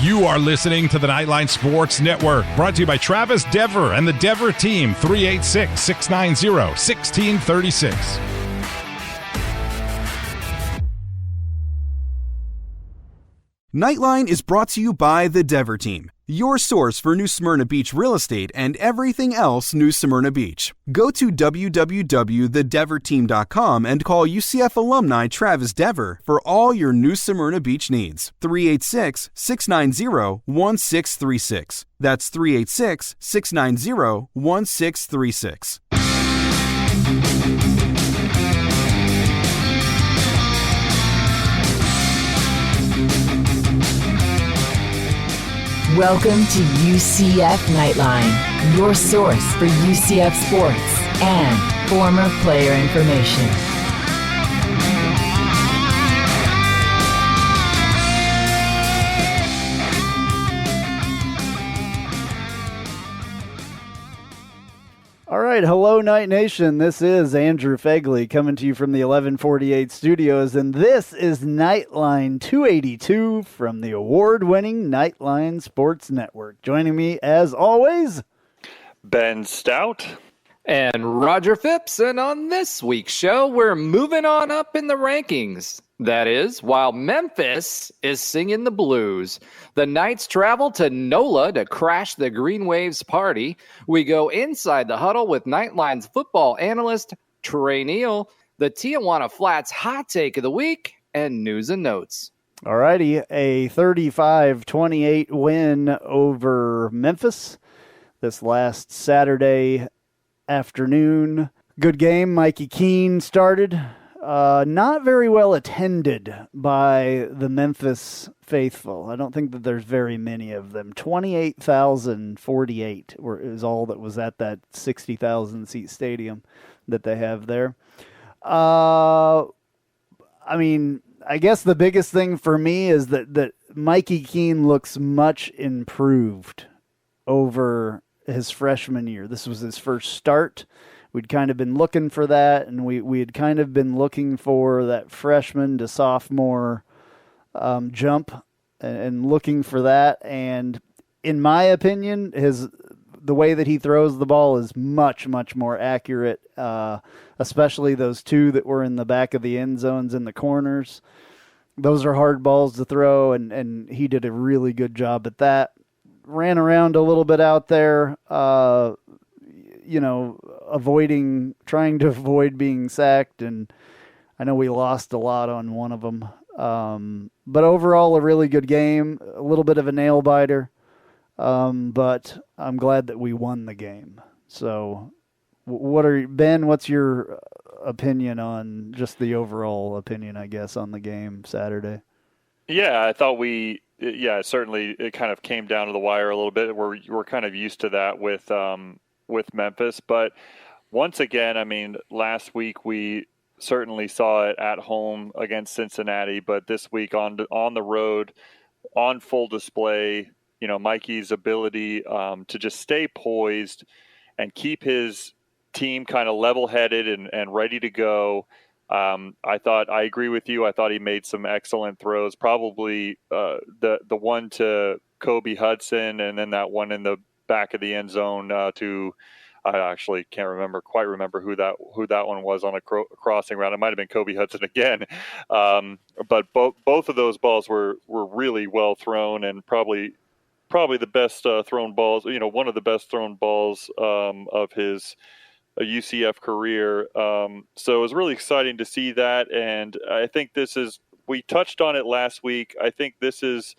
You are listening to the Knightline Sports Network, brought to you by Travis Dever and the Dever team, 386-690-1636. Knightline is brought to you by the Dever team, your source for New Smyrna Beach real estate and everything else New Smyrna Beach. Go to www.thedeverteam.com and call UCF alumni Travis Dever for all your New Smyrna Beach needs. 386-690-1636. That's 386-690-1636. Welcome to UCF Knightline, your source for UCF sports and former player information. All right, hello Night Nation. This is Andrew Phegley coming to you from the 1148 studios, and this is Knightline 282 from the award-winning Knightline Sports Network. Joining me, as always, Ben Stout and Roger Phipps, and on this week's show, we're moving on up in the rankings. That is, while Memphis is singing the blues, the Knights travel to Nola to crash the Green Waves party. We go inside the huddle with Knightline's football analyst, Neal, the Tijuana Flats hot take of the week, and news and notes. All righty, a 35-28 win over Memphis this last Saturday afternoon. Good game. Mikey Keene started. Not very well attended by the Memphis faithful. I don't think that there's very many of them. 28,048 is all that was at that 60,000 seat stadium that they have there. I mean, I guess the biggest thing for me is that Mikey Keene looks much improved over his freshman year. This was his first start. We'd kind of been looking for that, and we had kind of been looking for that freshman to sophomore jump and looking for that. And in my opinion, the way that he throws the ball is much, much more accurate, especially those two that were in the back of the end zones in the corners. Those are hard balls to throw, and he did a really good job at that. Ran around a little bit out there, trying to avoid being sacked, and I know we lost a lot on one of them. But overall, a really good game, a little bit of a nail biter, but I'm glad that we won the game. So Ben, what's your opinion on just the overall opinion, I guess, on the game Saturday? Yeah, I thought certainly it kind of came down to the wire a little bit. We're kind of used to that with Memphis, but once again, I mean, last week we certainly saw it at home against Cincinnati, but this week on the road, on full display, Mikey's ability to just stay poised and keep his team kind of level-headed and ready to go. I agree with you. I thought he made some excellent throws, probably the one to Kobe Hudson, and then that one in the back of the end zone to I actually can't quite remember who that one was on a crossing route. It might have been Kobe Hudson again, but both of those balls were really well thrown, and probably the best thrown balls. One of the best thrown balls of his UCF career. So it was really exciting to see that, and I think we touched on it last week. I think this is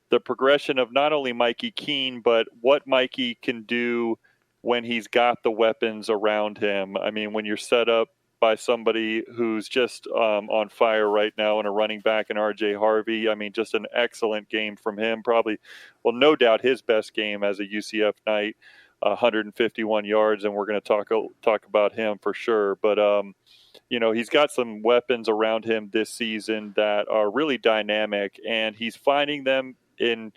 the progression of not only Mikey Keene, but what Mikey can do when he's got the weapons around him. I mean, when you're set up by somebody who's just on fire right now and a running back in RJ Harvey, I mean, just an excellent game from him. Probably, well, no doubt his best game as a UCF Knight, 151 yards, and we're going to talk about him for sure. But, he's got some weapons around him this season that are really dynamic, and he's finding them and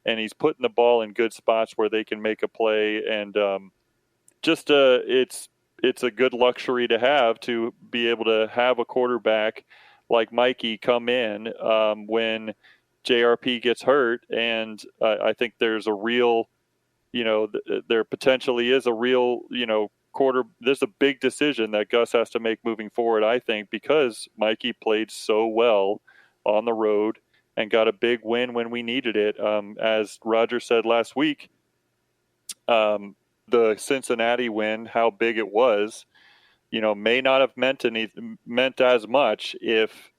he's putting the ball in good spots where they can make a play. And it's a good luxury to be able to have a quarterback like Mikey come in when JRP gets hurt, and I think there's a real, there potentially is a real, there's a big decision that Gus has to make moving forward, I think, because Mikey played so well on the road and got a big win when we needed it. As Roger said last week, the Cincinnati win, how big it was, may not have meant as much if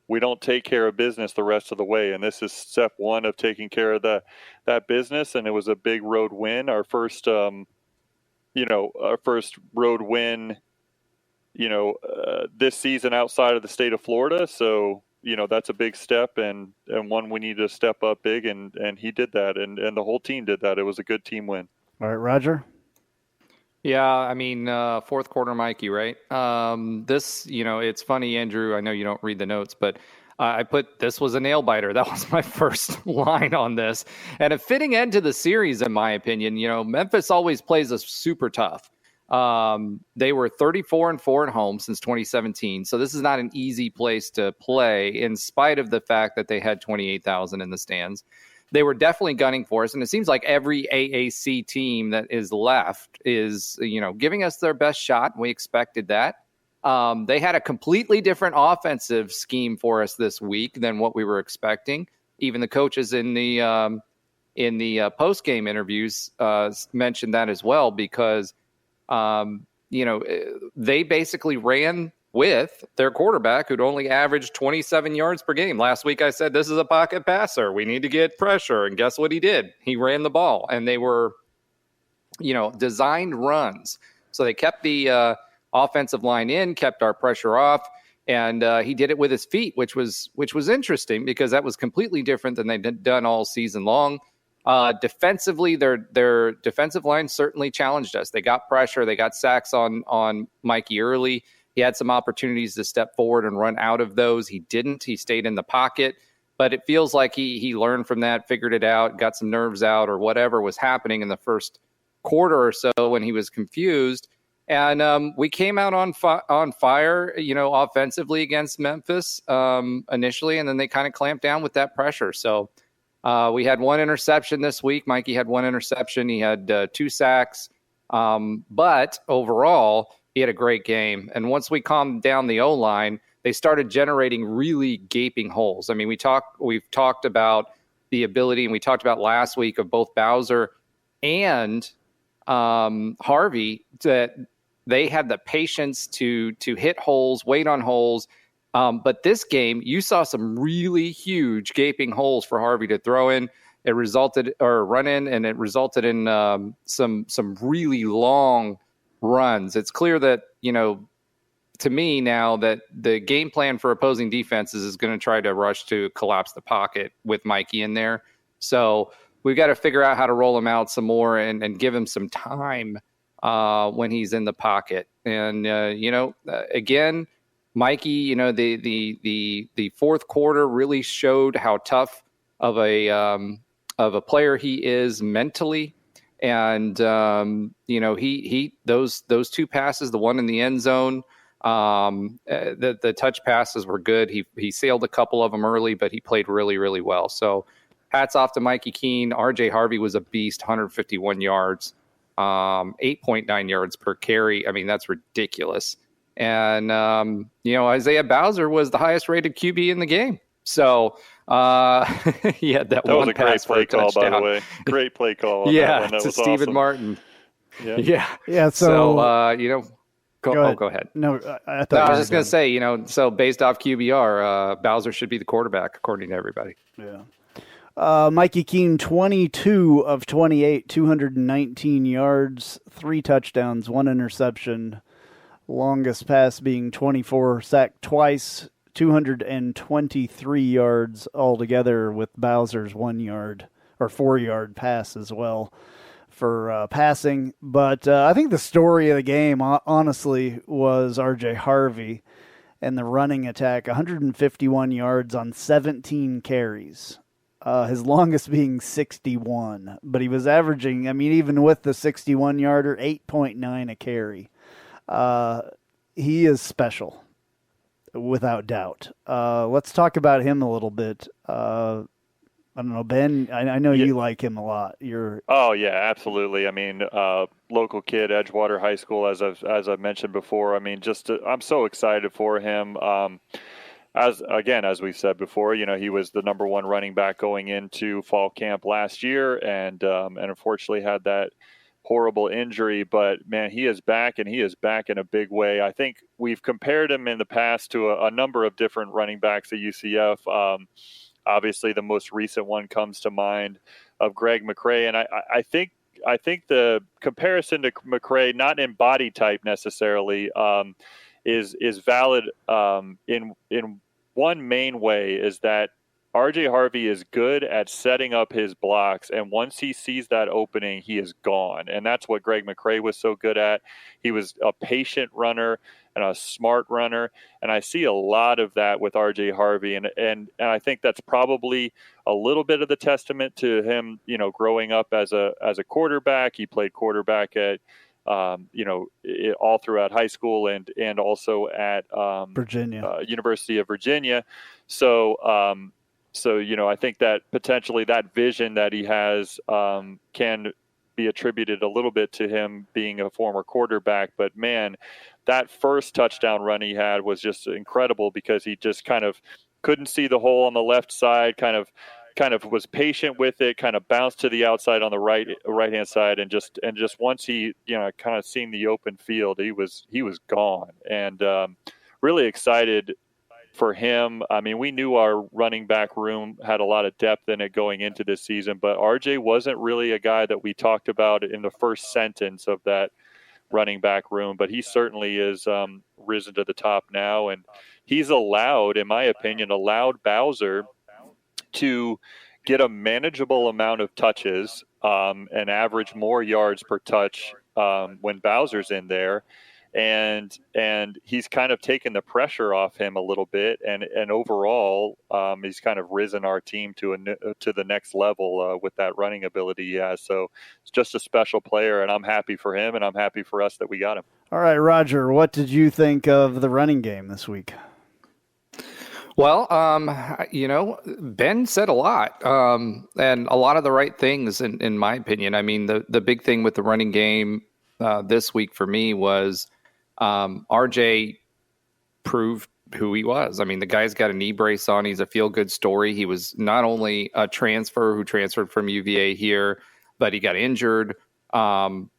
we don't take care of business the rest of the way. And this is step one of taking care of that business. And it was a big road win, our first road win, this season outside of the state of Florida. So, that's a big step and one we need to step up big. And he did that. And the whole team did that. It was a good team win. All right, Roger. Yeah, I mean, fourth quarter Mikey, right? This, it's funny, Andrew, I know you don't read the notes, but I put this was a nail biter. That was my first line on this. And a fitting end to the series, in my opinion. Memphis always plays us super tough. They were 34-4 at home since 2017. So this is not an easy place to play, in spite of the fact that they had 28,000 in the stands. They were definitely gunning for us. And it seems like every AAC team that is left is, giving us their best shot. We expected that. They had a completely different offensive scheme for us this week than what we were expecting. Even the coaches in the post-game interviews mentioned that as well, because, they basically ran with their quarterback, who'd only averaged 27 yards per game. Last week I said, this is a pocket passer. We need to get pressure. And guess what he did? He ran the ball. And they were, designed runs. So they kept the offensive line in, kept our pressure off. And he did it with his feet, which was interesting, because that was completely different than they'd done all season long. Defensively, their defensive line certainly challenged us. They got pressure. They got sacks on Mikey early. He had some opportunities to step forward and run out of those. He didn't. He stayed in the pocket. But it feels like he learned from that, figured it out, got some nerves out, or whatever was happening in the first quarter or so when he was confused. And we came out on fire, offensively against Memphis initially, and then they kind of clamped down with that pressure. So we had one interception this week. Mikey had one interception. He had 2 sacks. But overall, he had a great game. And once we calmed down the O-line, they started generating really gaping holes. I mean, we've talked about the ability, and we talked about last week, of both Bowser and Harvey, that they had the patience to hit holes, wait on holes. But this game, you saw some really huge gaping holes for Harvey to throw in. It resulted, or run in, and it resulted in some really long runs. It's clear that, to me now, that the game plan for opposing defenses is going to try to rush to collapse the pocket with Mikey in there. So we've got to figure out how to roll him out some more and give him some time when he's in the pocket. And, again, Mikey, the fourth quarter really showed how tough of a player he is mentally. And, he those 2 passes, the one in the end zone, the touch passes were good. He sailed a couple of them early, but he played really, really well. So hats off to Mikey Keene. RJ Harvey was a beast, 151 yards, 8.9 yards per carry. I mean, that's ridiculous. And, Isaiah Bowser was the highest rated QB in the game. So he had that one was a pass great play call, touchdown. by the way. Great play call. Yeah, that to was Stephen awesome. Martin. Yeah. Yeah. So, go ahead. No, I thought I was just going to say, so based off QBR, Bowser should be the quarterback, according to everybody. Yeah. Mikey Keene, 22 of 28, 219 yards, 3 touchdowns, 1 interception. Longest pass being 24, sacked twice, 223 yards altogether, with Bowser's 1 yard or 4 yard pass as well for passing. But I think the story of the game, honestly, was RJ Harvey and the running attack. 151 yards on 17 carries. His longest being 61. But he was averaging, even with the 61-yarder, 8.9 a carry. He is special, without doubt. Let's talk about him a little bit. I don't know, Ben. I know you like him a lot. Oh yeah, absolutely. I mean, local kid, Edgewater High School, as I've mentioned before. I mean, I'm so excited for him. As we said before, he was the number one running back going into fall camp last year, and unfortunately had that horrible injury. But man, he is back, and he is back in a big way. I think we've compared him in the past to a number of different running backs at UCF. Obviously, the most recent one comes to mind of Greg McCrae, and I think the comparison to McCrae, not in body type necessarily, is valid in one main way, is that RJ Harvey is good at setting up his blocks, and once he sees that opening, he is gone. And that's what Greg McCrae was so good at. He was a patient runner and a smart runner, and I see a lot of that with RJ Harvey, and I think that's probably a little bit of the testament to him, growing up as a quarterback. He played quarterback at all throughout high school and also at Virginia, University of Virginia. So I think that potentially that vision that he has can be attributed a little bit to him being a former quarterback. But man, that first touchdown run he had was just incredible, because he just kind of couldn't see the hole on the left side, kind of was patient with it, kind of bounced to the outside on the right hand side, and just once he kind of seen the open field, he was gone. And really excited for him. I mean, we knew our running back room had a lot of depth in it going into this season, but RJ wasn't really a guy that we talked about in the first sentence of that running back room, but he certainly is risen to the top now, and he's in my opinion, allowed Bowser to get a manageable amount of touches and average more yards per touch when Bowser's in there. And he's kind of taken the pressure off him a little bit, and overall, he's kind of risen our team to the next level with that running ability he has. So it's just a special player, and I'm happy for him, and I'm happy for us that we got him. All right, Roger, what did you think of the running game this week? Well, Ben said a lot, and a lot of the right things, in my opinion. I mean, the big thing with the running game this week for me was RJ proved who he was. I mean, the guy's got a knee brace on. He's a feel-good story. He was not only a transfer who transferred from UVA here, but he got injured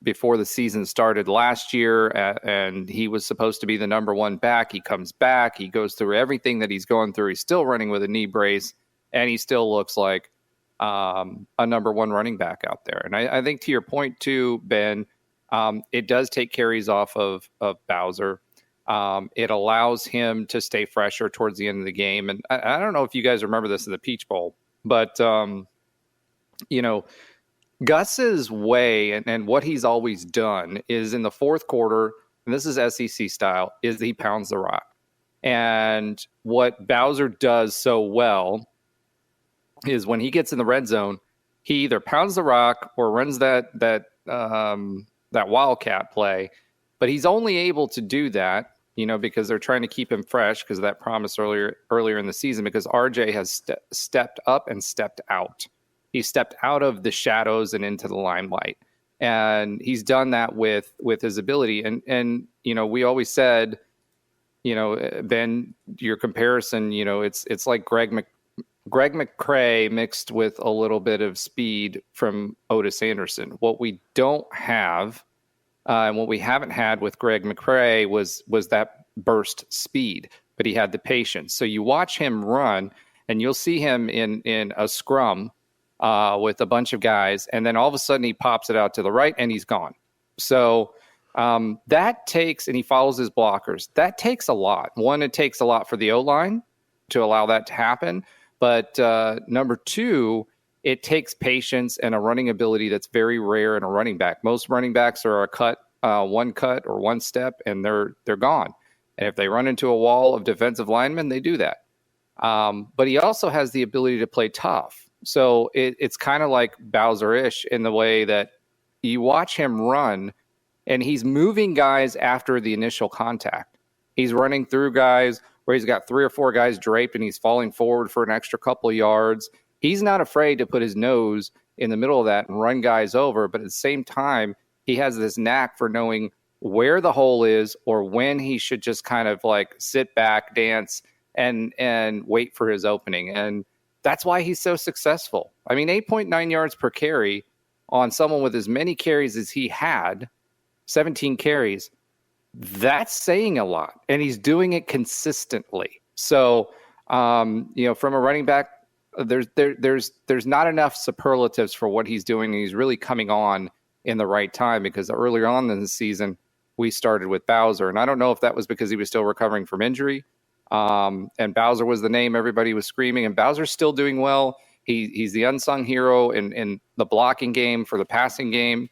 before the season started last year, and he was supposed to be the number one back. He comes back. He goes through everything that he's going through. He's still running with a knee brace, and he still looks like a number one running back out there. And I think to your point too, Ben, it does take carries off of Bowser. It allows him to stay fresher towards the end of the game. And I don't know if you guys remember this in the Peach Bowl, but, Gus's way and what he's always done is in the fourth quarter, and this is SEC style, is he pounds the rock. And what Bowser does so well is when he gets in the red zone, he either pounds the rock or runs that wildcat play, but he's only able to do that, because they're trying to keep him fresh because of that promise earlier in the season, because RJ has stepped up and stepped out. He stepped out of the shadows and into the limelight, and he's done that with his ability. And we always said, Ben, your comparison, it's like Greg McCrae mixed with a little bit of speed from Otis Anderson. What we don't have, and what we haven't had with Greg McCrae was that burst speed, but he had the patience. So you watch him run, and you'll see him in a scrum with a bunch of guys, and then all of a sudden he pops it out to the right, and he's gone. So that takes, and he follows his blockers. That takes a lot. One, it takes a lot for the O-line to allow that to happen. But number two, it takes patience and a running ability that's very rare in a running back. Most running backs are one cut or one step, and they're gone. And if they run into a wall of defensive linemen, they do that. But he also has the ability to play tough. So it's kind of like Bowser-ish in the way that you watch him run, and he's moving guys after the initial contact. He's running through guys where he's got 3 or 4 guys draped, and he's falling forward for an extra couple of yards. he's not afraid to put his nose in the middle of that and run guys over. But at the same time, he has this knack for knowing where the hole is or when he should just kind of like sit back, dance, and wait for his opening. And that's why he's so successful. I mean, 8.9 yards per carry on someone with as many carries as he had, 17 carries, that's saying a lot. And he's doing it consistently. So, from a running back, there's not enough superlatives for what he's doing. And he's really coming on in the right time, because earlier on in the season, we started with Bowser. And I don't know if that was because he was still recovering from injury. And Bowser was the name everybody was screaming, and Bowser's still doing well. He's the unsung hero in the blocking game for the passing game.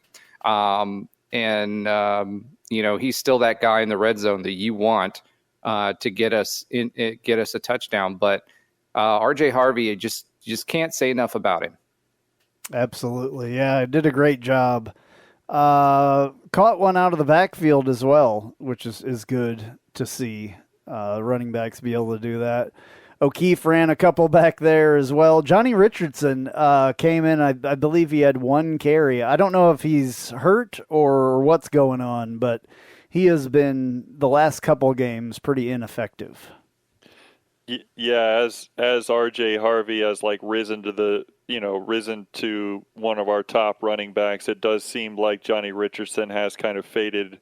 He's still that guy in the red zone that you want to get us a touchdown. But RJ Harvey, you just can't say enough about him. Absolutely. Yeah, did a great job. Caught one out of the backfield as well, which is good to see. Running backs be able to do that. O'Keefe ran a couple back there as well. Johnny Richardson came in. I believe he had one carry. I don't know if he's hurt or what's going on, but he has been the last couple games pretty ineffective. Yeah, as RJ Harvey has like risen to one of our top running backs, it does seem like Johnny Richardson has kind of faded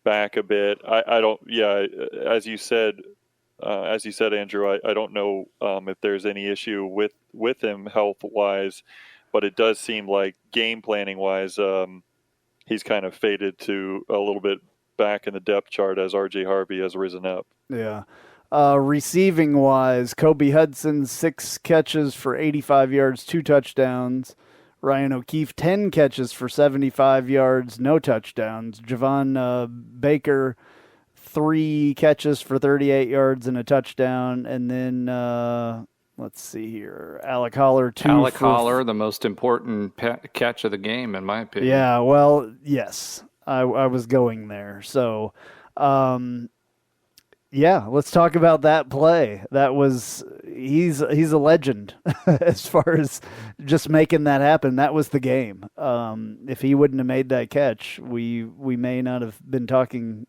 back a bit. As you said, Andrew, I don't know if there's any issue with him health-wise, but it does seem like game planning-wise, he's kind of faded to a little bit back in the depth chart as RJ Harvey has risen up. Yeah. Receiving-wise, Kobe Hudson, 6 catches for 85 yards, 2 touchdowns. Ryan O'Keefe, 10 catches for 75 yards, no touchdowns. Javon Baker, 3 catches for 38 yards and a touchdown. And then, let's see here, Alec Holler, 2. Alec Holler, the most important catch of the game, in my opinion. Yeah, well, yes, I was going there. So, yeah, let's talk about that play. He's a legend as far as just making that happen. That was the game. If he wouldn't have made that catch, we may not have been talking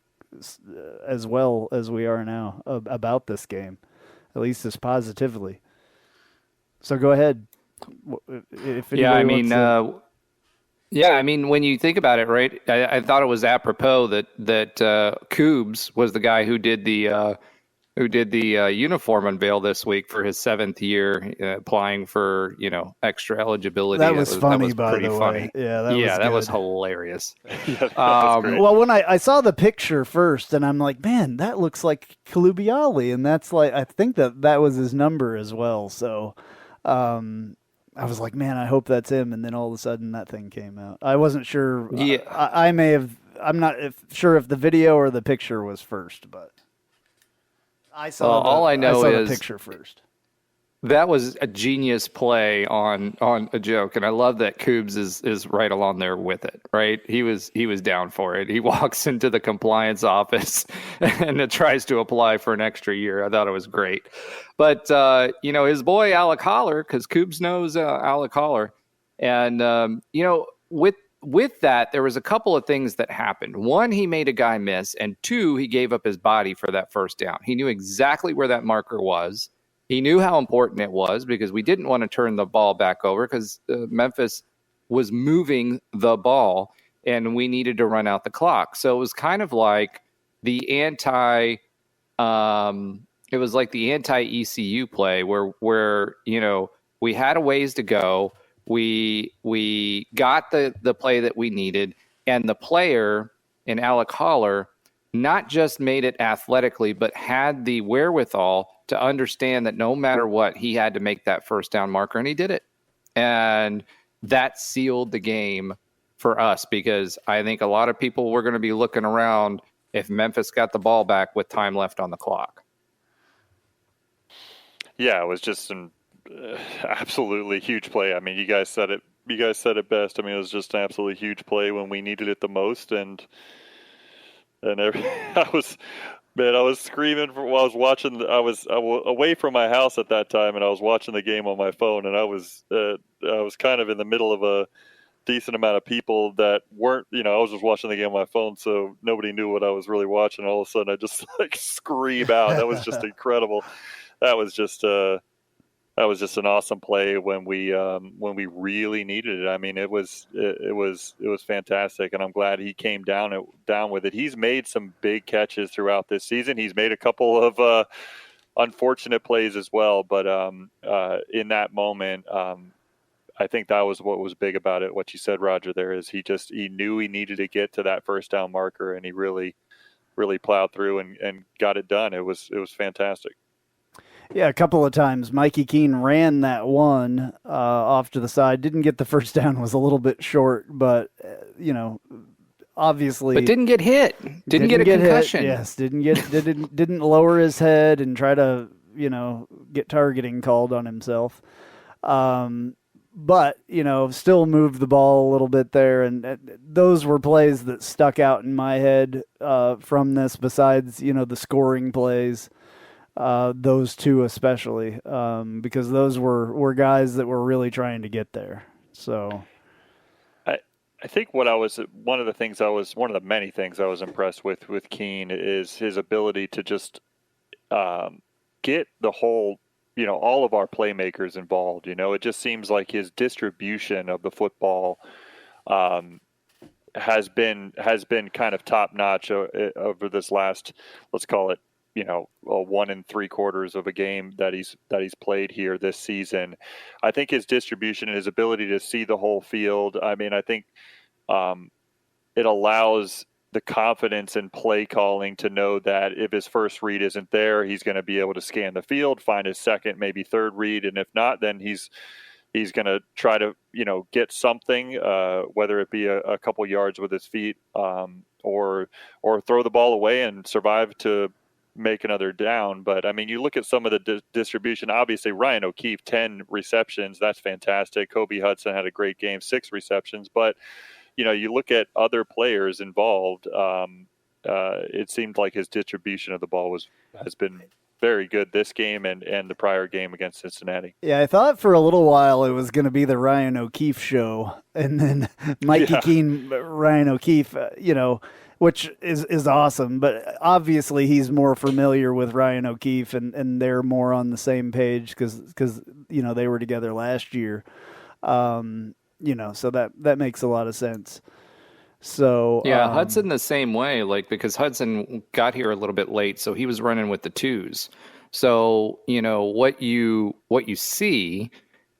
as well as we are now about this game, at least as positively. So go ahead. When you think about it, right? I thought it was apropos that Coobs was the guy who did the uniform unveil this week for his 7th year, applying for extra eligibility. That was funny, by the way. That was hilarious. Well, when I saw the picture first, and I'm like, man, that looks like Kalubiali, and that's like, I think that was his number as well. So. I was like, man, I hope that's him. And then all of a sudden that thing came out. I wasn't sure. Yeah. I'm not sure if the video or the picture was first, but I saw the picture first. That was a genius play on a joke, and I love that Coobs is right along there with it. Right, he was down for it. He walks into the compliance office and it tries to apply for an extra year. I thought it was great, but his boy Alec Holler, because Coobs knows Alec Holler, and with that there was a couple of things that happened. One, he made a guy miss, and 2, he gave up his body for that first down. He knew exactly where that marker was. He knew how important it was, because we didn't want to turn the ball back over because Memphis was moving the ball and we needed to run out the clock. So it was kind of like the anti-ECU play where we had a ways to go. We got the play that we needed, and the player in Alec Holler not just made it athletically, but had the wherewithal to understand that no matter what, he had to make that first down marker, and he did it. And that sealed the game for us, because I think a lot of people were going to be looking around if Memphis got the ball back with time left on the clock. Yeah, it was just an absolutely huge play. I mean, you guys said it best. I mean, it was just an absolutely huge play when we needed it the most, and Man, I was screaming while I was watching. I was away from my house at that time, and I was watching the game on my phone. And I was kind of in the middle of a decent amount of people that weren't. I was just watching the game on my phone, so nobody knew what I was really watching. All of a sudden, I just scream out. That was just incredible. That was just an awesome play when we really needed it. I mean, it was fantastic, and I'm glad he came down with it. He's made some big catches throughout this season. He's made a couple of unfortunate plays as well, but in that moment, I think that was what was big about it. What you said, Roger, there is he knew he needed to get to that first down marker, and he really plowed through and got it done. It was fantastic. Yeah, a couple of times Mikey Keene ran that one off to the side. Didn't get the first down, was a little bit short, but, obviously. But didn't get hit. Didn't get a concussion. Hit. Yes, didn't lower his head and try to, get targeting called on himself. But, still moved the ball a little bit there. And those were plays that stuck out in my head from this besides, the scoring plays. Those two especially, because those were guys that were really trying to get there. So I think one of the many things I was impressed with Keene is his ability to just get the whole, all of our playmakers involved. It just seems like his distribution of the football has been kind of top notch over this last, let's call it, 1 3/4 of a game that he's played here this season. I think his distribution and his ability to see the whole field. I mean, I think it allows the confidence in play calling to know that if his first read isn't there, he's going to be able to scan the field, find his second, maybe third read, and if not, then he's going to try to get something, whether it be a couple yards with his feet, or throw the ball away and survive to make another down. But I mean, you look at some of the distribution. Obviously, Ryan O'Keefe, 10 receptions, that's fantastic. Kobe Hudson had a great game, 6 receptions. But you look at other players involved. It seemed like his distribution of the ball has been very good this game and the prior game against Cincinnati. Yeah, I thought for a little while it was going to be the Ryan O'Keefe show, and then Mikey Keene, Ryan O'Keefe, which is awesome. But obviously he's more familiar with Ryan O'Keefe, and they're more on the same page because they were together last year. So that makes a lot of sense. So yeah, Hudson the same way, because Hudson got here a little bit late, so he was running with the twos. So what you see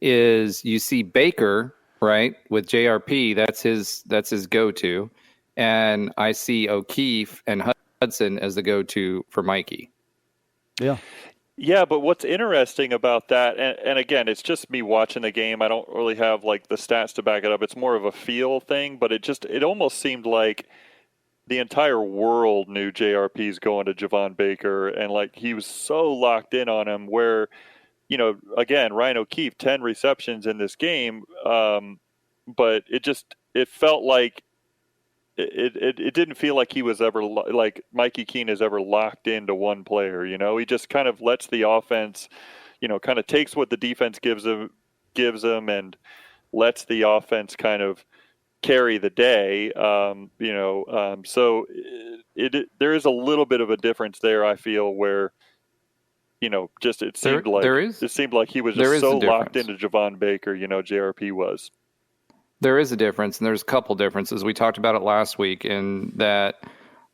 is you see Baker, right, with JRP. That's his go-to. And I see O'Keefe and Hudson as the go-to for Mikey. Yeah. Yeah, but what's interesting about that, and again, it's just me watching the game. I don't really have the stats to back it up. It's more of a feel thing, but it almost seemed like the entire world knew JRP's going to Javon Baker, and he was so locked in on him where, again, Ryan O'Keefe, 10 receptions in this game, but it felt like it didn't feel like he was ever like Mikey Keene is ever locked into one player. He just kind of lets the offense, kind of takes what the defense gives him and lets the offense kind of carry the day. So there is a little bit of a difference there. I feel where, it seemed like he was just so locked into Javon Baker. JRP was. There is a difference, and there's a couple differences. We talked about it last week, in that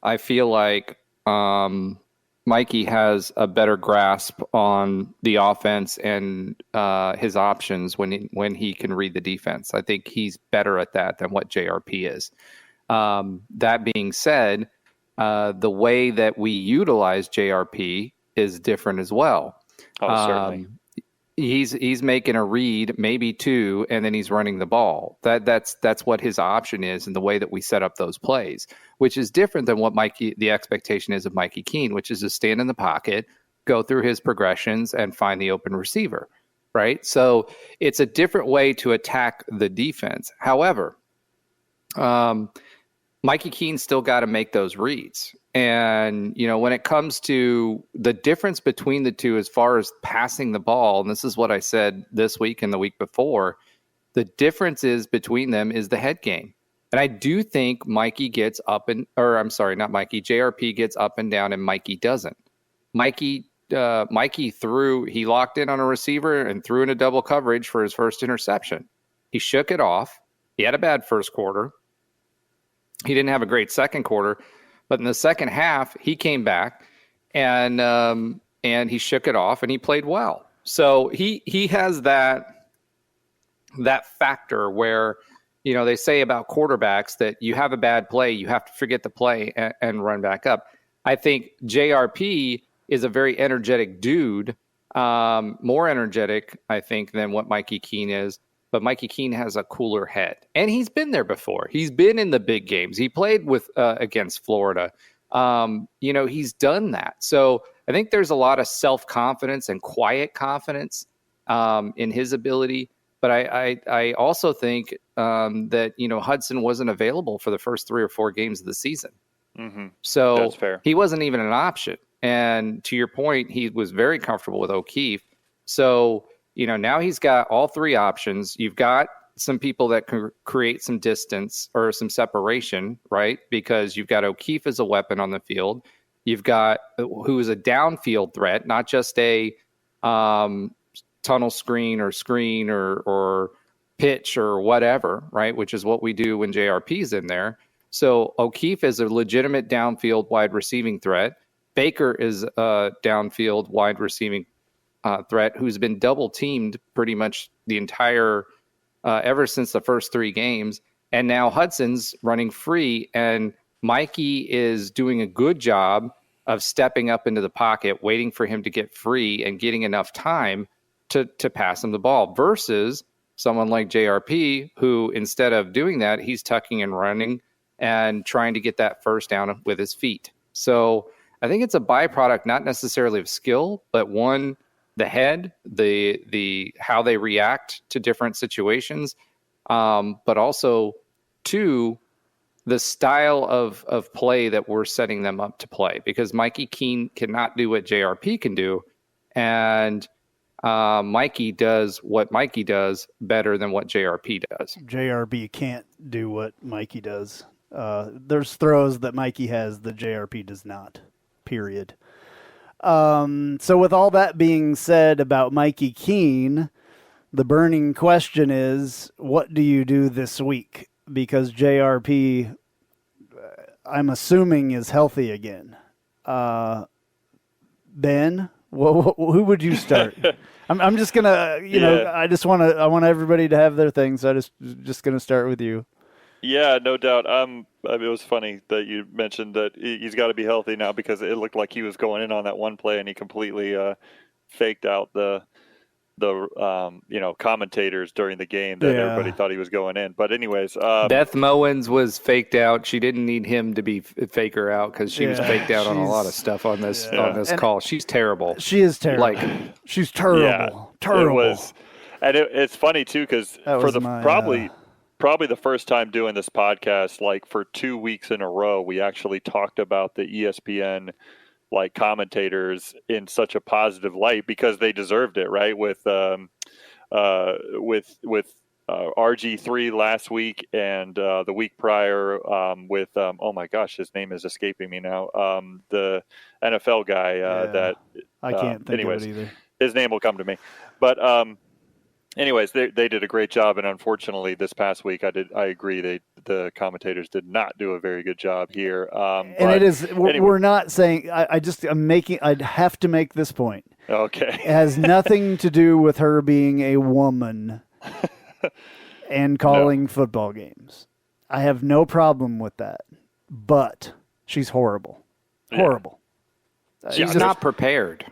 I feel like Mikey has a better grasp on the offense and his options when he can read the defense. I think he's better at that than what JRP is. That being said, the way that we utilize JRP is different as well. Oh, certainly. He's making a read, maybe 2, and then he's running the ball. That's what his option is, and the way that we set up those plays, which is different than what the expectation is of Mikey Keene, which is to stand in the pocket, go through his progressions, and find the open receiver, right? So it's a different way to attack the defense. However, Mikey Keene still got to make those reads. And, when it comes to the difference between the two as far as passing the ball, and this is what I said this week and the week before, the difference is between them is the head game. And I do think Mikey gets up and, or I'm sorry, not Mikey, JRP gets up and down and Mikey doesn't. Mikey he locked in on a receiver and threw in a double coverage for his first interception. He shook it off. He had a bad first quarter. He didn't have a great second quarter, but in the second half, he came back and he shook it off and he played well. So he has that factor where, they say about quarterbacks that you have a bad play, you have to forget the play and run back up. I think JRP is a very energetic dude, more energetic, I think, than what Mikey Keene is. But Mikey Keene has a cooler head. And he's been there before. He's been in the big games. He played with against Florida. He's done that. So I think there's a lot of self-confidence and quiet confidence in his ability. But I also think that, Hudson wasn't available for the first 3 or 4 games of the season. Mm-hmm. So that's fair. He wasn't even an option. And to your point, he was very comfortable with O'Keefe. So, now he's got all 3 options. You've got some people that can create some distance or some separation, right? Because you've got O'Keefe as a weapon on the field. You've got who is a downfield threat, not just a tunnel screen or pitch or whatever, right? Which is what we do when JRP's in there. So O'Keefe is a legitimate downfield wide receiving threat. Baker is a downfield wide receiving threat who's been double teamed pretty much the entire ever since the first 3 games. And now Hudson's running free, and Mikey is doing a good job of stepping up into the pocket, waiting for him to get free and getting enough time to pass him the ball versus someone like JRP, who instead of doing that, he's tucking and running and trying to get that first down with his feet. So I think it's a byproduct, not necessarily of skill, but one, the head, the how they react to different situations, but also 2, the style of play that we're setting them up to play. Because Mikey Keene cannot do what JRP can do, and Mikey does what Mikey does better than what JRP does. JRP can't do what Mikey does. There's throws that Mikey has that JRP does not. Period. So with all that being said about Mikey Keene, the burning question is, what do you do this week? Because JRP, I'm assuming, is healthy again. Ben, who would you start? I'm just gonna, I want everybody to have their thing, so just gonna start with you. Yeah, no doubt. It was funny that you mentioned that he's got to be healthy now, because it looked like he was going in on that one play and he completely faked out the commentators during the game that everybody thought he was going in. But anyways, Beth Mowens was faked out. She didn't need him to be fake her out, because she was faked out on a lot of stuff on this call. She's terrible. She is terrible. She's terrible. Yeah, terrible. It's funny too, because probably the first time doing this podcast, like for 2 weeks in a row, we actually talked about the ESPN commentators in such a positive light, because they deserved it, right? With RG3 last week, and the week prior with oh my gosh, his name is escaping me now. The NFL guy that I can't think of it either. His name will come to me, but. Anyways, they did a great job, and unfortunately, this past week, I agree, the commentators did not do a very good job here. And it is we're not saying. I'd have to make this point. Okay, it has nothing to do with her being a woman and calling football games. I have no problem with that, but she's horrible. Horrible. She's not prepared.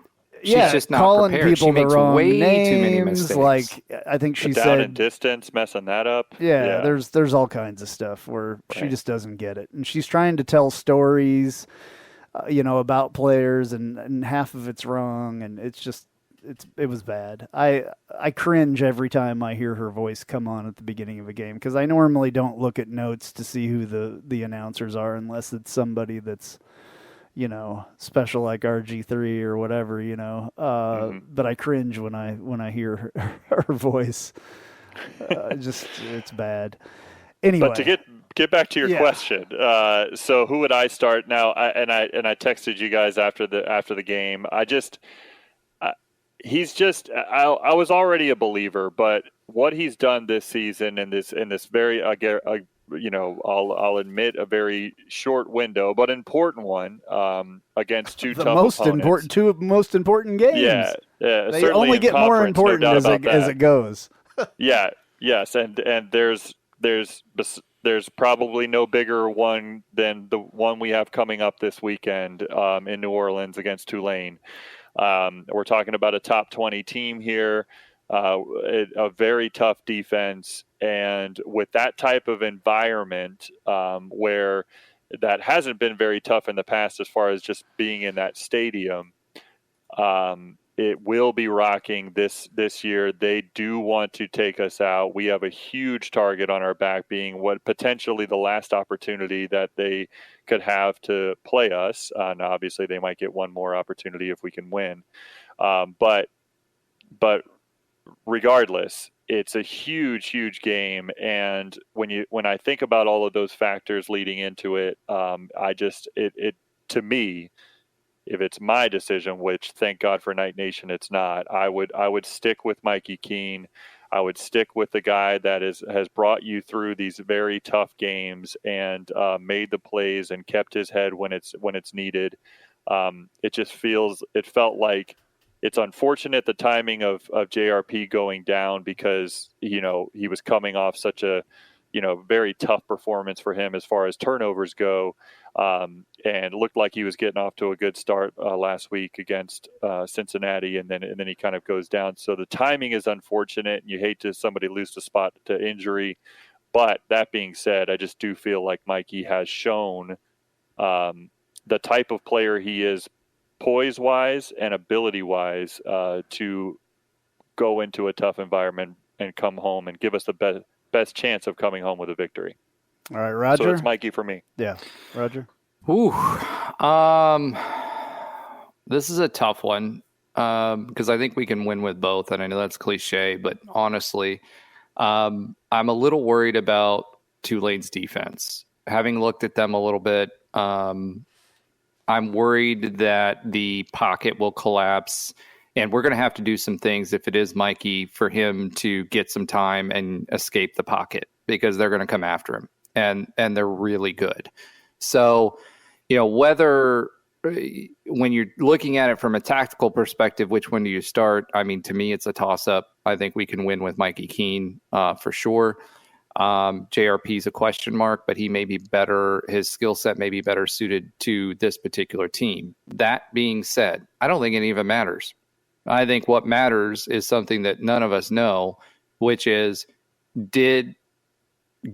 She's just not calling prepared. People she makes the wrong way names, too many mistakes. I think she down said and distance, messing that up. Yeah, there's all kinds of stuff where she just doesn't get it, and she's trying to tell stories, about players, and half of it's wrong, and it was bad. I cringe every time I hear her voice come on at the beginning of a game, because I normally don't look at notes to see who the announcers are unless it's somebody that's special like RG3 or whatever, but I cringe when I hear her voice. It's bad. Anyway, but to get back to your question, so who would I start now? I texted you guys after the game. I was already a believer, but what he's done this season in this very I'll admit a very short window, but important one against two tough opponents. Two most important games. Yeah. They only get more important as it goes. Yes, and there's probably no bigger one than the one we have coming up this weekend in New Orleans against Tulane. We're talking about a top 20 team here, a very tough defense, and with that type of environment where that hasn't been very tough in the past as far as just being in that stadium, it will be rocking this year. They do want to take us out. We have a huge target on our back, being what potentially the last opportunity that they could have to play us. And obviously, they might get one more opportunity if we can win. But regardless, it's a huge game. And when I think about all of those factors leading into it, to me, if it's my decision, which thank God for Knight Nation, it's not, I would stick with Mikey Keene. I would stick with the guy that has brought you through these very tough games and made the plays and kept his head when it's needed. It felt like it's unfortunate the timing of JRP going down, because he was coming off such a very tough performance for him as far as turnovers go. And looked like he was getting off to a good start last week against Cincinnati, and then he kind of goes down. So the timing is unfortunate, and you hate to somebody lose the spot to injury. But that being said, I just do feel like Mikey has shown the type of player he is, poise-wise and ability-wise, to go into a tough environment and come home and give us the best chance of coming home with a victory. All right, Roger. So it's Mikey for me. Yeah, Roger. Ooh, this is a tough one because I think we can win with both, and I know that's cliche, but honestly, I'm a little worried about Tulane's defense. Having looked at them a little bit, I'm worried that the pocket will collapse, and we're going to have to do some things if it is Mikey for him to get some time and escape the pocket, because they're going to come after him. And they're really good. So, whether when you're looking at it from a tactical perspective, which one do you start? I mean, to me, it's a toss-up. I think we can win with Mikey Keene for sure. JRP is a question mark, but he may be better. His skill set may be better suited to this particular team. That being said, I don't think any of it matters. I think what matters is something that none of us know, which is, did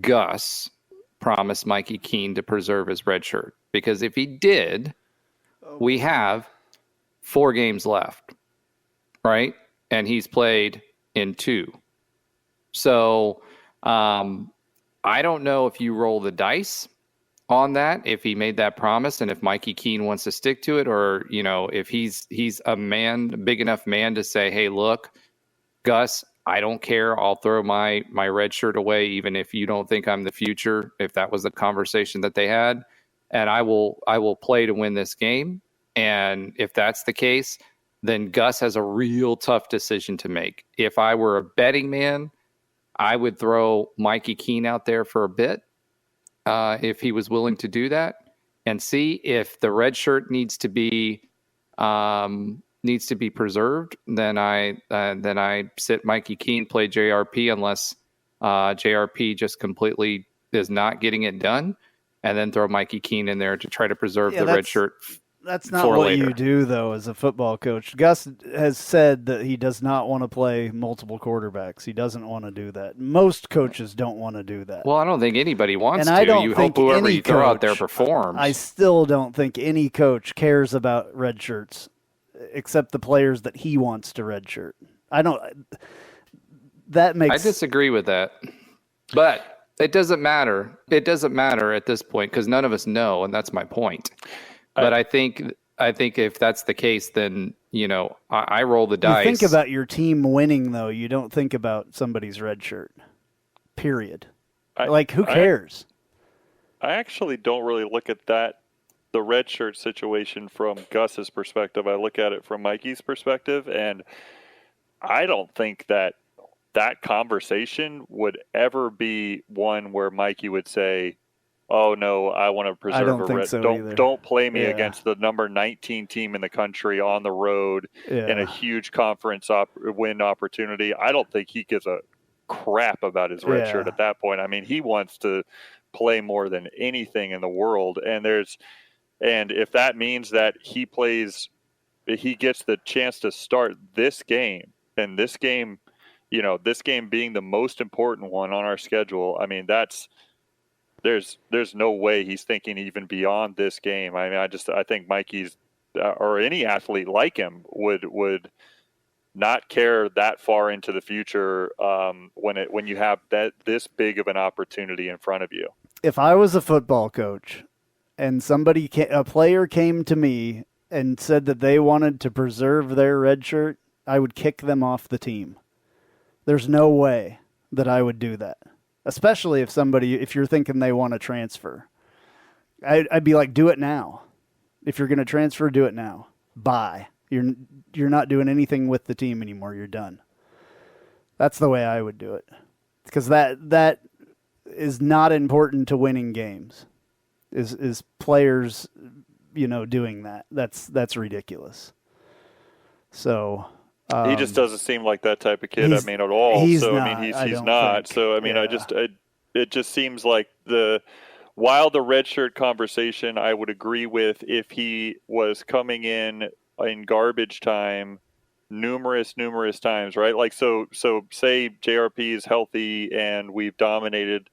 Gus promise Mikey Keene to preserve his red shirt? Because if he did, we have 4 games left, right? And he's played in 2. So I don't know if you roll the dice on that, if he made that promise, and if Mikey Keene wants to stick to it, or if he's a big enough man to say, hey, look, Gus, I don't care. I'll throw my red shirt away, even if you don't think I'm the future, if that was the conversation that they had. And I will play to win this game. And if that's the case, then Gus has a real tough decision to make. If I were a betting man, I would throw Mikey Keene out there for a bit, if he was willing to do that, and see if the red shirt needs to be preserved. Then I sit Mikey Keene, play JRP, unless JRP just completely is not getting it done, and then throw Mikey Keene in there to try to preserve the red shirt. That's not what you do, though, as a football coach. Gus has said that he does not want to play multiple quarterbacks. He doesn't want to do that. Most coaches don't want to do that. Well, I don't think anybody wants to. You hope whoever you throw out there performs. I still don't think any coach cares about red shirts, except the players that he wants to redshirt. I disagree with that, but it doesn't matter. It doesn't matter at this point, because none of us know, and that's my point. But I think if that's the case, then, I roll the dice. You think about your team winning, though. You don't think about somebody's red shirt, period. Who cares? I actually don't really look at the red shirt situation from Gus's perspective. I look at it from Mikey's perspective, and I don't think that conversation would ever be one where Mikey would say, "Oh no, I want to preserve a red. Don't play me against the number 19 team in the country on the road in a huge conference win opportunity." I don't think he gives a crap about his red shirt at that point. I mean, he wants to play more than anything in the world, and if that means that he gets the chance to start this game, and this game being the most important one on our schedule, I mean, there's no way he's thinking even beyond this game. I mean, I think Mikey's or any athlete like him would not care that far into the future when you have this big of an opportunity in front of you. If I was a football coach and a player came to me and said that they wanted to preserve their red shirt, I would kick them off the team. There's no way that I would do that, especially if you're thinking they want to transfer. I'd be like, do it now. If you're going to transfer, do it now. Bye. You're not doing anything with the team anymore. You're done. That's the way I would do it, because that is not important to winning games. Is players, doing that? That's ridiculous. So he just doesn't seem like that type of kid. At all. He's so not, I mean, he's not. So I mean, it just seems like while the red shirt conversation I would agree with if he was coming in garbage time numerous times, right? Like, so say JRP is healthy and we've dominated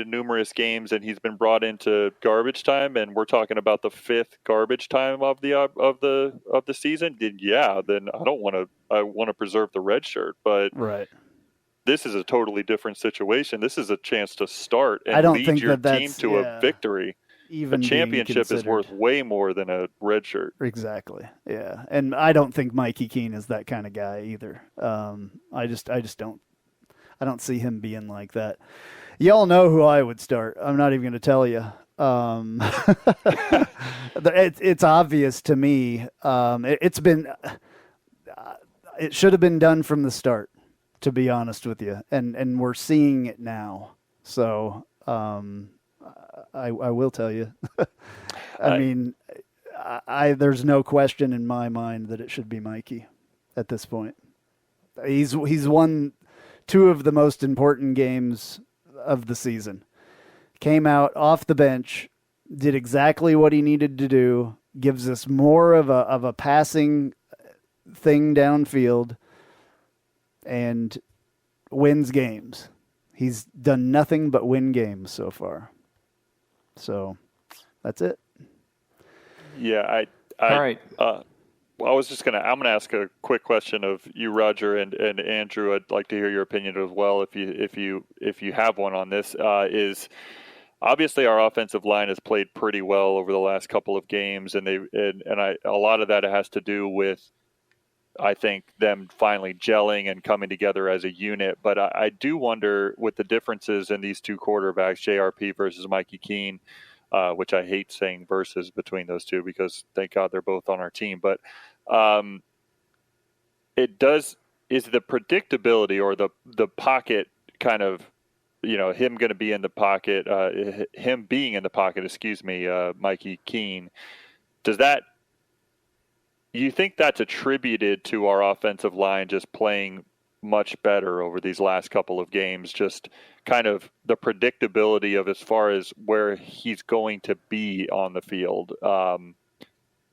numerous games, and he's been brought into garbage time, and we're talking about the 5th garbage time of the season. Then I want to preserve the red shirt, but right. This is a totally different situation. This is a chance to start and lead your team to a victory. Even a championship is worth way more than a red shirt. Exactly. Yeah, and I don't think Mikey Keene is that kind of guy either. I just don't. I don't see him being like that. Y'all know who I would start. I'm not even going to tell you. It's obvious to me. It should have been done from the start, to be honest with you, and we're seeing it now. So I will tell you. There's no question in my mind that it should be Mikey at this point. He's won 2 of the most important games of the season. Came out off the bench, did exactly what he needed to do, gives us more of a passing thing downfield, and wins games. He's done nothing but win games so far. So that's it. Yeah, all right. Well, I'm gonna ask a quick question of you, Roger, and Andrew. I'd like to hear your opinion as well, if you have one on this. Is obviously our offensive line has played pretty well over the last couple of games, and a lot of that has to do with, I think, them finally gelling and coming together as a unit. But I do wonder, with the differences in these 2 quarterbacks, JRP versus Mikey Keene, which I hate saying versus between those two because thank God they're both on our team. But is the predictability or the pocket kind of, him going to be in the pocket, him being in the pocket, Mikey Keene, you think that's attributed to our offensive line just playing much better over these last couple of games, just kind of the predictability of as far as where he's going to be on the field?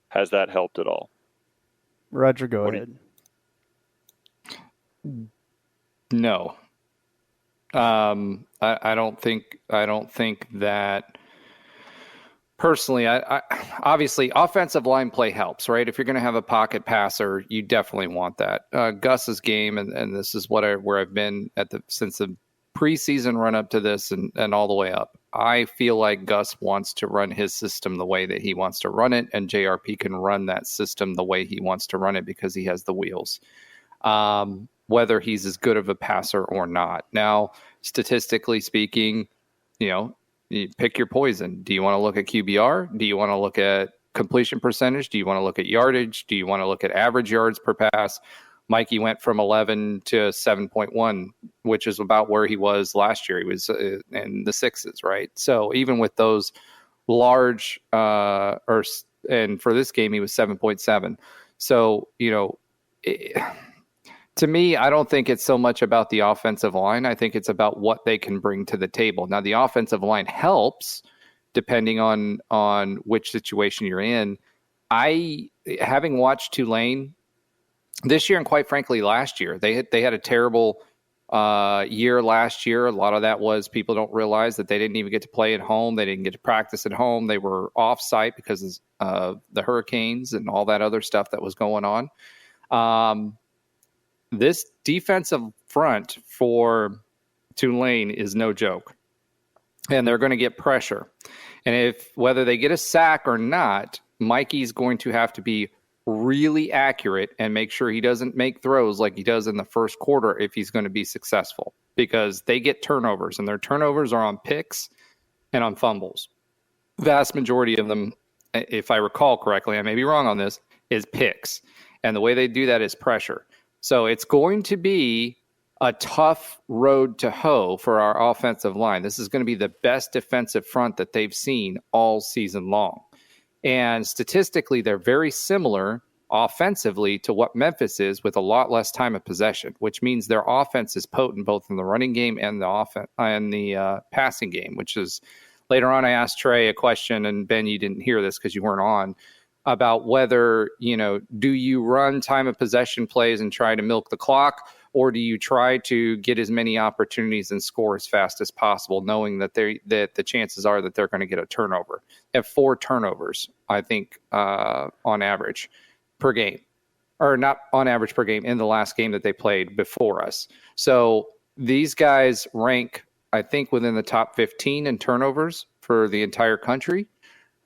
Has that helped at all? Roger, go ahead. No. I don't think that. Personally, I obviously offensive line play helps, right? If you're going to have a pocket passer, you definitely want that. Gus's game, and this is where I've been since the preseason run up to this and all the way up, I feel like Gus wants to run his system the way that he wants to run it, and JRP can run that system the way he wants to run it because he has the wheels. Whether he's as good of a passer or not. Now, statistically speaking, you pick your poison. Do you want to look at QBR? Do you want to look at completion percentage? Do you want to look at yardage? Do you want to look at average yards per pass? Mikey went from 11 to 7.1, which is about where he was last year. He was in the sixes, right? So even with those large, and for this game, he was 7.7. So, to me, I don't think it's so much about the offensive line. I think it's about what they can bring to the table. Now, the offensive line helps depending on which situation you're in. Having watched Tulane this year and quite frankly last year, they had a terrible year last year. A lot of that was people don't realize that they didn't even get to play at home. They didn't get to practice at home. They were off-site because of the hurricanes and all that other stuff that was going on. This defensive front for Tulane is no joke, and they're going to get pressure. And whether they get a sack or not, Mikey's going to have to be really accurate and make sure he doesn't make throws like he does in the first quarter if he's going to be successful, because they get turnovers, and their turnovers are on picks and on fumbles. Vast majority of them, if I recall correctly, I may be wrong on this, is picks. And the way they do that is pressure. So it's going to be a tough road to hoe for our offensive line. This is going to be the best defensive front that they've seen all season long. And statistically, they're very similar offensively to what Memphis is, with a lot less time of possession, which means their offense is potent both in the running game and the passing game, which is later on I asked Trey a question, and Ben, you didn't hear this because you weren't on, about whether, do you run time of possession plays and try to milk the clock, or do you try to get as many opportunities and score as fast as possible, knowing that the chances are that they're going to get a turnover. They have 4 turnovers, I think, on average per game, or not on average per game, in the last game that they played before us. So these guys rank, I think, within the top 15 in turnovers for the entire country.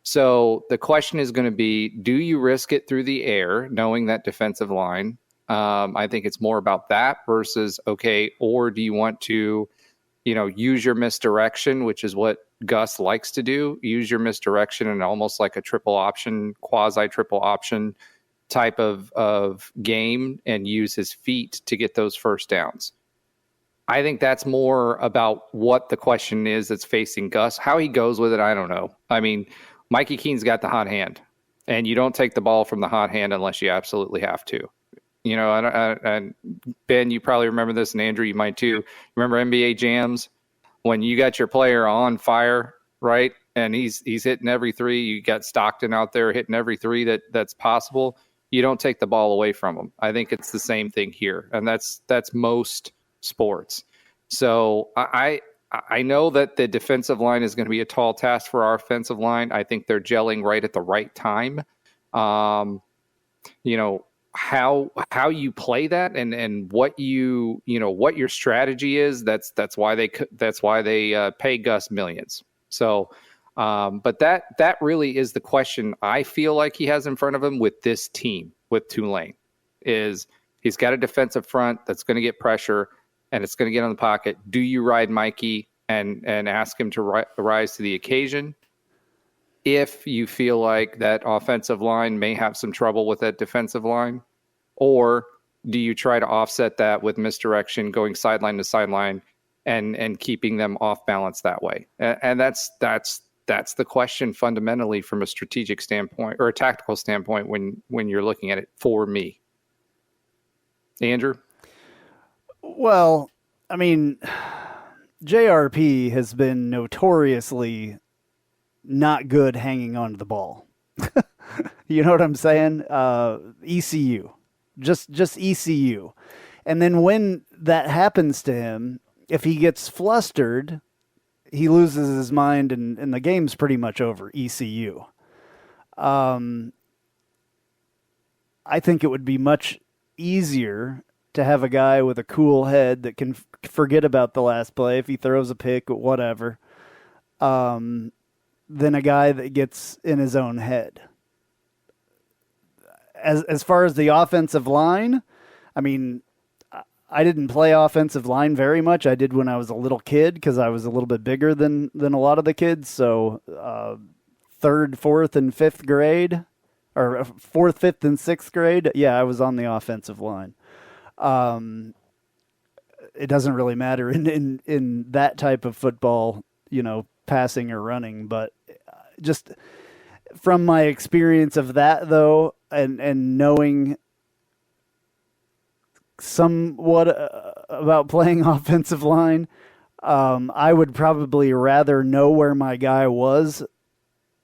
So the question is going to be, do you risk it through the air, knowing that defensive line? I think it's more about that versus, or do you want to, use your misdirection, which is what Gus likes to do, use your misdirection and almost like a triple option, quasi triple option type of game, and use his feet to get those first downs. I think that's more about what the question is that's facing Gus. How he goes with it, I don't know. I mean, Mikey Keene's got the hot hand, and you don't take the ball from the hot hand unless you absolutely have to. And Ben, you probably remember this, and Andrew, you might too. Remember NBA jams when you got your player on fire, right? And he's hitting every three. You got Stockton out there hitting every three that's possible. You don't take the ball away from him. I think it's the same thing here, and that's most sports. So I know that the defensive line is going to be a tall task for our offensive line. I think they're gelling right at the right time. How you play that and what what your strategy is. That's why they pay Gus millions. So, but that really is the question I feel like he has in front of him with this team, with Tulane, is he's got a defensive front that's going to get pressure, and it's going to get on the pocket. Do you ride Mikey and ask him to rise to the occasion? If you feel like that offensive line may have some trouble with that defensive line, or do you try to offset that with misdirection, going sideline to sideline, and keeping them off balance that way? And that's the question fundamentally from a strategic standpoint or a tactical standpoint when you're looking at it for me. Andrew? Well, I mean, JRP has been notoriously not good hanging on to the ball. You know what I'm saying? ECU. Just ECU. And then when that happens to him, if he gets flustered, he loses his mind and the game's pretty much over, ECU. I think it would be much easier to have a guy with a cool head that can forget about the last play if he throws a pick or whatever, than a guy that gets in his own head. As far as the offensive line, I mean, I didn't play offensive line very much. I did when I was a little kid because I was a little bit bigger than a lot of the kids. So 3rd, 4th, and 5th grade, or 4th, 5th, and 6th grade, yeah, I was on the offensive line. It doesn't really matter in that type of football, passing or running. But just from my experience of that, though, and knowing somewhat about playing offensive line, I would probably rather know where my guy was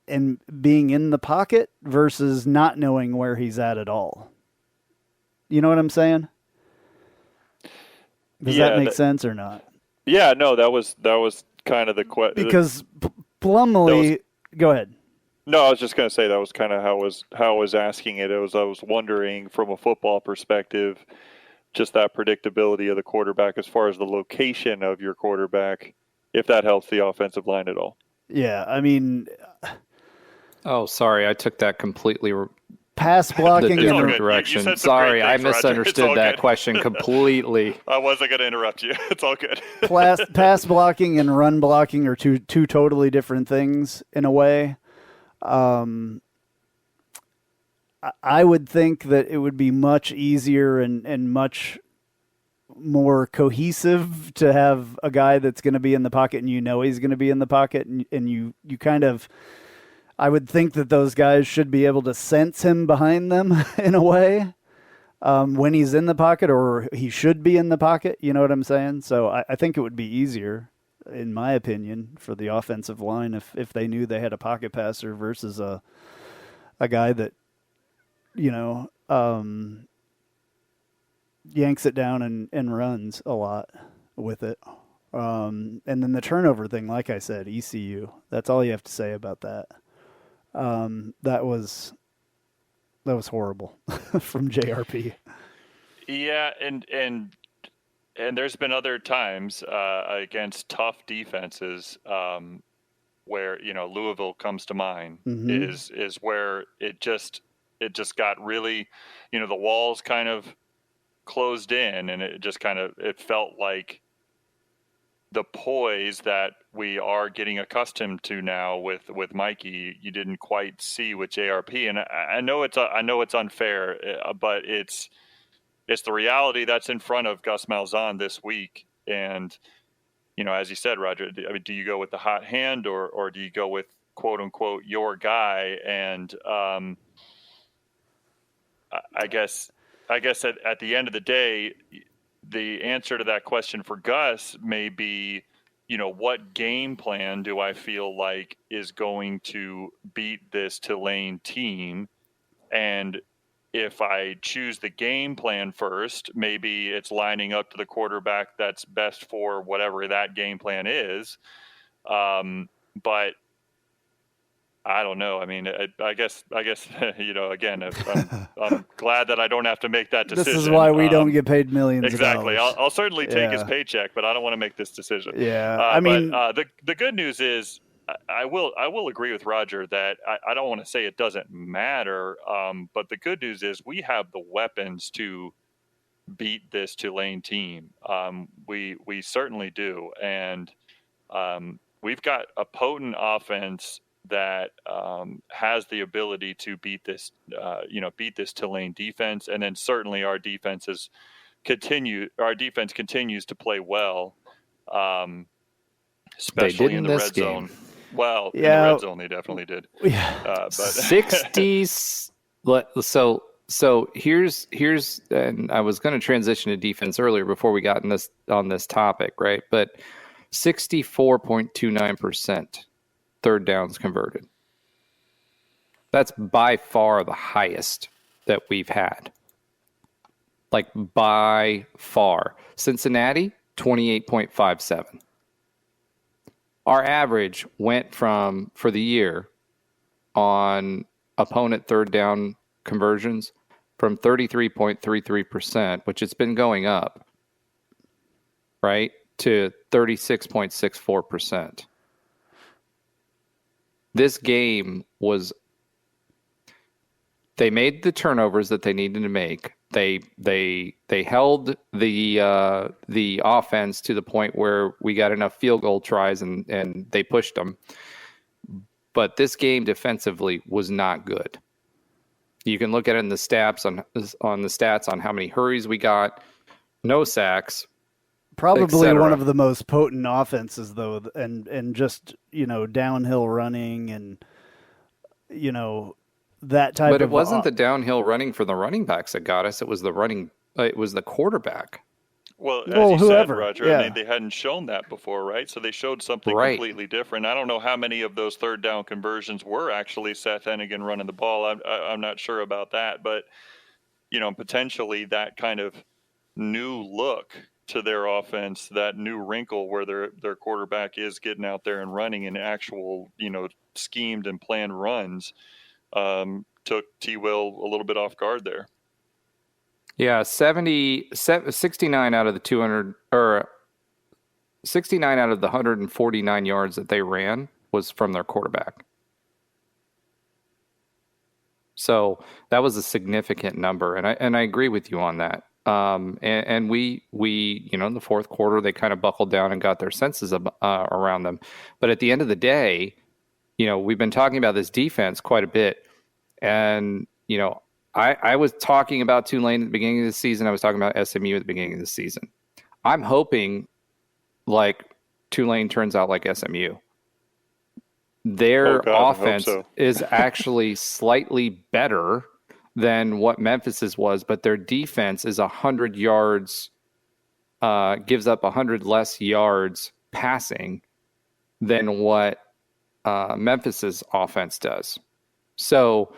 and being in the pocket versus not knowing where he's at all. You know what I'm saying? Does that make sense or not? Yeah, no, that was kind of the question. Because Plumlee, go ahead. No, I was just going to say that was kind of how I was asking it. I was wondering from a football perspective, just that predictability of the quarterback as far as the location of your quarterback, if that helps the offensive line at all. Yeah, I mean... Oh, sorry, I took that completely pass blocking the different in direction. Sorry, I misunderstood that question completely. I wasn't going to interrupt you. It's all good. Pass blocking and run blocking are two totally different things in a way. I would think that it would be much easier and much more cohesive to have a guy that's going to be in the pocket and he's going to be in the pocket and you kind of, I would think that those guys should be able to sense him behind them in a way when he's in the pocket, or he should be in the pocket. You know what I'm saying? So I think it would be easier, in my opinion, for the offensive line if they knew they had a pocket passer versus a guy that, yanks it down and runs a lot with it. And then the turnover thing, like I said, ECU, that's all you have to say about that. That was horrible from JRP. Yeah, and there's been other times against tough defenses where Louisville comes to mind. Mm-hmm. Is where it just got really, the walls kind of closed in, and it felt like the poise that we are getting accustomed to now with Mikey, you didn't quite see with JRP. And I know it's unfair, but it's the reality that's in front of Gus Malzahn this week. And, as you said, Roger, I mean, do you go with the hot hand or do you go with quote unquote your guy? And I guess at the end of the day, the answer to that question for Gus may be, what game plan do I feel like is going to beat this Tulane team? And if I choose the game plan first, maybe it's lining up to the quarterback that's best for whatever that game plan is. But I don't know. I mean, I guess, again, I'm glad that I don't have to make that decision. This is why we don't get paid millions exactly. of dollars. I'll certainly take his paycheck, but I don't want to make this decision. Yeah. But the good news is I will agree with Roger that I don't want to say it doesn't matter. But the good news is we have the weapons to beat this Tulane team. We certainly do. And we've got a potent offense that has the ability to beat this Tulane defense, and then certainly our defense continues to play well, especially in the red zone. Well, in the red zone they definitely did. Yeah, but 60s. So here's, and I was going to transition to defense earlier before we got on this topic, right? But 64.29%. third downs converted. That's by far the highest that we've had. Like by far. Cincinnati, 28.57. Our average went from, for the year, on opponent third down conversions, from 33.33%, which it's been going up, right, to 36.64%. This game was, they made the turnovers that they needed to make. They held the offense to the point where we got enough field goal tries and they pushed them. But this game defensively was not good. You can look at it in the stats on how many hurries we got, no sacks. Probably one of the most potent offenses, though, and just, downhill running and, that type of... But it wasn't the downhill running for the running backs that got us. It was the quarterback. Well, as you whoever, said, Roger, yeah. I mean, they hadn't shown that before, right? So they showed something completely different. I don't know how many of those third down conversions were actually Seth Hennigan running the ball. I'm not sure about that. But, potentially that kind of new look to their offense, that new wrinkle where their quarterback is getting out there and running in actual, schemed and planned runs, took T-Will a little bit off guard there. Yeah, 69 out of the 200, or 69 out of the 149 yards that they ran was from their quarterback. So that was a significant number, and I agree with you on that. And we in the fourth quarter they kind of buckled down and got their senses around them. But at the end of the day, we've been talking about this defense quite a bit, and I was talking about Tulane at the beginning of the season. I was talking about SMU at the beginning of the season. I'm hoping Tulane turns out like SMU. Their offense is actually slightly better than what Memphis's was, but their defense is 100 yards, gives up 100 less yards passing than what Memphis's offense does. So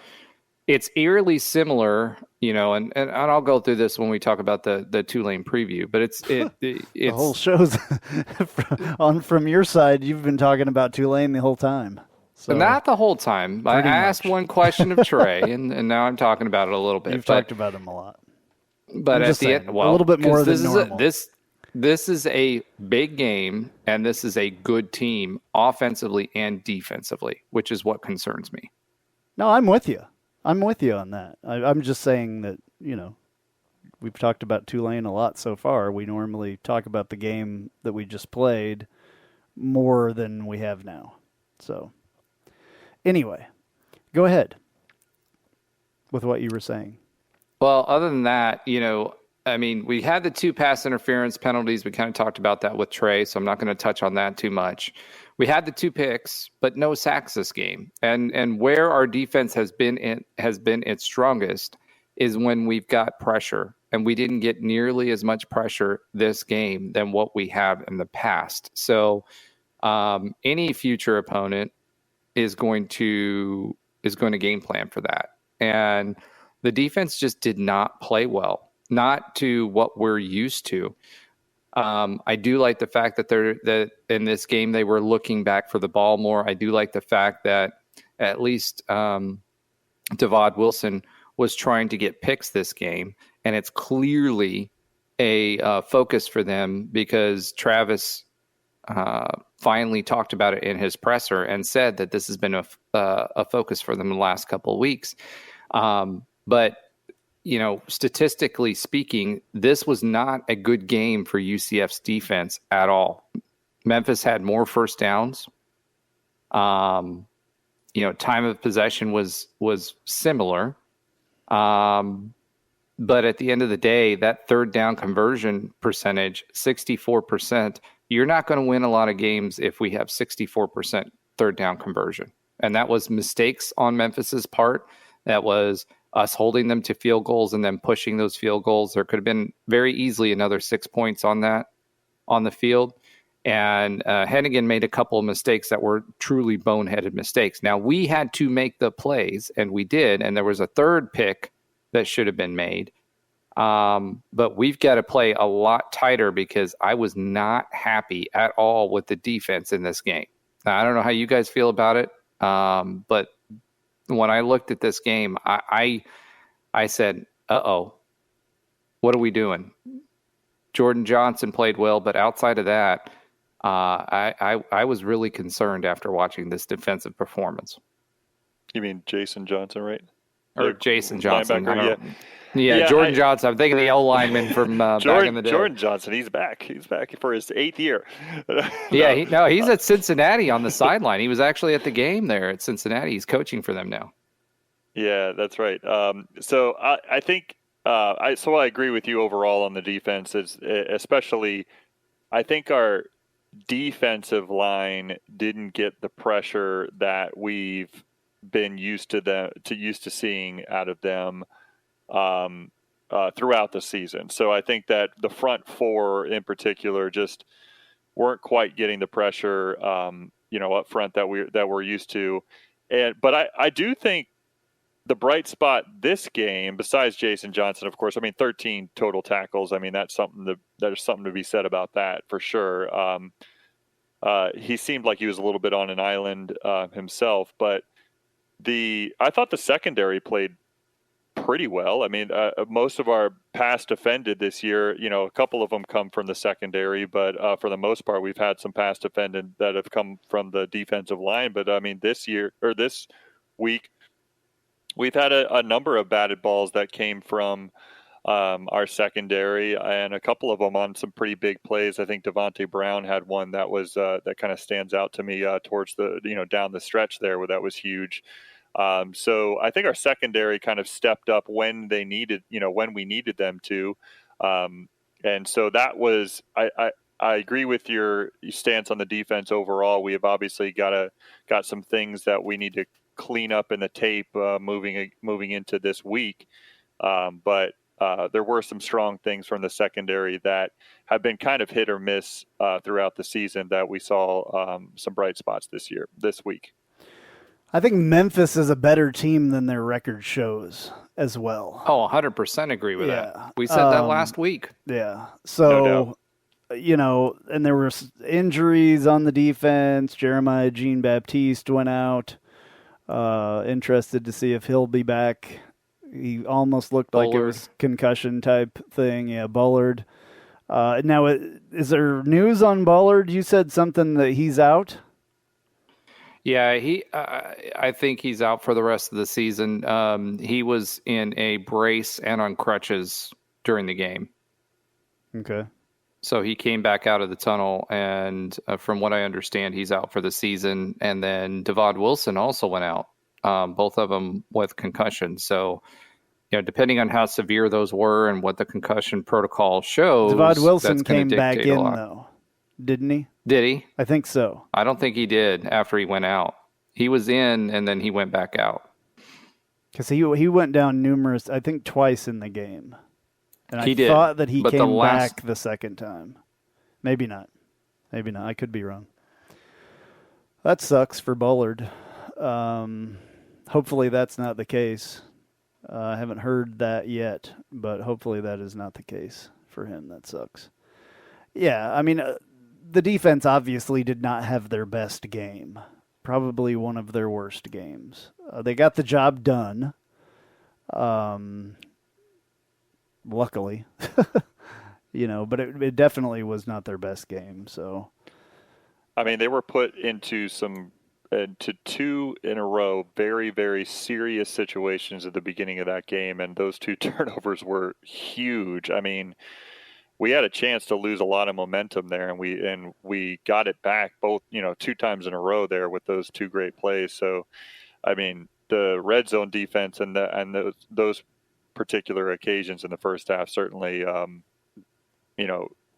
it's eerily similar, and I'll go through this when we talk about the Tulane preview, but it's the whole show's from your side. You've been talking about Tulane the whole time. So not the whole time. I asked one question of Trey, and now I'm talking about it a little bit. You've talked about him a lot. But at the end, a little bit more than normal. This is a big game, and this is a good team offensively and defensively, which is what concerns me. No, I'm with you. I'm with you on that. I'm just saying that, we've talked about Tulane a lot so far. We normally talk about the game that we just played more than we have now. So, anyway, go ahead with what you were saying. Well, other than that, we had the 2 pass interference penalties. We kind of talked about that with Trey, so I'm not going to touch on that too much. We had the 2 picks, but no sacks this game. And where our defense has been its strongest is when we've got pressure. And we didn't get nearly as much pressure this game than what we have in the past. So any future opponent is going to game plan for that. And the defense just did not play well, not to what we're used to. I do like the fact that in this game they were looking back for the ball more. I do like the fact that at least Devod Wilson was trying to get picks this game, and it's clearly a focus for them because Travis finally talked about it in his presser and said that this has been a focus for them in the last couple of weeks. But statistically speaking, this was not a good game for UCF's defense at all. Memphis had more first downs. Time of possession was similar. But at the end of the day, that third down conversion percentage, 64%, you're not going to win a lot of games if we have 64% third down conversion. And that was mistakes on Memphis's part. That was us holding them to field goals and then pushing those field goals. There could have been very easily another 6 points on the field. And Hennigan made a couple of mistakes that were truly boneheaded mistakes. Now, we had to make the plays, and we did. And there was a third pick that should have been made. But we've got to play a lot tighter because I was not happy at all with the defense in this game. Now, I don't know how you guys feel about it, but when I looked at this game, I said, what are we doing? Jordan Johnson played well, but outside of that, I was really concerned after watching this defensive performance. You mean Jason Johnson, right? Or Jason Johnson. Linebacker, yeah, Jordan Johnson. I'm thinking of the O lineman from back in the day. Jordan Johnson, he's back. He's back for his 8th year. He's at Cincinnati on the sideline. He was actually at the game there at Cincinnati. He's coaching for them now. Yeah, that's right. So I think I agree with you overall on the defense. Especially, I think our defensive line didn't get the pressure that we've been used to seeing out of them throughout the season. So I think that the front four in particular just weren't quite getting the pressure, up front that we're used to. But I do think the bright spot this game, besides Jason Johnson, of course, 13 total tackles. that's something to be said about that for sure. He seemed like he was a little bit on an island himself, but I thought the secondary played pretty well. Most of our pass defended this year, a couple of them come from the secondary, but for the most part, we've had some pass defended that have come from the defensive line. But this week, we've had a number of batted balls that came from our secondary, and a couple of them on some pretty big plays. I think Devontae Brown had one that was that kind of stands out to me towards the down the stretch there, where that was huge. So I think our secondary kind of stepped up when we needed them to, and so that was I agree with your stance on the defense overall. We have obviously got some things that we need to clean up in the tape moving into this week, but there were some strong things from the secondary that have been kind of hit or miss throughout the season that we saw some bright spots this week. I think Memphis is a better team than their record shows as well. Oh, 100% agree with that. We said that last week. Yeah. So, no and there were injuries on the defense. Jeremiah Jean-Baptiste went out. Interested to see if he'll be back. He almost looked Bullard. like it was concussion type thing. Yeah, Bullard. Now, is there news on Bullard? You said something that he's out? Yeah, I think he's out for the rest of the season. He was in a brace and on crutches during the game. Okay. So he came back out of the tunnel, and from what I understand, he's out for the season. And then Devon Wilson also went out, both of them with concussion. So, depending on how severe those were and what the concussion protocol shows, Devon Wilson came back in, though, didn't he? Did he? I think so. I don't think he did after he went out. He was in, and then he went back out. Because he went down I think twice in the game. And I did, thought that he came back the second time. Maybe not. I could be wrong. That sucks for Bullard. Hopefully that's not the case. I haven't heard that yet, but hopefully that is not the case for him. That sucks. Yeah, the defense obviously did not have their best game. Probably one of their worst games. They got the job done. Luckily, but it definitely was not their best game. So, they were put into two in a row, very, very serious situations at the beginning of that game, and those two turnovers were huge. We had a chance to lose a lot of momentum there, and we got it back both, 2 times in a row there with those 2 great plays. So, the red zone defense and those particular occasions in the first half certainly,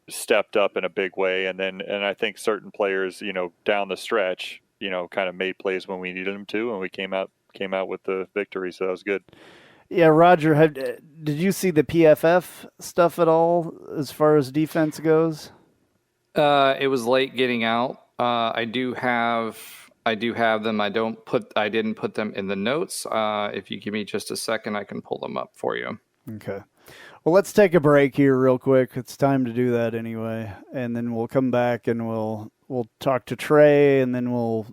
stepped up in a big way. And I think certain players, down the stretch, kind of made plays when we needed them to, and we came out with the victory. So that was good. Yeah, Roger, did you see the PFF stuff at all as far as defense goes? It was late getting out. I do have them. I didn't put them in the notes. If you give me just a second, I can pull them up for you. Okay. Well, let's take a break here real quick. It's time to do that anyway, and then we'll come back and we'll talk to Trey, and then we'll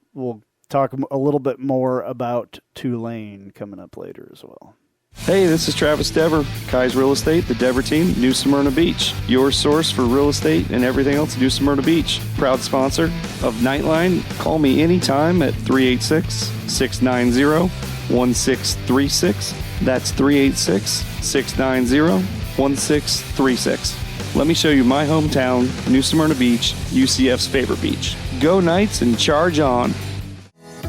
talk a little bit more about Tulane coming up later as well. Hey, this is Travis Dever, Kai's Real Estate, the Dever team, New Smyrna Beach. Your source for real estate and everything else, New Smyrna Beach. Proud sponsor of Knightline. Call me anytime at 386-690-1636. That's 386-690-1636. Let me show you my hometown, New Smyrna Beach, UCF's favorite beach. Go Knights and charge on.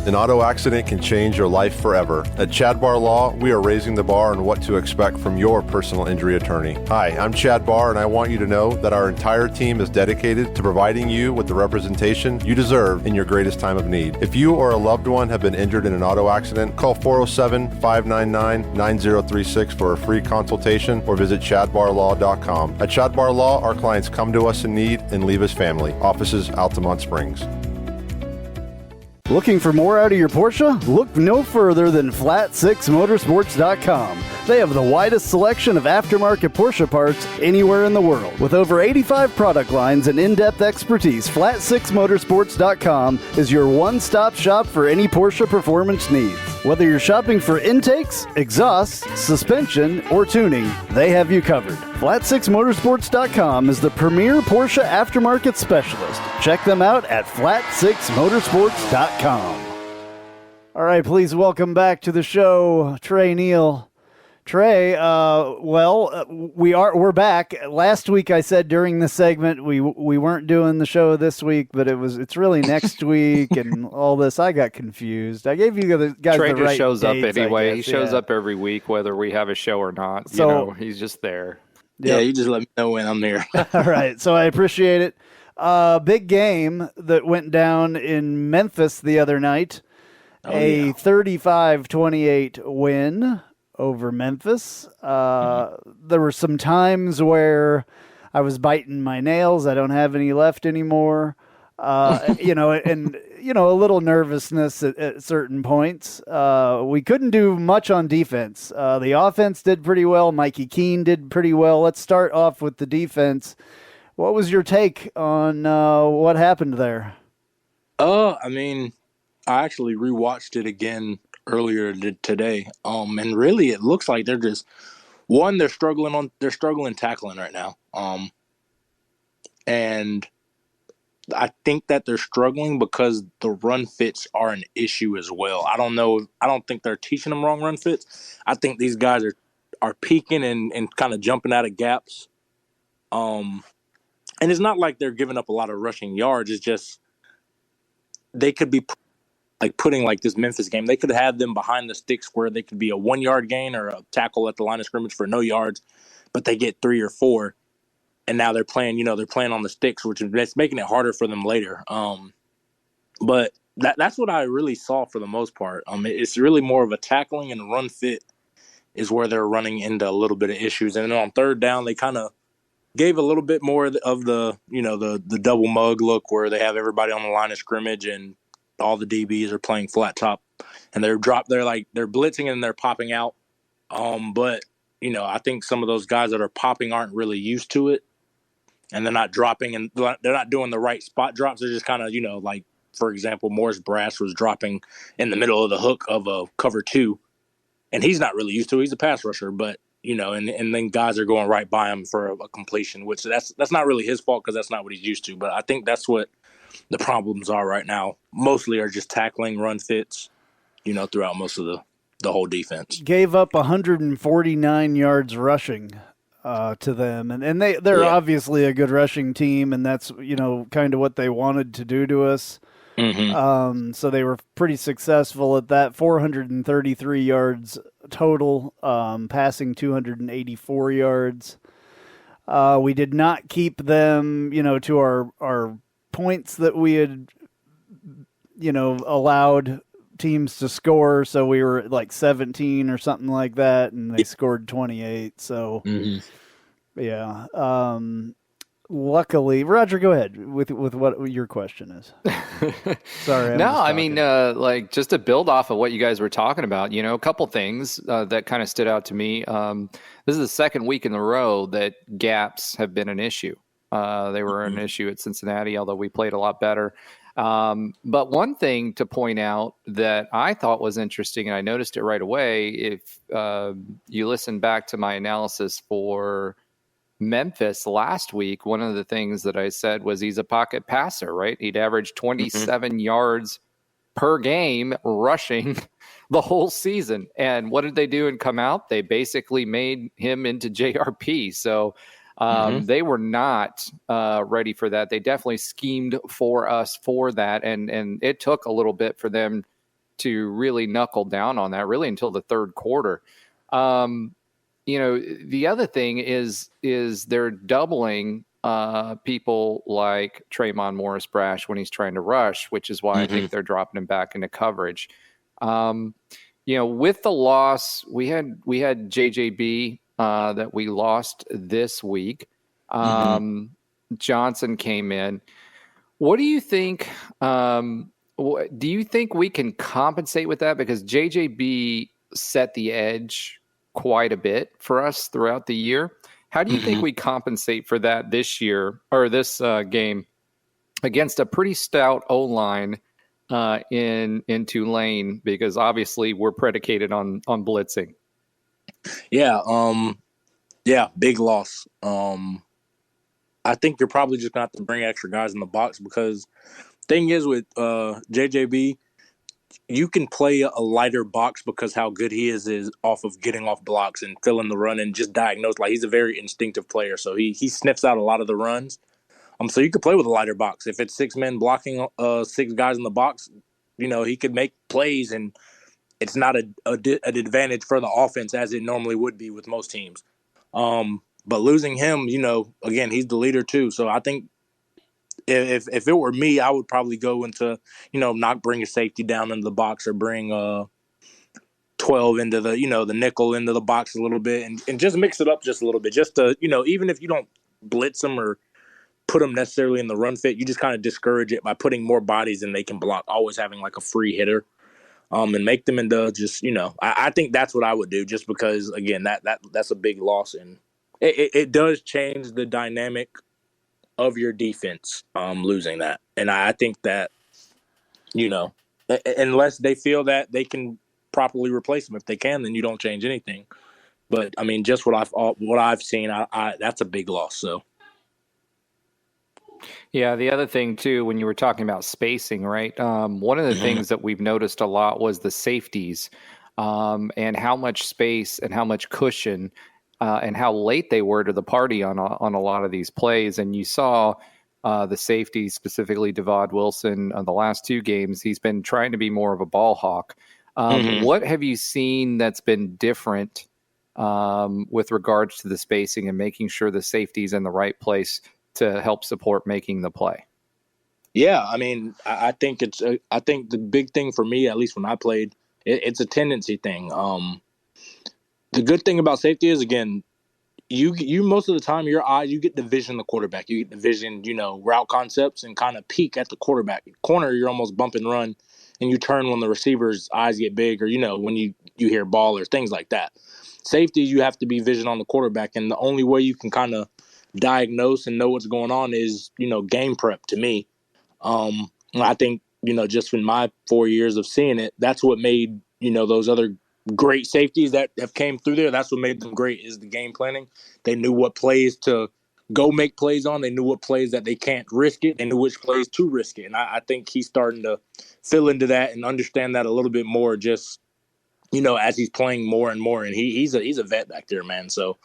An auto accident can change your life forever. At Chad Barr Law, we are raising the bar on what to expect from your personal injury attorney. Hi, I'm Chad Barr, and I want you to know that our entire team is dedicated to providing you with the representation you deserve in your greatest time of need. If you or a loved one have been injured in an auto accident, call 407-599-9036 for a free consultation or visit chadbarlaw.com. At Chad Barr Law, our clients come to us in need and leave as family. Offices, Altamont Springs. Looking for more out of your Porsche? Look no further than Flat6Motorsports.com. They have the widest selection of aftermarket Porsche parts anywhere in the world. With over 85 product lines and in-depth expertise, Flat6Motorsports.com is your one-stop shop for any Porsche performance needs. Whether you're shopping for intakes, exhausts, suspension, or tuning, they have you covered. Flat6Motorsports.com is the premier Porsche aftermarket specialist. Check them out at Flat6Motorsports.com. All right, please welcome back to the show, Trey Neal. Trey, we're back. Last week I said during the segment we weren't doing the show this week, but it's really next week and all this. I got confused. I gave you guys Trey the right just shows dates, up anyway. I He guess, shows up every week, whether we have a show or not. So, he's just there. Yeah, you just let me know when I'm there. All right, so I appreciate it. Big game that went down in Memphis the other night. 35-28 win over Memphis. There were some times where I was biting my nails. I don't have any left anymore. And a little nervousness at certain points. We couldn't do much on defense. The offense did pretty well. Mikey Keene did pretty well. Let's start off with the defense. What was your take on what happened there? I actually rewatched it again earlier today. And really it looks like they're just they're struggling tackling right now. And I think that they're struggling because the run fits are an issue as well. I don't think they're teaching them wrong run fits. I think these guys are peeking and kind of jumping out of gaps. And it's not like they're giving up a lot of rushing yards. It's just they could be putting this Memphis game. They could have them behind the sticks where they could be a 1 yard gain or a tackle at the line of scrimmage for no yards, but they get 3 or 4. And now they're playing on the sticks, which is making it harder for them later. But that's what I really saw for the most part. It's really more of a tackling and run fit is where they're running into a little bit of issues. And then on third down, they kind of gave a little bit more of the double mug look where they have everybody on the line of scrimmage and all the DBs are playing flat top and they're blitzing and they're popping out. But I think some of those guys that are popping aren't really used to it. And they're not dropping and they're not doing the right spot drops. They're just kind of, for example, Morris Brass was dropping in the middle of the hook of a cover 2. And he's not really used to it. He's a pass rusher, but, and then guys are going right by him for a completion, which that's not really his fault because that's not what he's used to. But I think that's what the problems are right now. Mostly are just tackling, run fits, throughout most of the whole defense. Gave up 149 yards rushing to them. And they're obviously a good rushing team, and that's, kind of what they wanted to do to us. Mm-hmm. So they were pretty successful at that. 433 yards total, passing 284 yards. We did not keep them, to our points that we had, allowed teams to score. So we were at 17 or something like that, and they scored 28. So, yeah. Luckily, Roger, go ahead with what your question is. Sorry. Just to build off of what you guys were talking about, a couple things that kind of stood out to me. This is the second week in a row that gaps have been an issue. They were an issue at Cincinnati, although we played a lot better. But one thing to point out that I thought was interesting, and I noticed it right away, if you listen back to my analysis for Memphis last week, one of the things that I said was he's a pocket passer, right? He'd average 27 yards per game rushing the whole season. And what did they do and come out? They basically made him into JRP. So they were not ready for that. They definitely schemed for us for that. And it took a little bit for them to really knuckle down on that, really until the third quarter. The other thing is they're doubling people like Trayvon Morris-Brash when he's trying to rush, which is why I think they're dropping him back into coverage. With the loss, we had JJB that we lost this week. Johnson came in. What do you think? Do you think we can compensate with that? Because JJB set the edge quite a bit for us throughout the year. How do you think we compensate for that this year or this game against a pretty stout O-line in Tulane? Because obviously we're predicated on blitzing. Yeah, big loss. I think you're probably just going to have to bring extra guys in the box because thing is with JJB, you can play a lighter box because how good he is off of getting off blocks and filling the run and just diagnose. Like he's a very instinctive player, so he sniffs out a lot of the runs. So you could play with a lighter box. If it's 6 men blocking 6 guys in the box, he could make plays, and it's not an advantage for the offense as it normally would be with most teams. But losing him, again, he's the leader too. So I think if it were me, I would probably go into, not bring a safety down into the box or bring 12 into the, the nickel into the box a little bit and just mix it up just a little bit. Just to, even if you don't blitz them or put them necessarily in the run fit, you just kind of discourage it by putting more bodies than they can block, always having like a free hitter. And make them into just, I think that's what I would do just because, again, that's a big loss. And it does change the dynamic of your defense, losing that. And I think that, unless they feel that they can properly replace them, if they can, then you don't change anything. But, I mean, just what I've seen, that's a big loss, so. Yeah, the other thing, too, when you were talking about spacing, right, one of the things that we've noticed a lot was the safeties and how much space and how much cushion and how late they were to the party on a lot of these plays. And you saw the safety, specifically Devod Wilson, on the last 2 games. He's been trying to be more of a ball hawk. What have you seen that's been different with regards to the spacing and making sure the safety's in the right place to help support making the play? Yeah, I mean, I think I think the big thing for me, at least when I played, it's a tendency thing. The good thing about safety is, again, you most of the time your eyes, you get to vision the quarterback, you get to vision, route concepts and kind of peek at the quarterback. Corner, you're almost bump and run, and you turn when the receiver's eyes get big, or when you hear ball or things like that. Safety, you have to be vision on the quarterback, and the only way you can kind of diagnose and know what's going on is, game prep to me. I think, just in my 4 years of seeing it, that's what made, those other great safeties that have came through there. That's what made them great is the game planning. They knew what plays to go make plays on. They knew what plays that they can't risk it. They knew which plays to risk it. And I think he's starting to fill into that and understand that a little bit more just, as he's playing more and more. And he's a vet back there, man. So,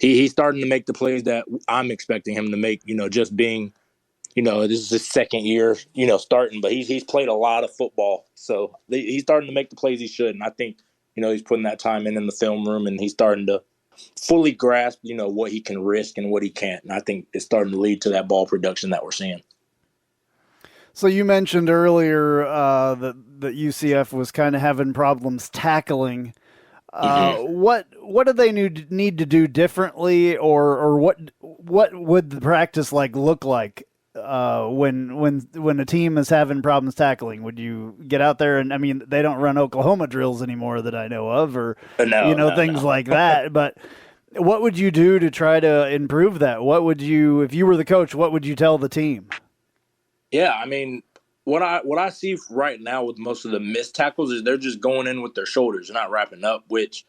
he's starting to make the plays that I'm expecting him to make, just being, this is his second year, starting, but he's played a lot of football. So he's starting to make the plays he should. And I think, he's putting that time in the film room, and he's starting to fully grasp, what he can risk and what he can't. And I think it's starting to lead to that ball production that we're seeing. So you mentioned earlier that UCF was kind of having problems tackling. What do they need to do differently, or what would the practice look like when a team is having problems tackling? Would you get out there and, I mean, they don't run Oklahoma drills anymore that I know of, or things like that. But what would you do to try to improve that? What would you, if you were the coach, what would you tell the team? Yeah, I mean, what I see right now with most of the missed tackles is they're just going in with their shoulders, not wrapping up. Which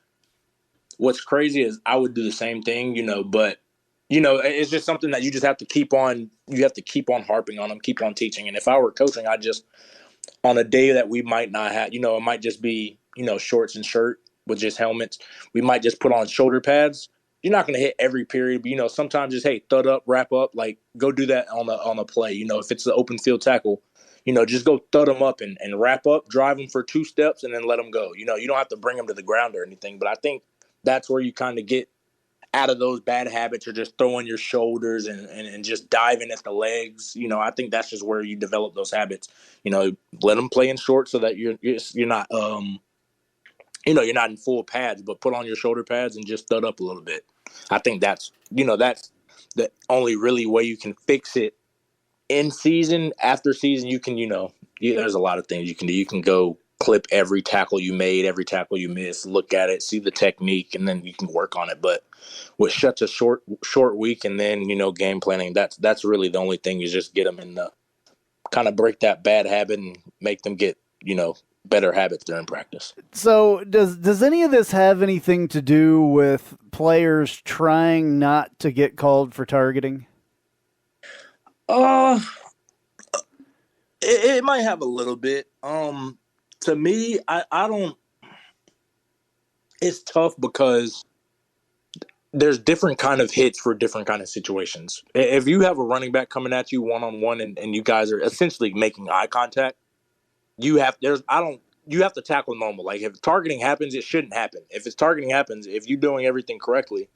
what's crazy is I would do the same thing, but it's just something that you just have to keep on. You have to keep on harping on them, keep on teaching. And if I were coaching, I just on a day that we might not have, it might just be shorts and shirt with just helmets. We might just put on shoulder pads. You're not going to hit every period, but sometimes just thud up, wrap up, like go do that on a play. If it's the open field tackle, just go thud them up and wrap up, drive them for 2 steps, and then let them go. You don't have to bring them to the ground or anything. But I think that's where you kind of get out of those bad habits or just throwing your shoulders and just diving at the legs. I think that's just where you develop those habits. Let them play in short so that you're not you're not in full pads, but put on your shoulder pads and just thud up a little bit. I think that's the only really way you can fix it in season. After season, you can, there's a lot of things you can do. You can go clip every tackle you made, every tackle you missed, look at it, see the technique, and then you can work on it. But with such a short week and then, game planning, that's really the only thing is just get them in the kind of break that bad habit and make them get, better habits during practice. So does any of this have anything to do with players trying not to get called for targeting? It might have a little bit. To me, I don't. It's tough because there's different kind of hits for different kind of situations. If you have a running back coming at you one-on-one and you guys are essentially making eye contact, you have to tackle normal. Like if targeting happens, it shouldn't happen. If it's targeting happens, if you're doing everything correctly,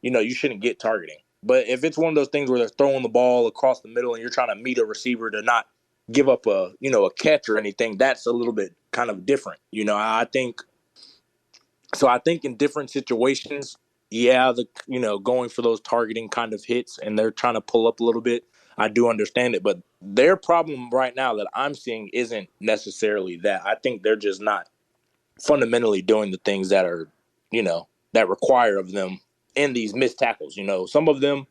you shouldn't get targeting. But if it's one of those things where they're throwing the ball across the middle and you're trying to meet a receiver to not give up a catch or anything, that's a little bit kind of different. I think in different situations, going for those targeting kind of hits and they're trying to pull up a little bit, I do understand it. But their problem right now that I'm seeing isn't necessarily that. I think they're just not fundamentally doing the things that are, that require of them in these missed tackles. Some of them,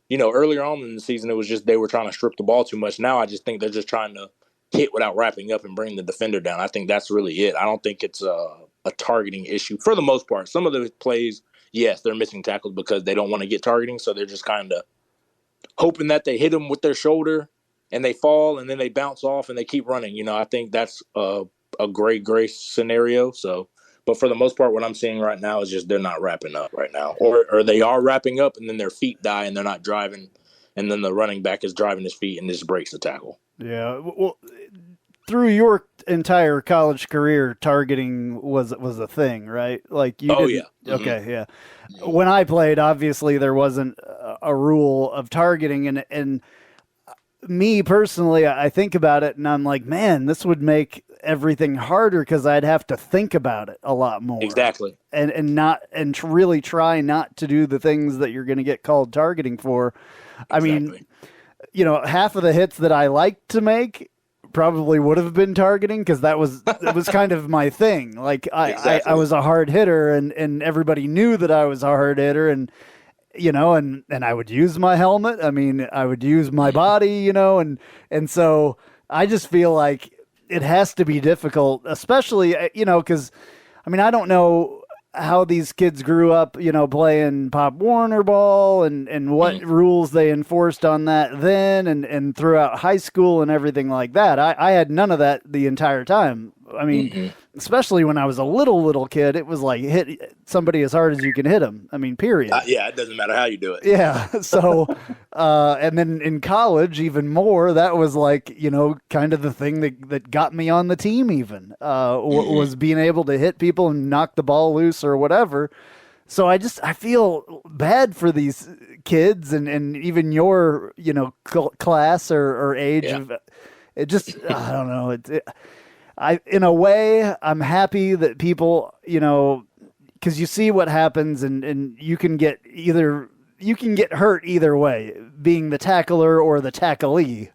earlier on in the season, it was just they were trying to strip the ball too much. Now I just think they're just trying to hit without wrapping up and bring the defender down. I think that's really it. I don't think it's a targeting issue for the most part. Some of the plays, yes, they're missing tackles because they don't want to get targeting, so they're just kind of hoping that they hit them with their shoulder and they fall and then they bounce off and they keep running. I think that's a gray scenario. So, but for the most part, what I'm seeing right now is just they're not wrapping up right now, or they are wrapping up and then their feet die and they're not driving, and then the running back is driving his feet and just breaks the tackle. Yeah, well, through your entire college career, targeting was a thing, right? Like you. Oh, yeah. Mm-hmm. Okay, yeah. When I played, obviously there wasn't a rule of targeting, and me personally, I think about it and I'm like, man, this would make everything harder because I'd have to think about it a lot more. Exactly. And really try not to do the things that you're going to get called targeting for. I mean, half of the hits that I liked to make probably would have been targeting because it was kind of my thing. Like I was a hard hitter and everybody knew that I was a hard hitter and I would use my helmet. I mean, I would use my body, and so I just feel like it has to be difficult, especially, because I mean, I don't know how these kids grew up, playing Pop Warner ball and what rules they enforced on that then and throughout high school and everything like that. I had none of that the entire time. I mean, especially when I was a little kid, it was like hit somebody as hard as you can hit them. I mean, period. Yeah, it doesn't matter how you do it. Yeah. So, and then in college, even more, that was like, kind of the thing that got me on the team even, was being able to hit people and knock the ball loose or whatever. So I feel bad for these kids and even your, class or age. Yeah. Of it just, I don't know. In a way, I'm happy that people, because you see what happens and you can get hurt either way, being the tackler or the tacklee,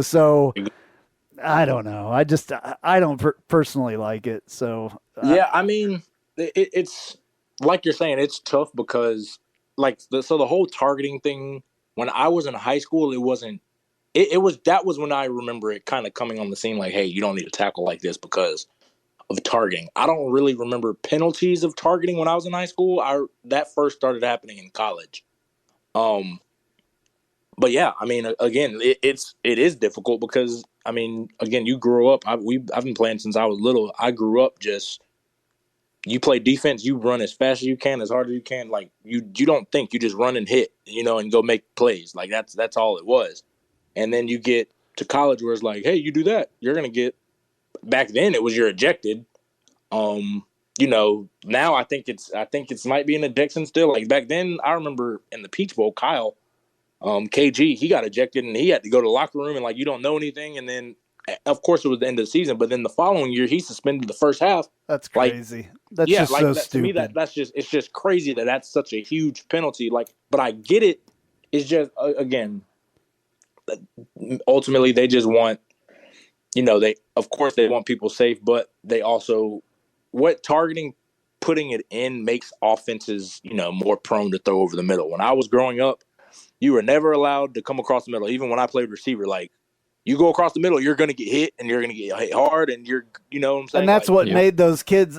so I don't know. I don't personally like it. So, yeah, I mean, it's like you're saying, it's tough because the whole targeting thing, when I was in high school, it wasn't that was when I remember it kind of coming on the scene like, hey, you don't need to tackle like this because of targeting. I don't really remember penalties of targeting when I was in high school. That first started happening in college. But yeah, I mean, again, it is difficult because, I mean, again, you grew up. I've been playing since I was little. I grew up just, you play defense, you run as fast as you can, as hard as you can. Like you don't think, you just run and hit, and go make plays. Like that's all it was. And then you get to college where it's like, hey, you do that, you're gonna get. Back then, it was you're ejected. Now I think it's might be an ejection still. Like back then, I remember in the Peach Bowl, Kyle. KG, he got ejected and he had to go to the locker room and you don't know anything. And then, of course, it was the end of the season. But then the following year, he suspended the first half. That's crazy. That's just so stupid. To me, it's just crazy that's such a huge penalty. But I get it. It's just again, ultimately they just want, they want people safe, but they also targeting, putting it in makes offenses more prone to throw over the middle. When I was growing up, you were never allowed to come across the middle. Even when I played receiver, you go across the middle, you're going to get hit, and you're going to get hit hard, and you know what I'm saying? And that's what made those kids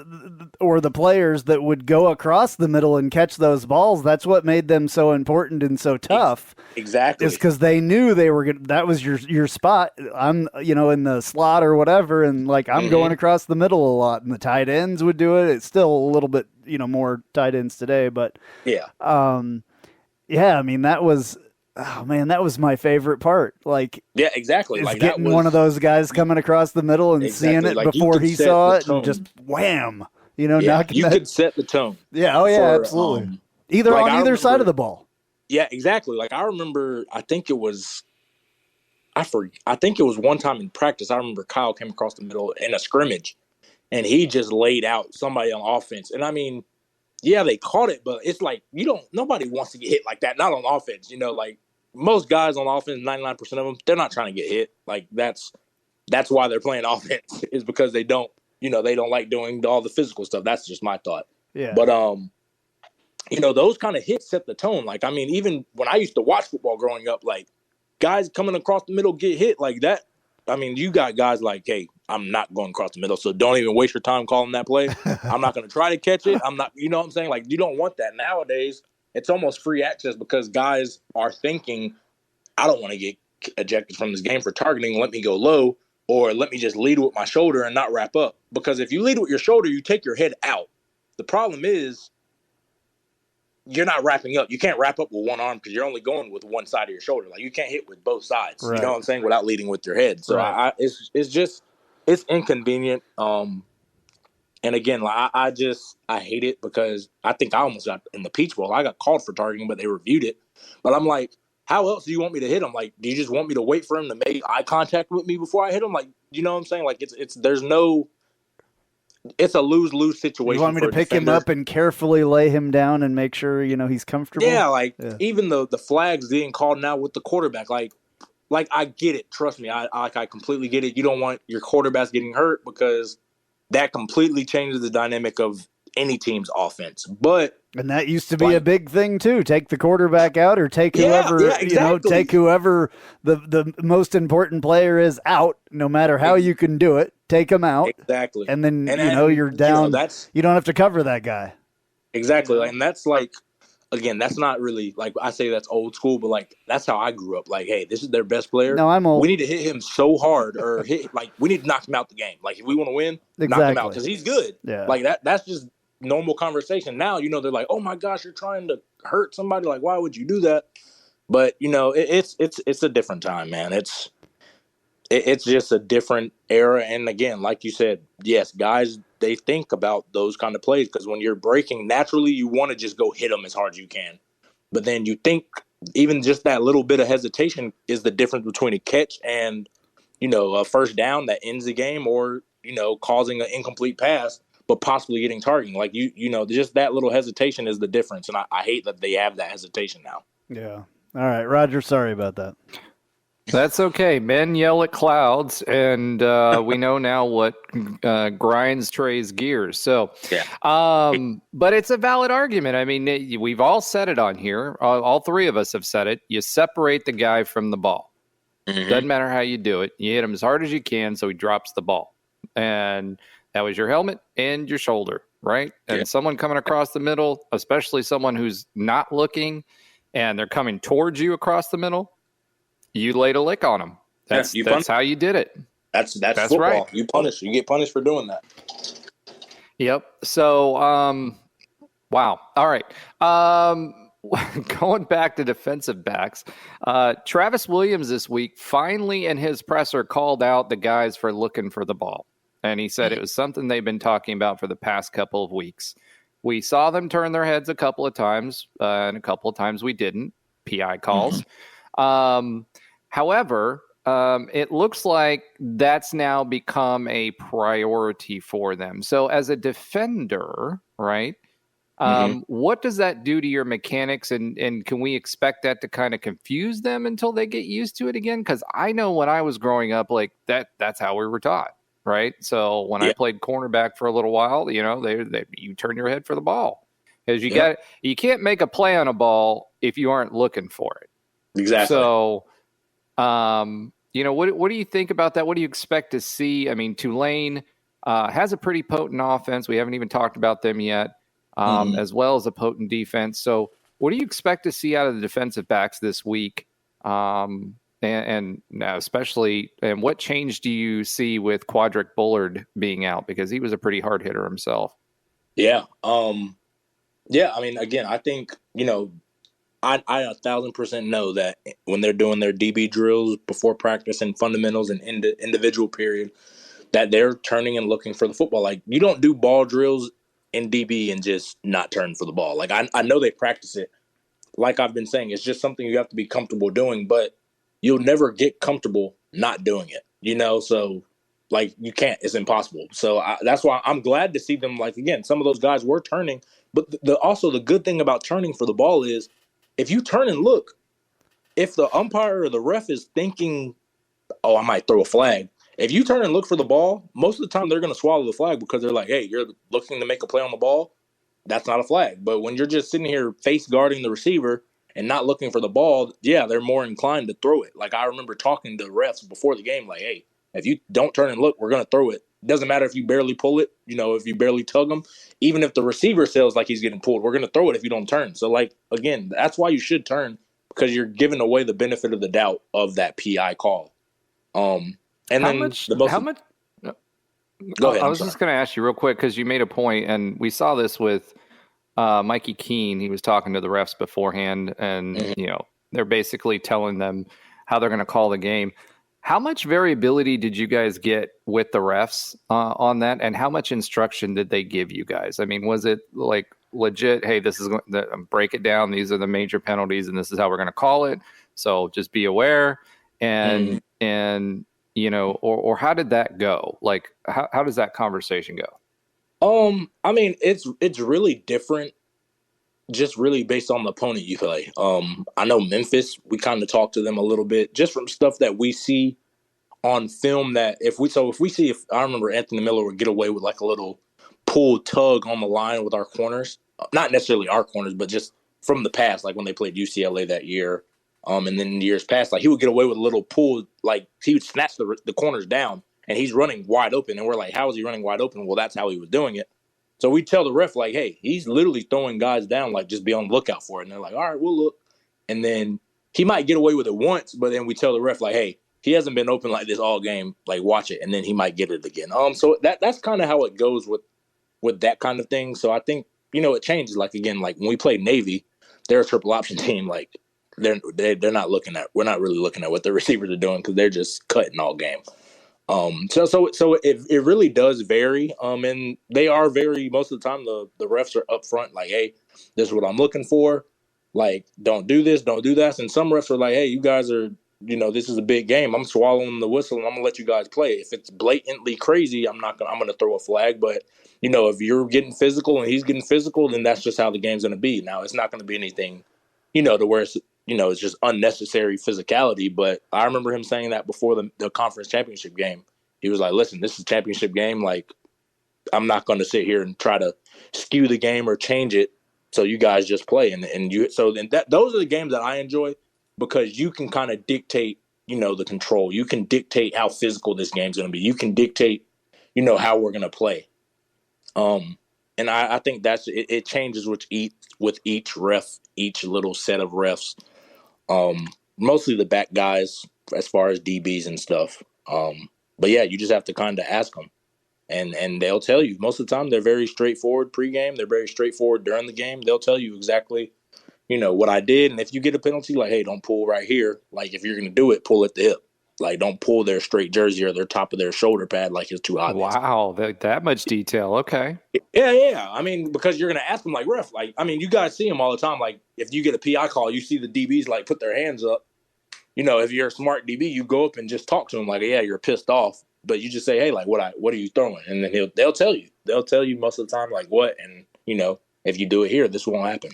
or the players that would go across the middle and catch those balls, that's what made them so important and so tough. Exactly. Is because they knew they were that was your spot. I'm, in the slot or whatever, and I'm going across the middle a lot, and the tight ends would do it. It's still a little bit, more tight ends today, but yeah. Yeah, I mean, that was my favorite part. Yeah, exactly. Getting one of those guys coming across the middle and seeing it before he saw it and just wham, knocking you could set the tone. Yeah, absolutely. Either on either side of the ball. Yeah, exactly. I remember, I think it was one time in practice, I remember Kyle came across the middle in a scrimmage, and he just laid out somebody on offense. And I mean, yeah, they caught it, but it's nobody wants to get hit like that. Not on offense, most guys on offense, 99% of them, they're not trying to get hit. That's why they're playing offense, is because they don't like doing all the physical stuff. That's just my thought. Yeah. But, those kind of hits set the tone. Even when I used to watch football growing up, guys coming across the middle get hit like that. I mean, you got guys hey, I'm not going across the middle, so don't even waste your time calling that play. I'm not going to try to catch it. I'm not, you know what I'm saying? You don't want that. Nowadays, it's almost free access because guys are thinking, I don't want to get ejected from this game for targeting. Let me go low, or let me just lead with my shoulder and not wrap up. Because if you lead with your shoulder, you take your head out. The problem is you're not wrapping up. You can't wrap up with one arm because you're only going with one side of your shoulder. You can't hit with both sides. Right. You know what I'm saying? Without leading with your head. So right. It's inconvenient. And again, I hate it because I think I almost got in the Peach Bowl. I got called for targeting, but they reviewed it. But I'm like, how else do you want me to hit him? Do you just want me to wait for him to make eye contact with me before I hit him? You know what I'm saying? It's a lose-lose situation. You want me to pick him up and carefully lay him down and make sure, he's comfortable? Yeah, even though the flags being called now with the quarterback, I get it. Trust me, I completely get it. You don't want your quarterbacks getting hurt because that completely changes the dynamic of any team's offense. And that used to be a big thing too. Take the quarterback out, or take whoever exactly. Take whoever the most important player is out. No matter how you can do it, take him out. Exactly. And then you're down. You don't have to cover that guy. Exactly, and that's again, that's not really I say that's old school, but that's how I grew up. Hey, this is their best player. No, I'm old. We need to hit him so hard, or we need to knock him out the game. If we want to win, knock him out because he's good. Yeah. That's just normal conversation. Now they're like, oh my gosh, you're trying to hurt somebody. Why would you do that? But it's a different time, man. It's just a different era. And again, like you said, yes, guys, they think about those kind of plays because when you're breaking, naturally you want to just go hit them as hard as you can. But then you think even just that little bit of hesitation is the difference between a catch and, a first down that ends the game, or, causing an incomplete pass, but possibly getting targeting. Just that little hesitation is the difference. And I hate that they have that hesitation now. Yeah. All right, Roger, sorry about that. That's okay. Men yell at clouds, and we know now what grinds Trey's gears. So, but it's a valid argument. I mean, we've all said it on here. All three of us have said it. You separate the guy from the ball. Doesn't matter how you do it. You hit him as hard as you can so he drops the ball. And that was your helmet and your shoulder, right? And someone coming across the middle, especially someone who's not looking and they're coming towards you across the middle, you laid a lick on them. That's how you did it. That's football. Right. You get punished for doing that. Yep. So, wow. All right. Going back to defensive backs, Travis Williams this week finally in his presser called out the guys for looking for the ball. And he said it was something they've been talking about for the past couple of weeks. We saw them turn their heads a couple of times, and a couple of times we didn't. PI calls. However, it looks like that's now become a priority for them. So as a defender, right, what does that do to your mechanics? And can we expect that to kind of confuse them until they get used to it again? Because I know when I was growing up, like that's how we were taught, right? So when I played cornerback for a little while, you know, you turn your head for the ball. Because you can't make a play on a ball if you aren't looking for it. Exactly. So, you know, what do you think about that? What do you expect to see? I mean, Tulane has a pretty potent offense. We haven't even talked about them yet, as well as a potent defense. So what do you expect to see out of the defensive backs this week? And now especially, and what change do you see with Quadric Bullard being out? Because he was a pretty hard hitter himself. Yeah. I mean, again, I think, you know, I 1,000% know that when they're doing their DB drills before practice and fundamentals and individual period, that they're turning and looking for the football. Like, you don't do ball drills in DB and just not turn for the ball. Like, I know they practice it. Like I've been saying, it's just something you have to be comfortable doing, but you'll never get comfortable not doing it, you know? So, like, you can't. It's impossible. So that's why I'm glad to see them, like, again, some of those guys were turning. But also the good thing about turning for the ball is if you turn and look, if the umpire or the ref is thinking, oh, I might throw a flag, if you turn and look for the ball, most of the time they're going to swallow the flag because they're like, hey, you're looking to make a play on the ball. That's not a flag. But when you're just sitting here face guarding the receiver and not looking for the ball, yeah, they're more inclined to throw it. Like, I remember talking to refs before the game, like, hey, if you don't turn and look, we're going to throw it. It doesn't matter if you barely pull it, you know, if you barely tug them. Even if the receiver feels like he's getting pulled, we're going to throw it if you don't turn. So, like, again, that's why you should turn, because you're giving away the benefit of the doubt of that PI call. And how much? Go ahead. I was just going to ask you real quick, because you made a point, and we saw this with Mikey Keene. He was talking to the refs beforehand, and you know, they're basically telling them how they're going to call the game. How much variability did you guys get with the refs on that, and how much instruction did they give you guys? I mean, was it like legit, hey, this is break it down, these are the major penalties, and this is how we're going to call it, so just be aware, and you know, or how did that go? Like, how does that conversation go? I mean, it's really different, just really based on the opponent you play. I know Memphis, we kind of talked to them a little bit just from stuff that we see on film, that if I remember Anthony Miller would get away with like a little pull tug on the line with our corners, not necessarily our corners, but just from the past, like when they played UCLA that year. And then in years past, like he would get away with a little pull, like he would snatch the corners down and he's running wide open. And we're like, how is he running wide open? Well, that's how he was doing it. So we tell the ref, like, hey, he's literally throwing guys down, like, just be on the lookout for it. And they're like, all right, we'll look. And then he might get away with it once, but then we tell the ref, like, hey, he hasn't been open like this all game. Like, watch it. And then he might get it again. So that's kind of how it goes with that kind of thing. So I think, you know, it changes. Like, again, like when we played Navy, they're a triple option team. Like, they're not looking at, we're not really looking at what the receivers are doing because they're just cutting all game. So it really does vary. And they are very, most of the time the refs are up front, like, hey, this is what I'm looking for. Like, don't do this, don't do that. And some refs are like, hey, you guys are, you know, this is a big game. I'm swallowing the whistle and I'm gonna let you guys play. If it's blatantly crazy, I'm gonna throw a flag. But, you know, if you're getting physical and he's getting physical, then that's just how the game's gonna be. Now, it's not gonna be anything, you know, to where it's, you know, it's just unnecessary physicality. But I remember him saying that before the conference championship game. He was like, listen, this is a championship game. Like, I'm not going to sit here and try to skew the game or change it. So you guys just play. Those are the games that I enjoy because you can kind of dictate the control. You can dictate how physical this game's going to be. You can dictate, how we're going to play. And I think it changes with each ref, each little set of refs. Mostly the back guys as far as DBs and stuff. But yeah, you just have to kind of ask them. And they'll tell you. Most of the time, they're very straightforward pregame. They're very straightforward during the game. They'll tell you exactly, what I did. And if you get a penalty, like, hey, don't pull right here. Like, if you're going to do it, pull at the hip. Like, don't pull their straight jersey or their top of their shoulder pad like it's too obvious. Wow, that much detail. Okay. Yeah. I mean, because you're going to ask them, like, ref, like, I mean, you guys see them all the time. Like, if you get a PI call, you see the DBs, like, put their hands up. If you're a smart DB, you go up and just talk to them like, yeah, you're pissed off. But you just say, hey, like, what are you throwing? And then they'll tell you. They'll tell you most of the time, like, what? And, if you do it here, this won't happen.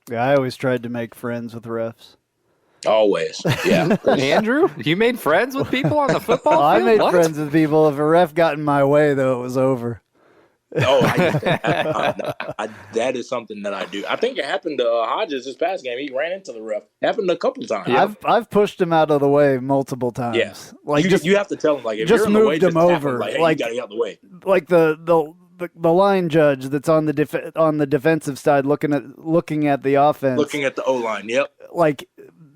Yeah, I always tried to make friends with refs. Always, yeah. Andrew, you made friends with people on the football field? I made friends with people. If a ref got in my way, though, it was over. Oh, that is something that I do. I think it happened to Hodges this past game. He ran into the ref. It happened a couple of times. Yeah. I've pushed him out of the way multiple times. Yeah, like you have to tell him, like, if just you're in the way, moved him over. Him, like, hey, like, you gotta get out of the way. Like the line judge that's on the defensive side looking at the offense, looking at the O-line. Yep. Like,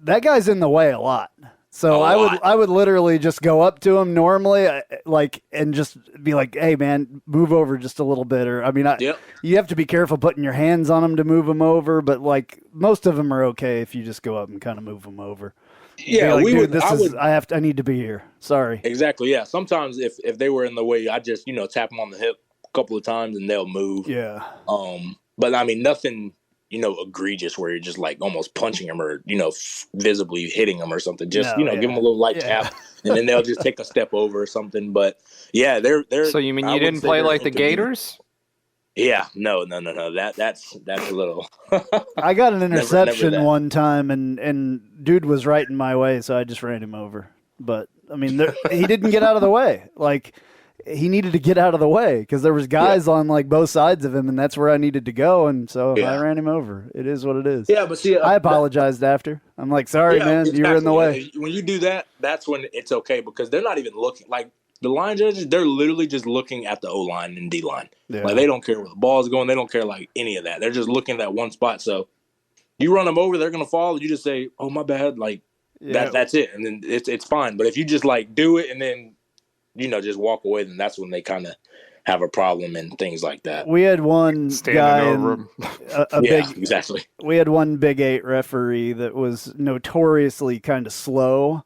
that guy's in the way a lot. So I would literally just go up to him normally, and just be like, "Hey, man, move over just a little bit." Or, I mean, you have to be careful putting your hands on them to move them over, but like most of them are okay if you just go up and kind of move them over. Yeah, like, I need to be here. Sorry. Exactly. Yeah. Sometimes if they were in the way, I just tap them on the hip a couple of times and they'll move. Yeah. But I mean, nothing egregious where you're just like almost punching them or, visibly hitting them or something. Just, give them a little light tap and then they'll just take a step over or something. But yeah, they're. So you mean you didn't play like the Gators? Yeah, no. That's a little. I got an interception one time and dude was right in my way. So I just ran him over. But I mean, he didn't get out of the way. Like, he needed to get out of the way because there was guys on like both sides of him, and that's where I needed to go. And so I ran him over. It is what it is. Yeah, but see, I apologized after. I'm like, sorry, man, exactly. You were in the way. When you do that, that's when it's okay because they're not even looking. Like, the line judges, they're literally just looking at the O-line and D-line. Yeah. Like, they don't care where the ball's going. They don't care like any of that. They're just looking at that one spot. So you run them over, they're gonna fall. You just say, "Oh, my bad." Like that's it, and then it's fine. But if you just like do it and then just walk away, then that's when they kind of have a problem and things like that. We had one guy, exactly. We had one Big 8 referee that was notoriously kind of slow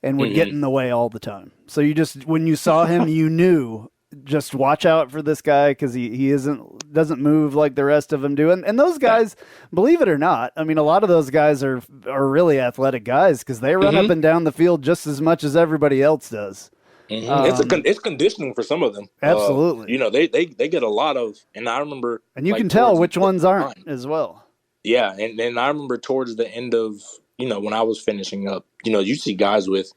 and would get in the way all the time. So when you saw him, you knew, just watch out for this guy because he doesn't move like the rest of them do. And those guys, believe it or not, I mean, a lot of those guys are really athletic guys because they run up and down the field just as much as everybody else does. It's conditioning for some of them. Absolutely. They get a lot of, and I remember, and you can tell which ones aren't as well. Yeah, and I remember towards the end of when I was finishing up, you see guys with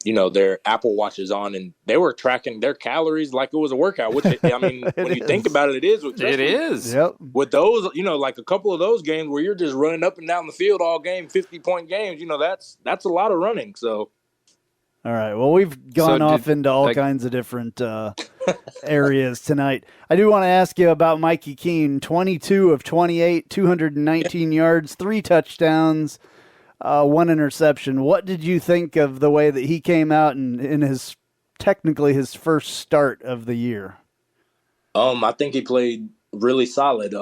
their Apple Watches on, and they were tracking their calories like it was a workout. Which I mean, when you think about it, it is. It is. Yep. With those, like a couple of those games where you're just running up and down the field all game, 50-point games. That's a lot of running. So. All right. Well, we've gone off into all kinds of different areas tonight. I do want to ask you about Mikey Keene. 22 of 28, 219 yards, 3 touchdowns, 1 interception. What did you think of the way that he came out in his technically his first start of the year? I think he played really solid.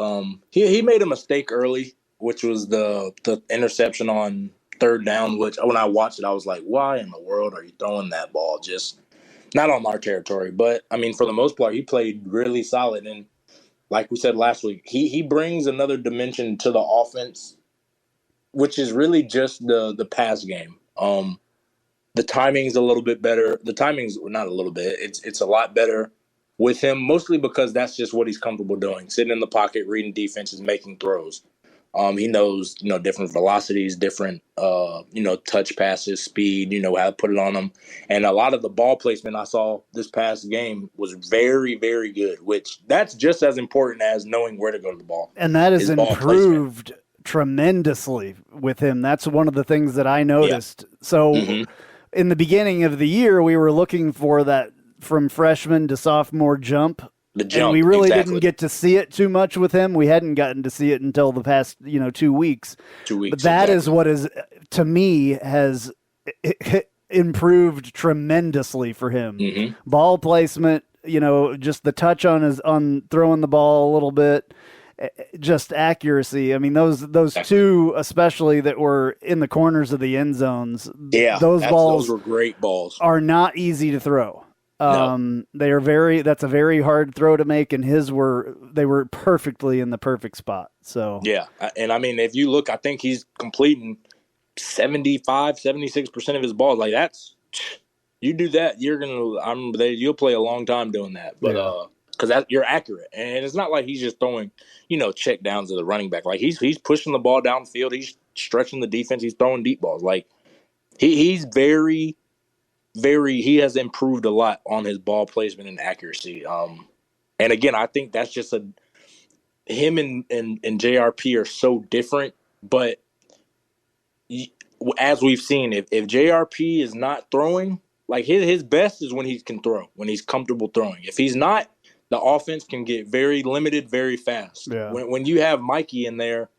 He made a mistake early, which was the interception on third down, which when I watched it, I was like, why in the world are you throwing that ball? Just not on our territory. But, I mean, for the most part, he played really solid. And like we said last week, he brings another dimension to the offense, which is really just the pass game. The timing's a little bit better. The timing's not a little bit. It's a lot better with him, mostly because that's just what he's comfortable doing, sitting in the pocket, reading defenses, making throws. He knows, different velocities, different, touch passes, speed, how to put it on them. And a lot of the ball placement I saw this past game was very, very good, which that's just as important as knowing where to go to the ball. And that is improved tremendously with him. That's one of the things that I noticed. So in the beginning of the year, we were looking for that from freshman to sophomore jump. And we really didn't get to see it too much with him. We hadn't gotten to see it until the past, 2 weeks. 2 weeks. But that is what is, to me, has improved tremendously for him. Ball placement, just the touch on throwing the ball a little bit, just accuracy. I mean, those two especially that were in the corners of the end zones. Yeah, those were great balls. Are not easy to throw. They are that's a very hard throw to make, and they were perfectly in the perfect spot. So yeah, and I mean, if you look, I think he's completing 76% of his balls. Like you do that, you'll play a long time doing that. But because you're accurate, and it's not like he's just throwing, check downs to the running back. Like he's pushing the ball downfield, he's stretching the defense, he's throwing deep balls. Like he's very, very, he has improved a lot on his ball placement and accuracy. And again, I think that's just him and JRP are so different. But as we've seen, if JRP is not throwing, like his best is when he can throw, when he's comfortable throwing. If he's not, the offense can get very limited very fast. Yeah. When you have Mikey in there,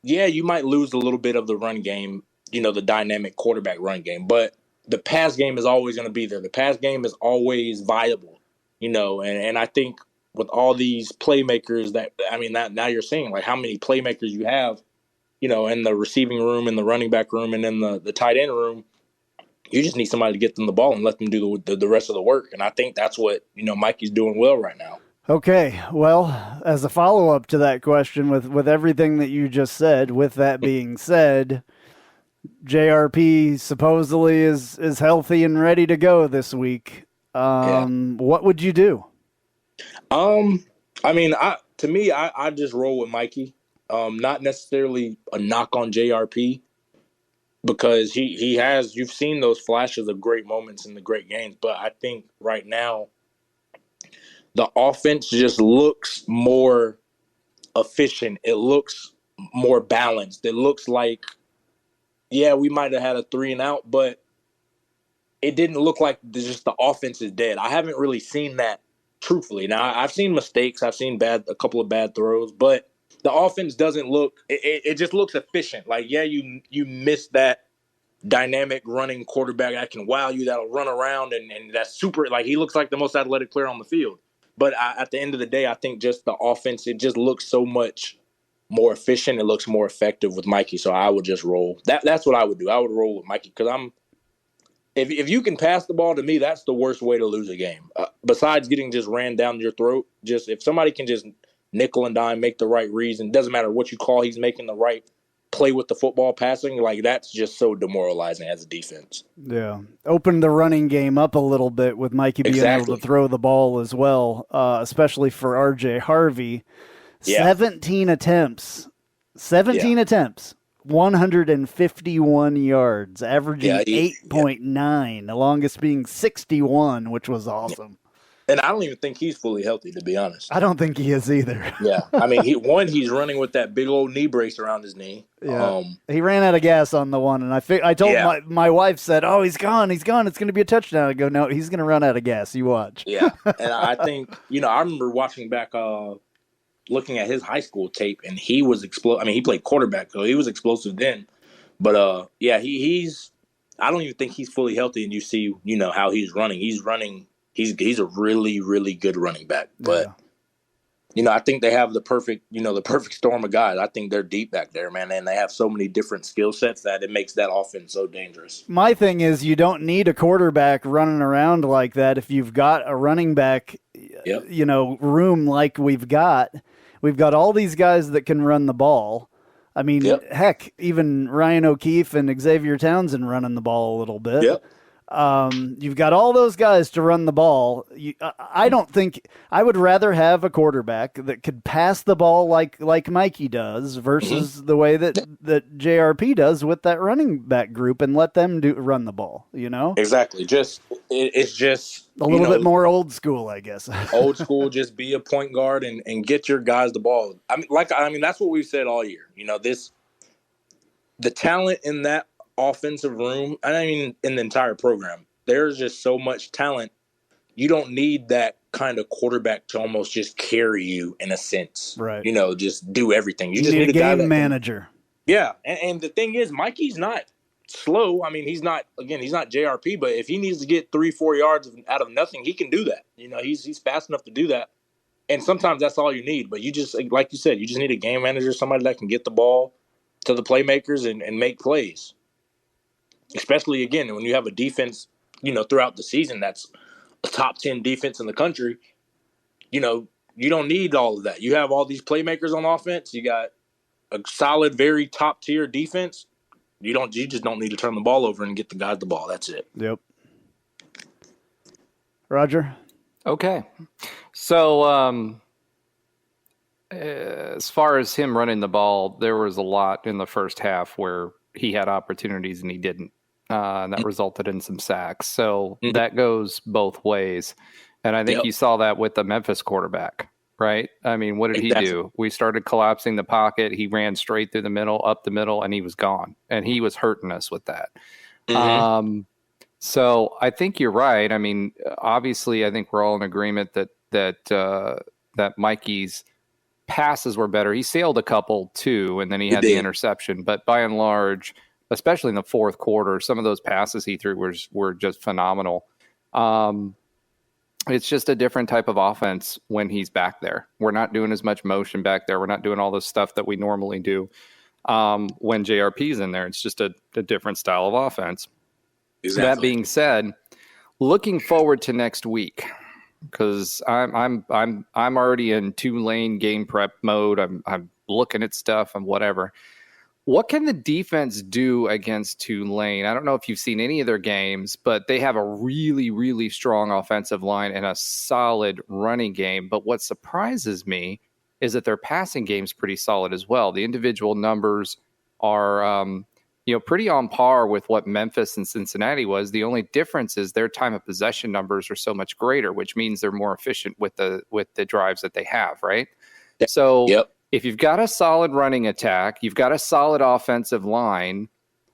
you might lose a little bit of the run game, the dynamic quarterback run game. But the pass game is always going to be there. The pass game is always viable, and I think with all these playmakers now you're seeing like how many playmakers you have, in the receiving room, in the running back room, and in the tight end room. You just need somebody to get them the ball and let them do the rest of the work. And I think that's what, Mikey's doing well right now. Okay. Well, as a follow-up to that question, with everything that you just said, with that being said, JRP supposedly is healthy and ready to go this week. What would you do? I just roll with Mikey. Not necessarily a knock on JRP, because he has, you've seen those flashes of great moments in the great games. But I think right now the offense just looks more efficient. It looks more balanced. It looks like, we might have had a 3-and-out, but it didn't look like just the offense is dead. I haven't really seen that, truthfully. Now, I've seen mistakes. I've seen a couple of bad throws, but the offense doesn't look – it just looks efficient. Like, you miss that dynamic running quarterback that can wow you, that'll run around, and that's super – like, he looks like the most athletic player on the field. But at the end of the day, I think just the offense, it just looks so much more efficient. It looks more effective with Mikey, so I would just roll. That's what I would do. I would roll with Mikey because if you can pass the ball, to me, that's the worst way to lose a game. Besides getting just ran down your throat, just if somebody can just – nickel and dime, make the right reads, and doesn't matter what you call, he's making the right play with the football passing. Like, that's just so demoralizing as a defense. Yeah. Opened the running game up a little bit with Mikey being able to throw the ball as well, especially for RJ Harvey. 17 attempts, 151 yards, averaging 8.9, the longest being 61, which was awesome. And I don't even think he's fully healthy, to be honest. I don't think he is either. Yeah. I mean, he's running with that big old knee brace around his knee. Yeah. He ran out of gas on the one, and I told my wife said, "Oh, he's gone. It's going to be a touchdown." I go, "No, he's going to run out of gas. You watch." Yeah. And I think, I remember watching back, looking at his high school tape, and he was explosive. I mean, he played quarterback, so he was explosive then. But, he's – I don't even think he's fully healthy, and you see, how he's running. He's running – He's a really, really good running back. But, I think they have the perfect storm of guys. I think they're deep back there, man, and they have so many different skill sets that it makes that offense so dangerous. My thing is you don't need a quarterback running around like that if you've got a running back, room like we've got. We've got all these guys that can run the ball. I mean, heck, even Ryan O'Keefe and Xavier Townsend running the ball a little bit. Yep. You've got all those guys to run the ball. I don't think I would rather have a quarterback that could pass the ball like Mikey does versus the way that JRP does with that running back group and let them run the ball. Exactly. It's just a little bit more old school, I guess. Old school. Just be a point guard and get your guys the ball. I mean, that's what we've said all year. The talent in that offensive room, and I mean in the entire program, there's just so much talent. You don't need that kind of quarterback to almost just carry you in a sense, right? Just do everything. You just need a guy game manager. Yeah, and the thing is, Mikey's not slow. I mean, he's not JRP, but if he needs to get 3-4 yards out of nothing, he can do that. He's fast enough to do that. And sometimes that's all you need. But you just, like you said, you just need a game manager, somebody that can get the ball to the playmakers and make plays. Especially, again, when you have a defense, throughout the season that's a top 10 defense in the country, you don't need all of that. You have all these playmakers on offense. You got a solid, very top-tier defense. You just don't need to turn the ball over and get the guys the ball. That's it. Yep. Roger? Okay. So, as far as him running the ball, there was a lot in the first half where he had opportunities and he didn't. And that resulted in some sacks. So that goes both ways. And I think you saw that with the Memphis quarterback, right? I mean, what did he do? We started collapsing the pocket. He ran straight through the middle, up the middle, and he was gone. And he was hurting us with that. So I think you're right. I mean, obviously, I think we're all in agreement that Mikey's passes were better. He sailed a couple too, and then he had the interception. But by and large, especially in the fourth quarter, some of those passes he threw were just phenomenal. It's just a different type of offense when he's back there. We're not doing as much motion back there. We're not doing all the stuff that we normally do when JRP's in there. It's just a different style of offense. Exactly. That being said, looking forward to next week, because I'm already in Tulane game prep mode. I'm looking at stuff and whatever. What can the defense do against Tulane? I don't know if you've seen any of their games, but they have a really, really strong offensive line and a solid running game. But what surprises me is that their passing game is pretty solid as well. The individual numbers are, pretty on par with what Memphis and Cincinnati was. The only difference is their time of possession numbers are so much greater, which means they're more efficient with the drives that they have, right? So. Yep. If you've got a solid running attack, you've got a solid offensive line,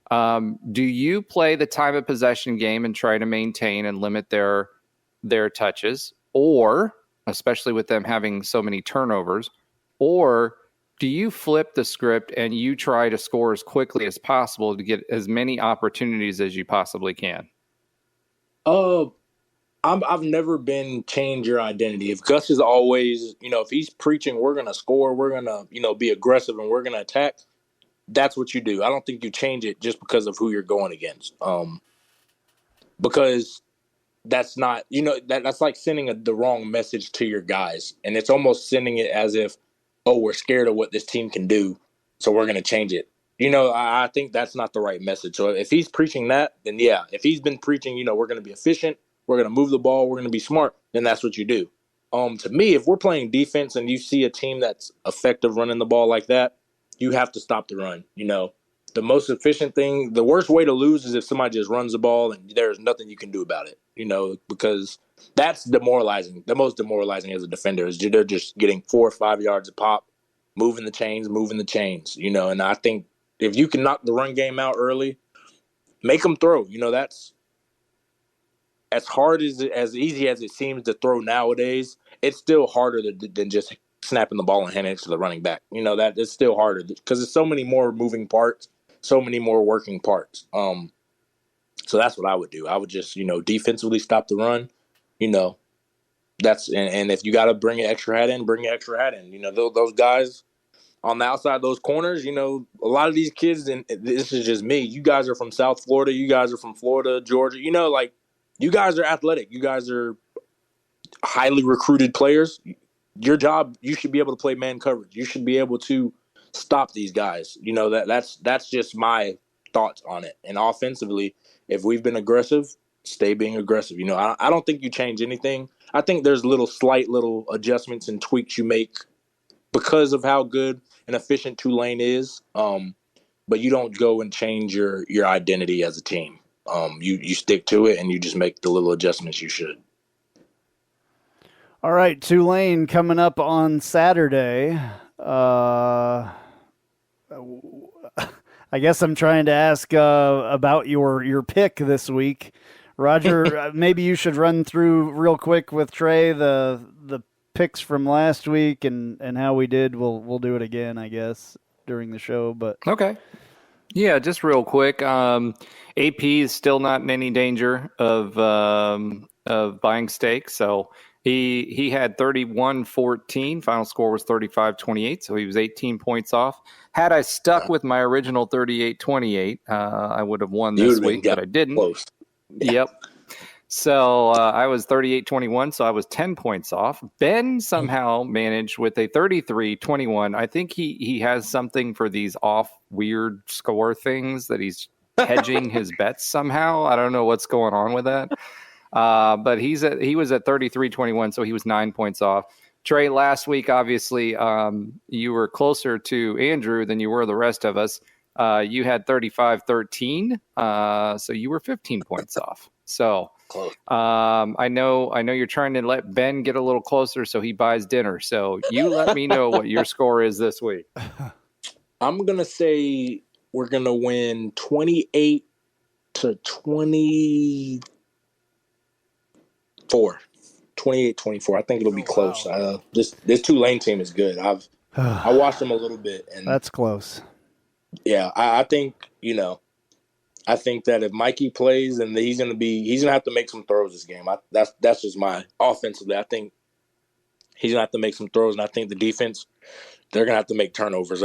do you play the time of possession game and try to maintain and limit their touches, or, especially with them having so many turnovers, or do you flip the script and you try to score as quickly as possible to get as many opportunities as you possibly can? I've never been change your identity. If Gus is always, if he's preaching, we're going to score, we're going to, be aggressive and we're going to attack, that's what you do. I don't think you change it just because of who you're going against. Because that's not, that's like sending the wrong message to your guys. And it's almost sending it as if, we're scared of what this team can do, so we're going to change it. I think that's not the right message. So if he's preaching that, then yeah. If he's been preaching, we're going to be efficient, we're going to move the ball, we're going to be smart, then that's what you do. To me, if we're playing defense and you see a team that's effective running the ball like that, you have to stop the run. The most efficient thing, the worst way to lose is if somebody just runs the ball and there's nothing you can do about it, because that's demoralizing. The most demoralizing as a defender is they're just getting 4 or 5 yards a pop, moving the chains, and I think if you can knock the run game out early, make them throw. That's as hard as easy as it seems to throw nowadays. It's still harder than just snapping the ball and handing it to the running back. That it's still harder because there's so many more moving parts, so many more working parts. So that's what I would do. I would just, defensively stop the run. That's and if you got to bring an extra hat in, bring an extra hat in. Those guys on the outside of those corners, a lot of these kids, and this is just me, you guys are from South Florida, you guys are from Florida, Georgia, you guys are athletic. You guys are highly recruited players. Your job, you should be able to play man coverage. You should be able to stop these guys. That's just my thoughts on it. And offensively, if we've been aggressive, stay being aggressive. I don't think you change anything. I think there's slight little adjustments and tweaks you make because of how good and efficient Tulane is. But you don't go and change your identity as a team. You stick to it and you just make the little adjustments you should. All right, Tulane coming up on Saturday. I guess I'm trying to ask about your pick this week. Roger, maybe you should run through real quick with Trey the picks from last week and how we did. We'll do it again, I guess, during the show. But okay. Yeah, just real quick. AP is still not in any danger of buying steak, so he had 31-14. Final score was 35-28, so he was 18 points off. Had I stuck with my original 38-28, I would have won this week, but I didn't. Close. Yep. So I was 38-21, so I was 10 points off. Ben somehow managed with a 33-21. I think he has something for these off weird score things that he's hedging his bets somehow. I don't know what's going on with that. But he was at 33-21, so he was 9 points off. Trey, last week, obviously, you were closer to Andrew than you were the rest of us. You had 35-13, so you were 15 points off. So I know you're trying to let Ben get a little closer so he buys dinner. So you let me know what your score is this week. I'm going to say we're going to win 28-24. 28-24. I think it'll be close. Wow. This Tulane team is good. I watched them a little bit, and that's close. Yeah, I think I think that if Mikey plays, then he's gonna have to make some throws this game. That's just my offensively. I think he's gonna have to make some throws, and I think the defense, they're gonna have to make turnovers.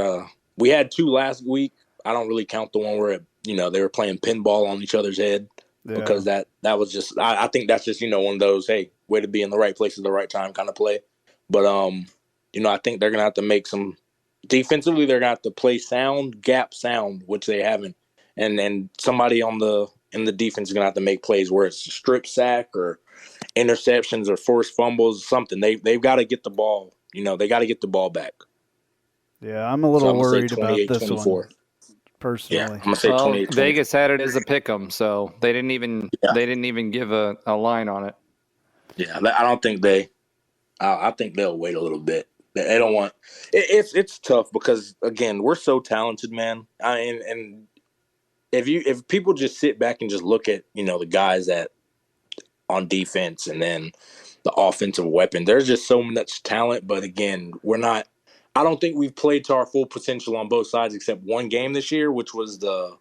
We had 2 last week. I don't really count the one where they were playing pinball on each other's head because that was just I think that's just one of those, hey, way to be in the right place at the right time kind of play. But I think they're gonna have to make some defensively. They're gonna have to play gap sound, which they haven't. And somebody in the defense is gonna have to make plays where it's a strip sack or interceptions or forced fumbles, something. They've got to get the ball. They got to get the ball back. Yeah, I'm a little worried about this one personally. Yeah, I'm gonna say 28-24. Vegas had it as a pick'em, so they didn't even give a line on it. Yeah, I don't think I think they'll wait a little bit. They don't want. It's tough because again, we're so talented, man. And if people just sit back and just look at the guys that on defense and then the offensive weapon, there's just so much talent. But again, we're not. I don't think we've played to our full potential on both sides except one game this year, which was the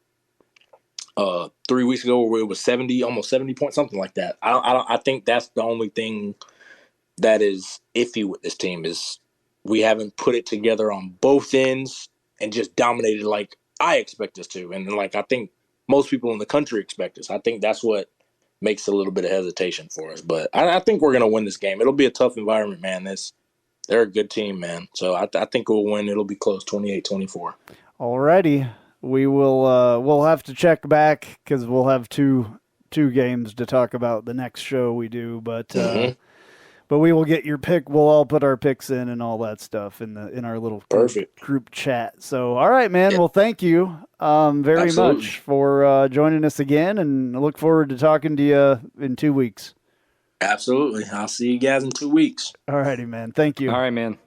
3 weeks ago where it was almost 70 points, something like that. I think that's the only thing that is iffy with this team is we haven't put it together on both ends and just dominated like I expect us to. And like I think most people in the country expect us. I think that's what makes a little bit of hesitation for us. But I think we're going to win this game. It'll be a tough environment, man. They're a good team, man. So I think we'll win. It'll be close, 28-24. All righty. We will we'll have to check back because we'll have two games to talk about the next show we do. But but we will get your pick. We'll all put our picks in and all that stuff in our little group chat. So all right, man. Yeah. Well, thank you very much for joining us again, and I look forward to talking to you in 2 weeks. Absolutely. I'll see you guys in 2 weeks. All righty, man. Thank you. All right, man.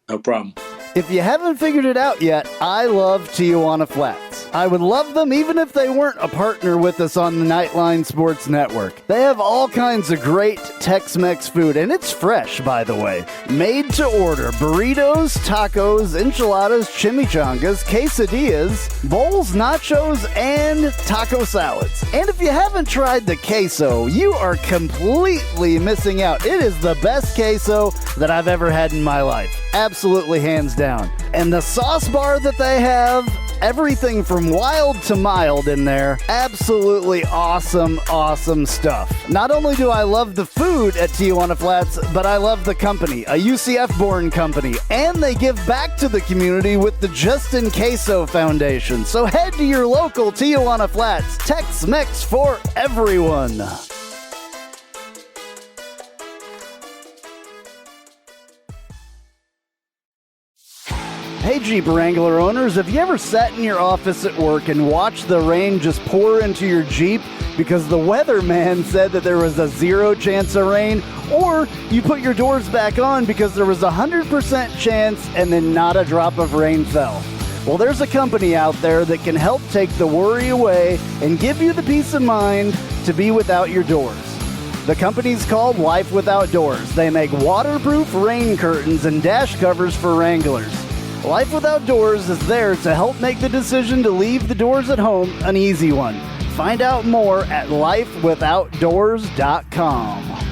No problem. If you haven't figured it out yet, I love Tijuana Flats. I would love them even if they weren't a partner with us on the Knightline Sports Network. They have all kinds of great Tex-Mex food, and it's fresh, by the way. Made to order burritos, tacos, enchiladas, chimichangas, quesadillas, bowls, nachos, and taco salads. And if you haven't tried the queso, you are completely missing out. It is the best queso that I've ever had in my life. Absolutely hands down. And the sauce bar that they have, everything from wild to mild in there. Absolutely awesome, awesome stuff. Not only do I love the food at Tijuana Flats, but I love the company, a UCF-born company. And they give back to the community with the Justin Queso Foundation. So head to your local Tijuana Flats, Tex-Mex for everyone. Hey, Jeep Wrangler owners, have you ever sat in your office at work and watched the rain just pour into your Jeep because the weatherman said that there was a 0 chance of rain? Or you put your doors back on because there was a 100% chance and then not a drop of rain fell? Well, there's a company out there that can help take the worry away and give you the peace of mind to be without your doors. The company's called Life Without Doors. They make waterproof rain curtains and dash covers for Wranglers. Life Without Doors is there to help make the decision to leave the doors at home an easy one. Find out more at lifewithoutdoors.com.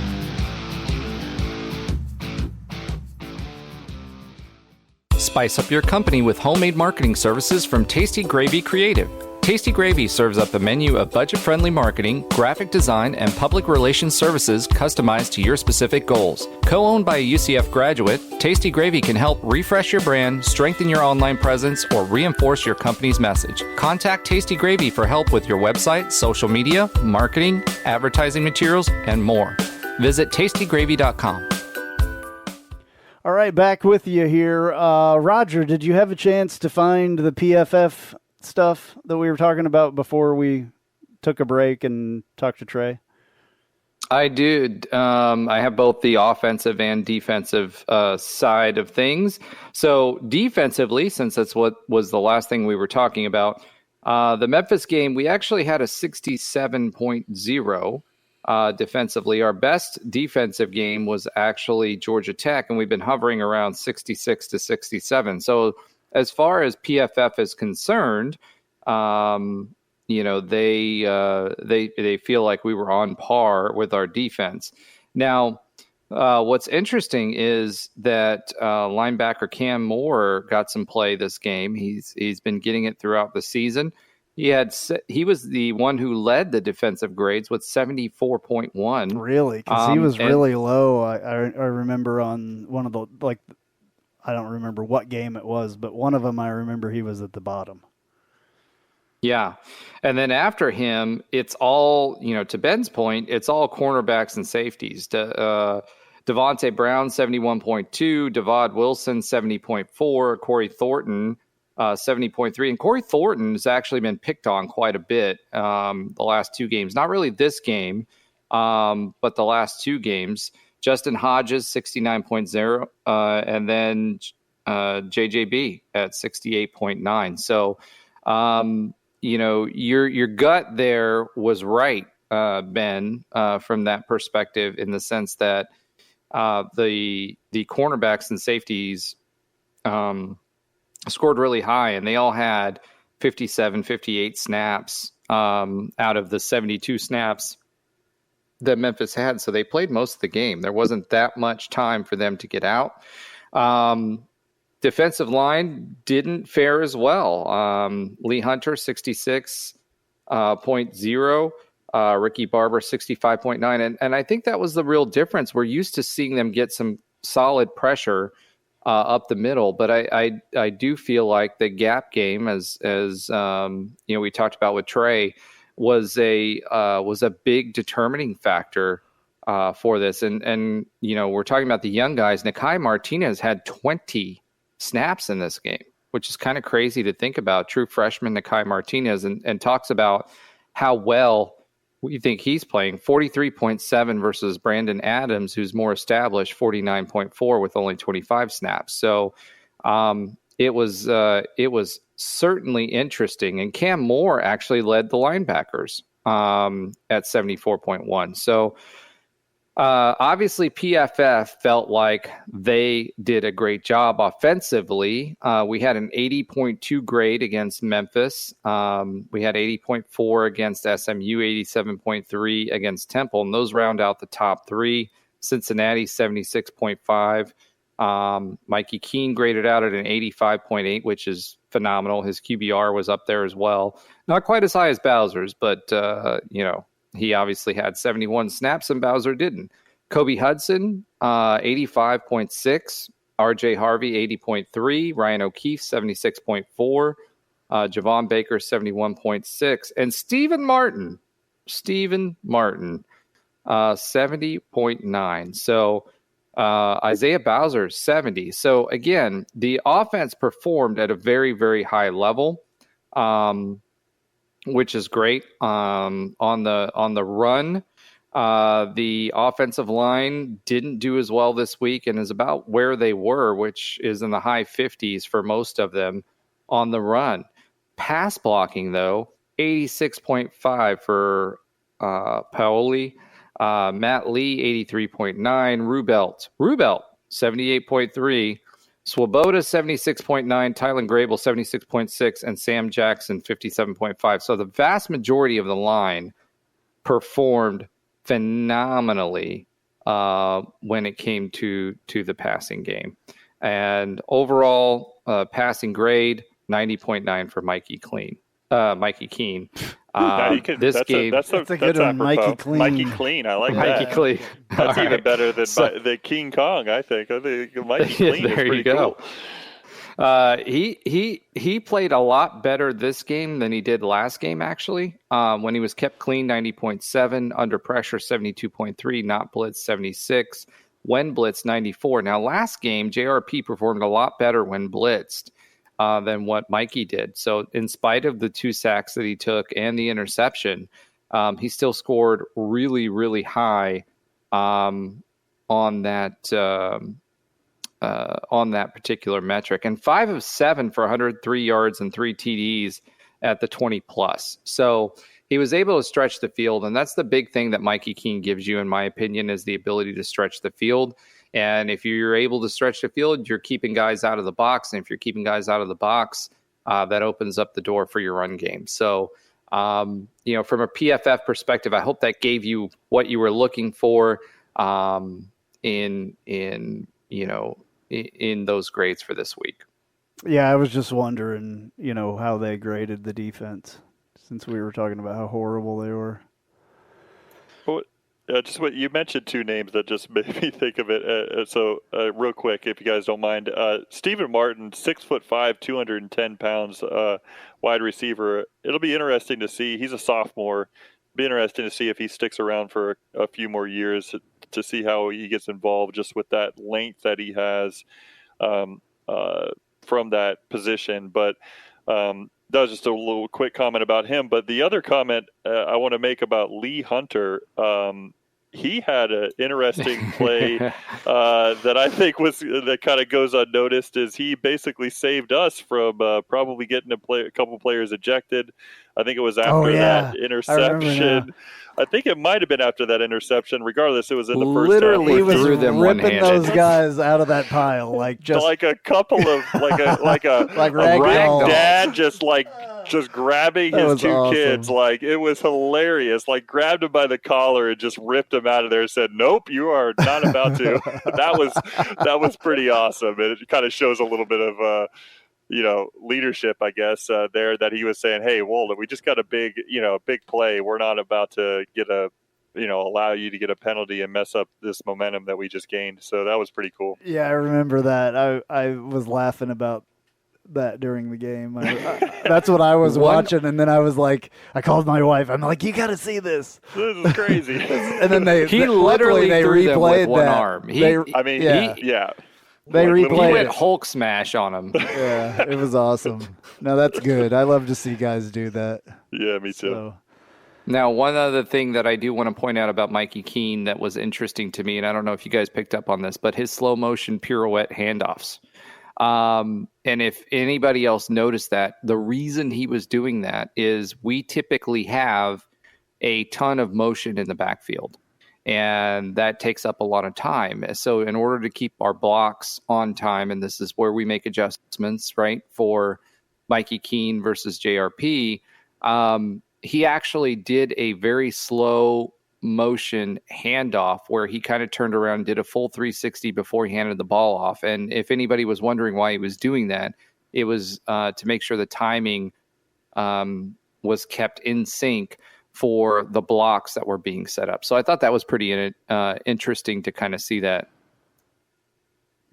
Spice up your company with homemade marketing services from Tasty Gravy Creative. Tasty Gravy serves up a menu of budget-friendly marketing, graphic design, and public relations services customized to your specific goals. Co-owned by a UCF graduate, Tasty Gravy can help refresh your brand, strengthen your online presence, or reinforce your company's message. Contact Tasty Gravy for help with your website, social media, marketing, advertising materials, and more. Visit tastygravy.com. All right, back with you here. Roger, did you have a chance to find the PFF stuff that we were talking about before we took a break and talked to Trey? I did. I have both the offensive and defensive side of things. So defensively, since that's what was the last thing we were talking about, the Memphis game, we actually had a 67.0 defensively. Our best defensive game was actually Georgia Tech, and we've been hovering around 66 to 67. So as far as PFF is concerned, they feel like we were on par with our defense. Now, what's interesting is that linebacker Cam Moore got some play this game. He's been getting it throughout the season. He was the one who led the defensive grades with 74.1. Really? Because he was really low. I remember on one of the, I don't remember what game it was, but one of them I remember he was at the bottom. Yeah. And then after him, it's all, to Ben's point, it's all cornerbacks and safeties. Devontae Brown, 71.2, Devad Wilson, 70.4, Corey Thornton, 70.3. And Corey Thornton has actually been picked on quite a bit the last two games. Not really this game, but the last two games. Justin Hodges, 69.0, and then JJB at 68.9. So, your gut there was right, Ben, from that perspective, in the sense that the cornerbacks and safeties scored really high, and they all had 57, 58 snaps out of the 72 snaps that Memphis had. So they played most of the game. There wasn't that much time for them to get out. Defensive line didn't fare as well. Lee Hunter, 66.0. Ricky Barber, 65.9. And I think that was the real difference. We're used to seeing them get some solid pressure up the middle, but I do feel like the gap game, as we talked about with Trey, was a big determining factor for this. And we're talking about the young guys. Nakai Martinez had 20 snaps in this game, which is kind of crazy to think about. True freshman Nakai Martinez, and talks about how well we think he's playing. 43.7 versus Brandon Adams, who's more established, 49.4 with only 25 snaps. So it was certainly interesting. And Cam Moore actually led the linebackers at 74.1. So obviously PFF felt like they did a great job offensively. We had an 80.2 grade against Memphis. We had 80.4 against SMU, 87.3 against Temple, and those round out the top three. Cincinnati, 76.5. Mikey Keene graded out at an 85.8, which is phenomenal. His QBR was up there as well. Not quite as high as Bowser's, but, he obviously had 71 snaps and Bowser didn't. Kobe Hudson, 85.6. RJ Harvey, 80.3. Ryan O'Keefe, 76.4. Javon Baker, 71.6. And Stephen Martin, 70.9. So Isaiah Bowser, 70. So again, the offense performed at a very, very high level, which is great. On the run, the offensive line didn't do as well this week and is about where they were, which is in the high 50s for most of them on the run. Pass blocking, though, 86.5 for Paoli. Matt Lee, 83.9. Rubelt, 78.3. Swoboda, 76.9. Tylen Grable, 76.6. And Sam Jackson, 57.5. So the vast majority of the line performed phenomenally when it came to the passing game. And overall passing grade, 90.9 for Mikey Keene. This game, that's a good one, Mikey Clean. Mikey Clean, I like that. Mikey Clean. That's even better than the King Kong, I think. Mikey Clean is pretty cool. He played a lot better this game than he did last game, actually. When he was kept clean, 90.7. Under pressure, 72.3. Not blitzed, 76. When blitzed, 94. Now, last game, JRP performed a lot better when blitzed than what Mikey did. So in spite of the 2 sacks that he took and the interception, he still scored really, really high on that particular metric. And 5 of 7 for 103 yards and 3 TDs at the 20+. So he was able to stretch the field, and that's the big thing that Mikey Keene gives you, in my opinion, is the ability to stretch the field. And if you're able to stretch the field, you're keeping guys out of the box. And if you're keeping guys out of the box, that opens up the door for your run game. So, from a PFF perspective, I hope that gave you what you were looking for in those grades for this week. Yeah, I was just wondering, how they graded the defense, since we were talking about how horrible they were. Just what you mentioned, 2 names that just made me think of it. So real quick, if you guys don't mind, Stephen Martin, 6'5", 210 pounds, wide receiver. It'll be interesting to see. He's a sophomore. Be interesting to see if he sticks around for a few more years to see how he gets involved, just with that length that he has from that position. But that was just a little quick comment about him. But the other comment I want to make about Lee Hunter, he had an interesting play that I think that kind of goes unnoticed. Is he basically saved us from probably getting a couple players ejected. I think it was after that interception. I think it might have been after that interception. Regardless, it was in the first literally half. He was threw them ripping those guys out of that pile, like a couple of like ragdoll. dad just grabbing his 2 kids. Like, it was hilarious. Like, grabbed him by the collar and just ripped him out of there and said, "Nope, you are not about to." That was pretty awesome. It kind of shows a little bit of leadership, I guess, there, that he was saying, "Hey, Walden, we just got a big play. We're not about to get allow you to get a penalty and mess up this momentum that we just gained." So that was pretty cool. Yeah, I remember that. I was laughing about that during the game. That's what I was watching, and then I was like, I called my wife. I'm like, "You got to see this. This is crazy." And then they literally threw them with one that. arm. They He replayed went it. Hulk smash on him. Yeah, it was awesome. No, that's good. I love to see guys do that. Yeah, me too. So. Now, one other thing that I do want to point out about Mikey Keene that was interesting to me, and I don't know if you guys picked up on this, but his slow motion pirouette handoffs. And if anybody else noticed that, the reason he was doing that is we typically have a ton of motion in the backfield, and that takes up a lot of time. So in order to keep our blocks on time, and this is where we make adjustments, right, for Mikey Keene versus JRP, he actually did a very slow motion handoff where he kind of turned around and did a full 360 before he handed the ball off. And if anybody was wondering why he was doing that, it was to make sure the timing was kept in sync for the blocks that were being set up. So I thought that was pretty interesting to kind of see that.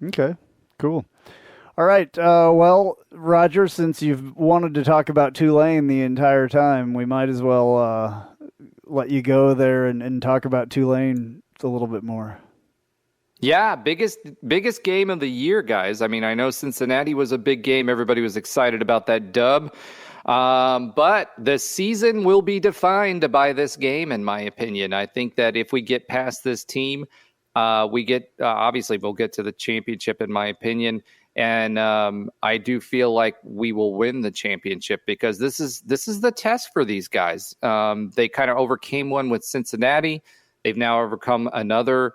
Okay, cool. All right. Well, Roger, since you've wanted to talk about Tulane the entire time, we might as well let you go there and talk about Tulane a little bit more. Yeah, biggest game of the year, guys. I mean, I know Cincinnati was a big game. Everybody was excited about that dub. But the season will be defined by this game, in my opinion. I think that if we get past this team, obviously we'll get to the championship, in my opinion. And I do feel like we will win the championship because this is the test for these guys. They kind of overcame one with Cincinnati. They've now overcome another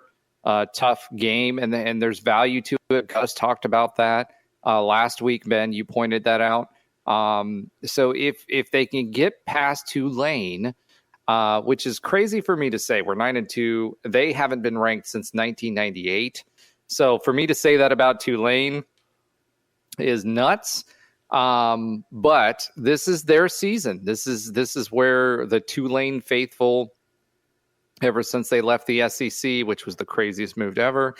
tough game, and there's value to it. Gus talked about that last week, Ben. You pointed that out. So if they can get past Tulane, which is crazy for me to say, we're 9-2. They haven't been ranked since 1998. So for me to say that about Tulane is nuts. But this is their season. This is where the Tulane faithful, ever since they left the SEC, which was the craziest move ever,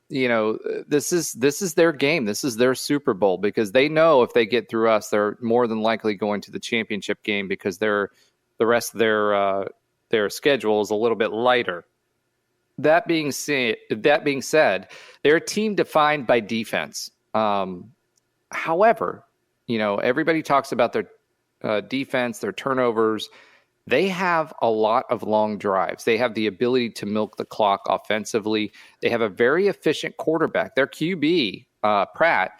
this is their game. This is their Super Bowl, because they know if they get through us, they're more than likely going to the championship game, because the rest of their schedule is a little bit lighter. That being said, they're a team defined by defense. However, everybody talks about their defense, their turnovers. They have a lot of long drives. They have the ability to milk the clock offensively. They have a very efficient quarterback. Their QB, Pratt,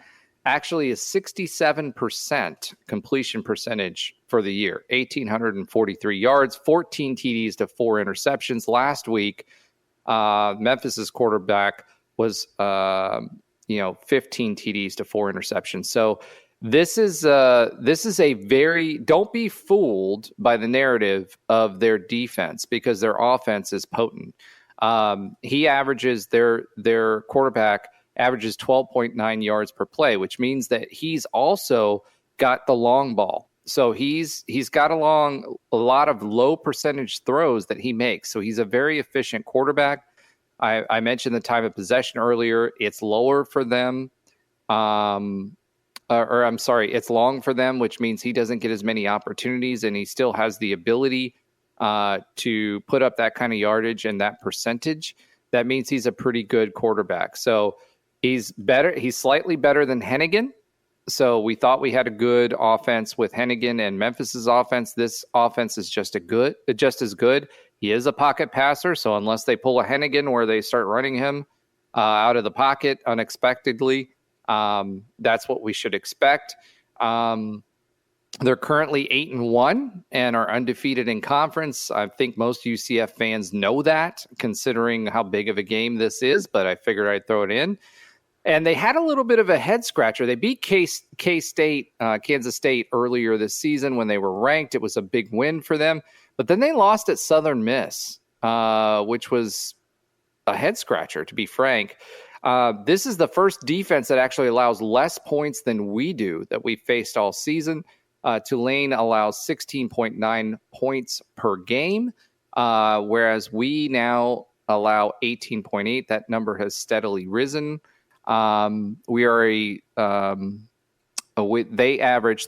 actually is 67% completion percentage for the year, 1,843 yards, 14 TDs to 4 interceptions. Last week, Memphis's quarterback was 15 TDs to 4 interceptions. So this is a very, don't be fooled by the narrative of their defense, because their offense is potent. Their quarterback averages 12.9 yards per play, which means that he's also got the long ball. So he's got a lot of low percentage throws that he makes. So he's a very efficient quarterback. I mentioned the time of possession earlier. It's lower for them. It's long for them, which means he doesn't get as many opportunities, and he still has the ability to put up that kind of yardage and that percentage. That means he's a pretty good quarterback. So he's better. He's slightly better than Hennigan. So we thought we had a good offense with Hennigan and Memphis's offense. This offense is just as good. He is a pocket passer, so unless they pull a Hennigan where they start running him out of the pocket unexpectedly, that's what we should expect. They're currently 8-1 and are undefeated in conference. I think most UCF fans know that, considering how big of a game this is, but I figured I'd throw it in. And they had a little bit of a head scratcher. They beat K-State, Kansas State earlier this season when they were ranked. It was a big win for them. But then they lost at Southern Miss, which was a head scratcher, to be frank. This is the first defense that actually allows less points than we do that we faced all season. Tulane allows 16.9 points per game, whereas we now allow 18.8. That number has steadily risen. They average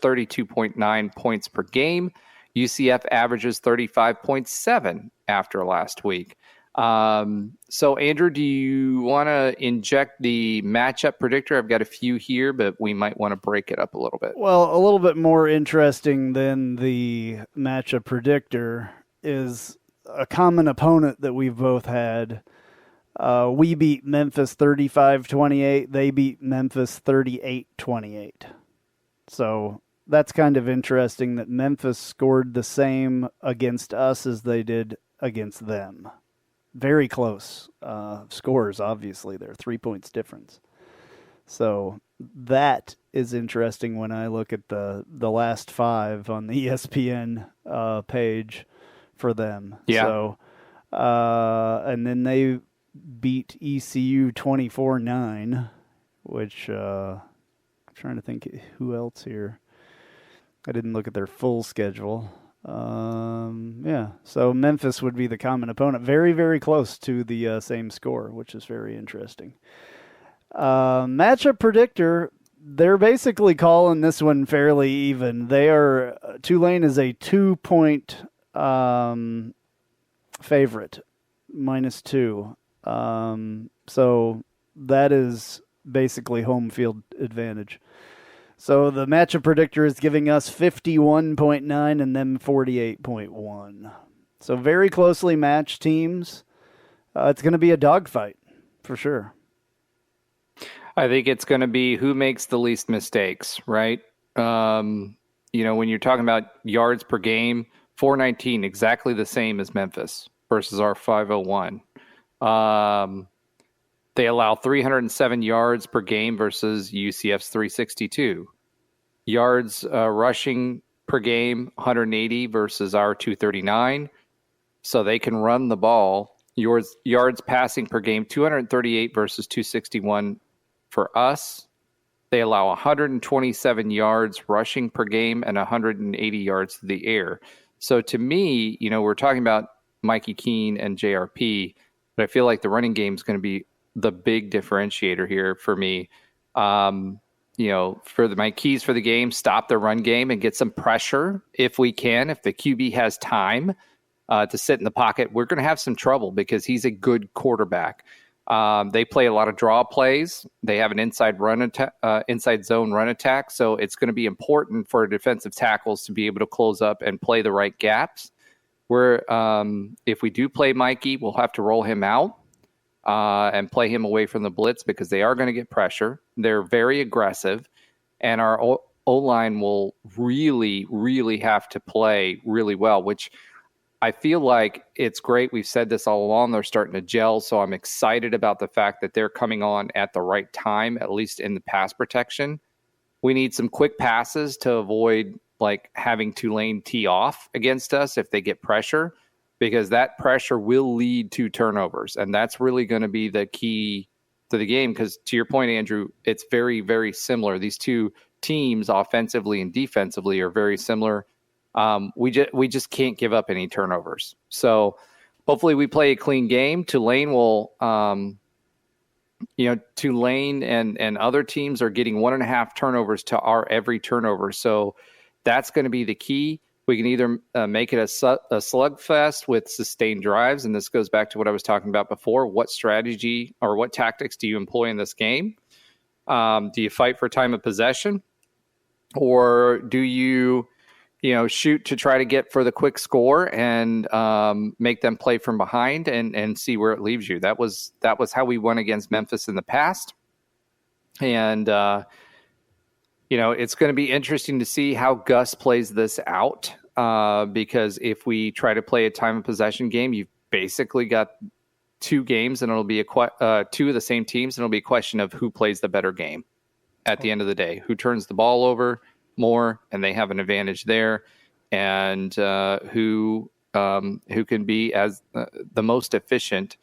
32.9 points per game. UCF averages 35.7 after last week. So Andrew, do you want to inject the matchup predictor? I've got a few here, but we might want to break it up a little bit. Well, a little bit more interesting than the matchup predictor is a common opponent that we've both had. We beat Memphis 35-28. They beat Memphis 38-28. So that's kind of interesting that Memphis scored the same against us as they did against them. Very close scores, obviously. They're 3 points difference. So that is interesting when I look at the last 5 on the ESPN page for them. Yeah. So, and then they beat ECU 24-9, which I'm trying to think who else here. I didn't look at their full schedule. So Memphis would be the common opponent. Very, very close to the same score, which is very interesting. Matchup predictor, they're basically calling this one fairly even. Tulane is a 2-point favorite, -2. So that is basically home field advantage. So the matchup predictor is giving us 51.9 and them 48.1. So very closely matched teams. It's going to be a dogfight for sure. I think it's going to be who makes the least mistakes, right? When you're talking about yards per game, 419, exactly the same as Memphis versus our 501. They allow 307 yards per game versus UCF's 362. Yards rushing per game, 180 versus our 239. So they can run the ball. Yards passing per game, 238 versus 261 for us. They allow 127 yards rushing per game and 180 yards through the air. So to me, we're talking about Mikey Keene and JRP, but I feel like the running game is going to be the big differentiator here for me. My keys for the game, stop the run game and get some pressure if we can. If the QB has time to sit in the pocket, we're going to have some trouble because he's a good quarterback. They play a lot of draw plays. They have an inside zone run attack. So it's going to be important for defensive tackles to be able to close up and play the right gaps. If we do play Mikey, we'll have to roll him out and play him away from the blitz because they are going to get pressure. They're very aggressive, and our O-line will really, really have to play really well, which I feel like it's great. We've said this all along. They're starting to gel, so I'm excited about the fact that they're coming on at the right time, at least in the pass protection. We need some quick passes to avoid having Tulane tee off against us if they get pressure, because that pressure will lead to turnovers, and that's really going to be the key to the game. Because to your point, Andrew, it's very, very similar. These two teams, offensively and defensively, are very similar. We just can't give up any turnovers. So hopefully we play a clean game. Tulane will, Tulane and other teams are getting 1.5 turnovers to our every turnover. So that's going to be the key. We can either make it a slugfest with sustained drives, and this goes back to what I was talking about before. What strategy or what tactics do you employ in this game? Do you fight for time of possession, or do you shoot to try to get for the quick score and make them play from behind and see where it leaves you? That was how we won against Memphis in the past, and it's going to be interesting to see how Gus plays this out, because if we try to play a time of possession game, you've basically got 2 games, and it'll be 2 of the same teams, and it'll be a question of who plays the better game at the end of the day, who turns the ball over more, and they have an advantage there, and who can be as the most efficient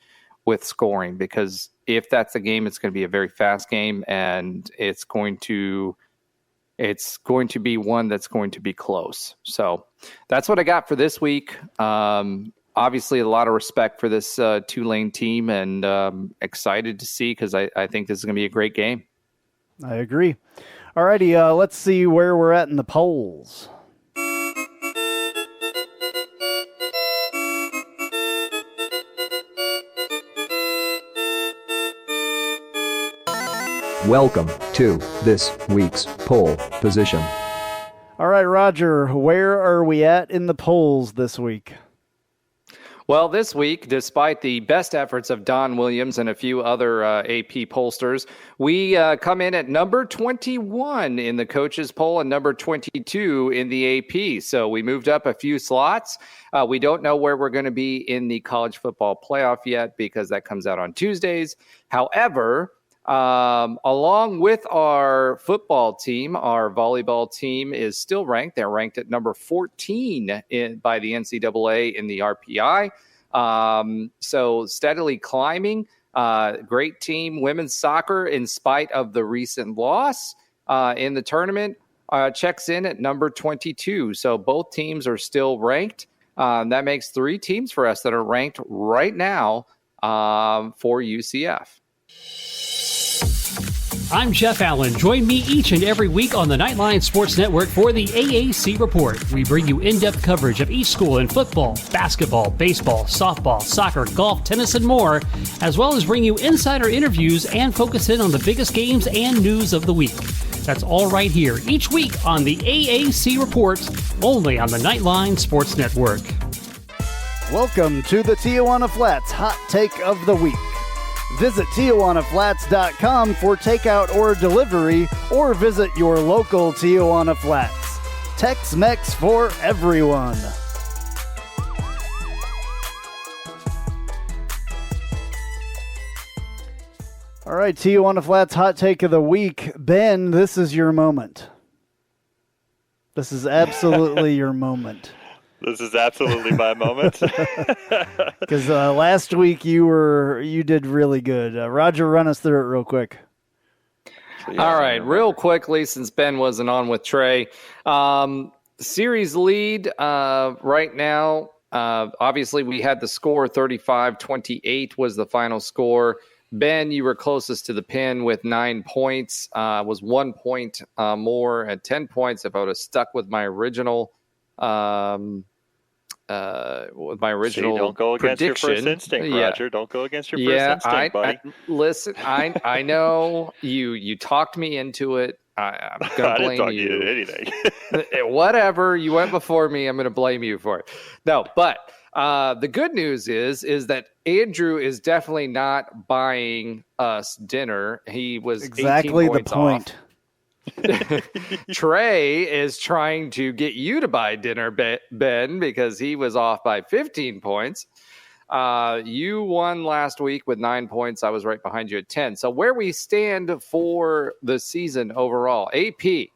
with scoring. Because if that's the game, it's going to be a very fast game, and it's going to be one that's going to be close. So that's what I got for this week. Obviously, a lot of respect for this Tulane team, and excited to see, because I think this is going to be a great game. I agree. All righty, let's see where we're at in the polls. Welcome to this week's poll position. All right, Roger, where are we at in the polls this week? Well, this week, despite the best efforts of Don Williams and a few other AP pollsters, we come in at number 21 in the coaches poll and number 22 in the AP. So we moved up a few slots. We don't know where we're going to be in the college football playoff yet, because that comes out on Tuesdays. However, along with our football team, our volleyball team is still ranked. They're ranked at number 14 by the NCAA in the RPI. So steadily climbing. Great team. Women's soccer, in spite of the recent loss in the tournament, checks in at number 22. So both teams are still ranked. That makes 3 teams for us that are ranked right now for UCF. I'm Jeff Allen. Join me each and every week on the Knightline Sports Network for the AAC Report. We bring you in-depth coverage of each school in football, basketball, baseball, softball, soccer, golf, tennis, and more, as well as bring you insider interviews and focus in on the biggest games and news of the week. That's all right here each week on the AAC Report, only on the Knightline Sports Network. Welcome to the Tijuana Flats Hot Take of the Week. Visit TijuanaFlats.com for takeout or delivery, or visit your local Tijuana Flats. Tex-Mex for everyone. All right, Tijuana Flats Hot Take of the Week. Ben, this is your moment. This is absolutely your moment. This is absolutely my moment. Because last week you did really good. Roger, run us through it real quick. All right, real quickly, since Ben wasn't on with Trey. Series lead right now, obviously we had the score 35-28 was the final score. Ben, you were closest to the pin with 9 points. Was 1 point more at 10 points if I would have stuck with my original See, don't go against your first instinct, Roger. Don't go against your first instinct, buddy. Listen, I know you talked me into it. I'm going to blame I didn't talk you into anything. Whatever. You went before me. I'm going to blame you for it. No, but the good news is that Andrew is definitely not buying us dinner. He was exactly 18 points the point. off. Trey is trying to get you to buy dinner, Ben, because he was off by 15 points. You won last week with 9 points. I was right behind you at 10. So where we stand for the season overall, AP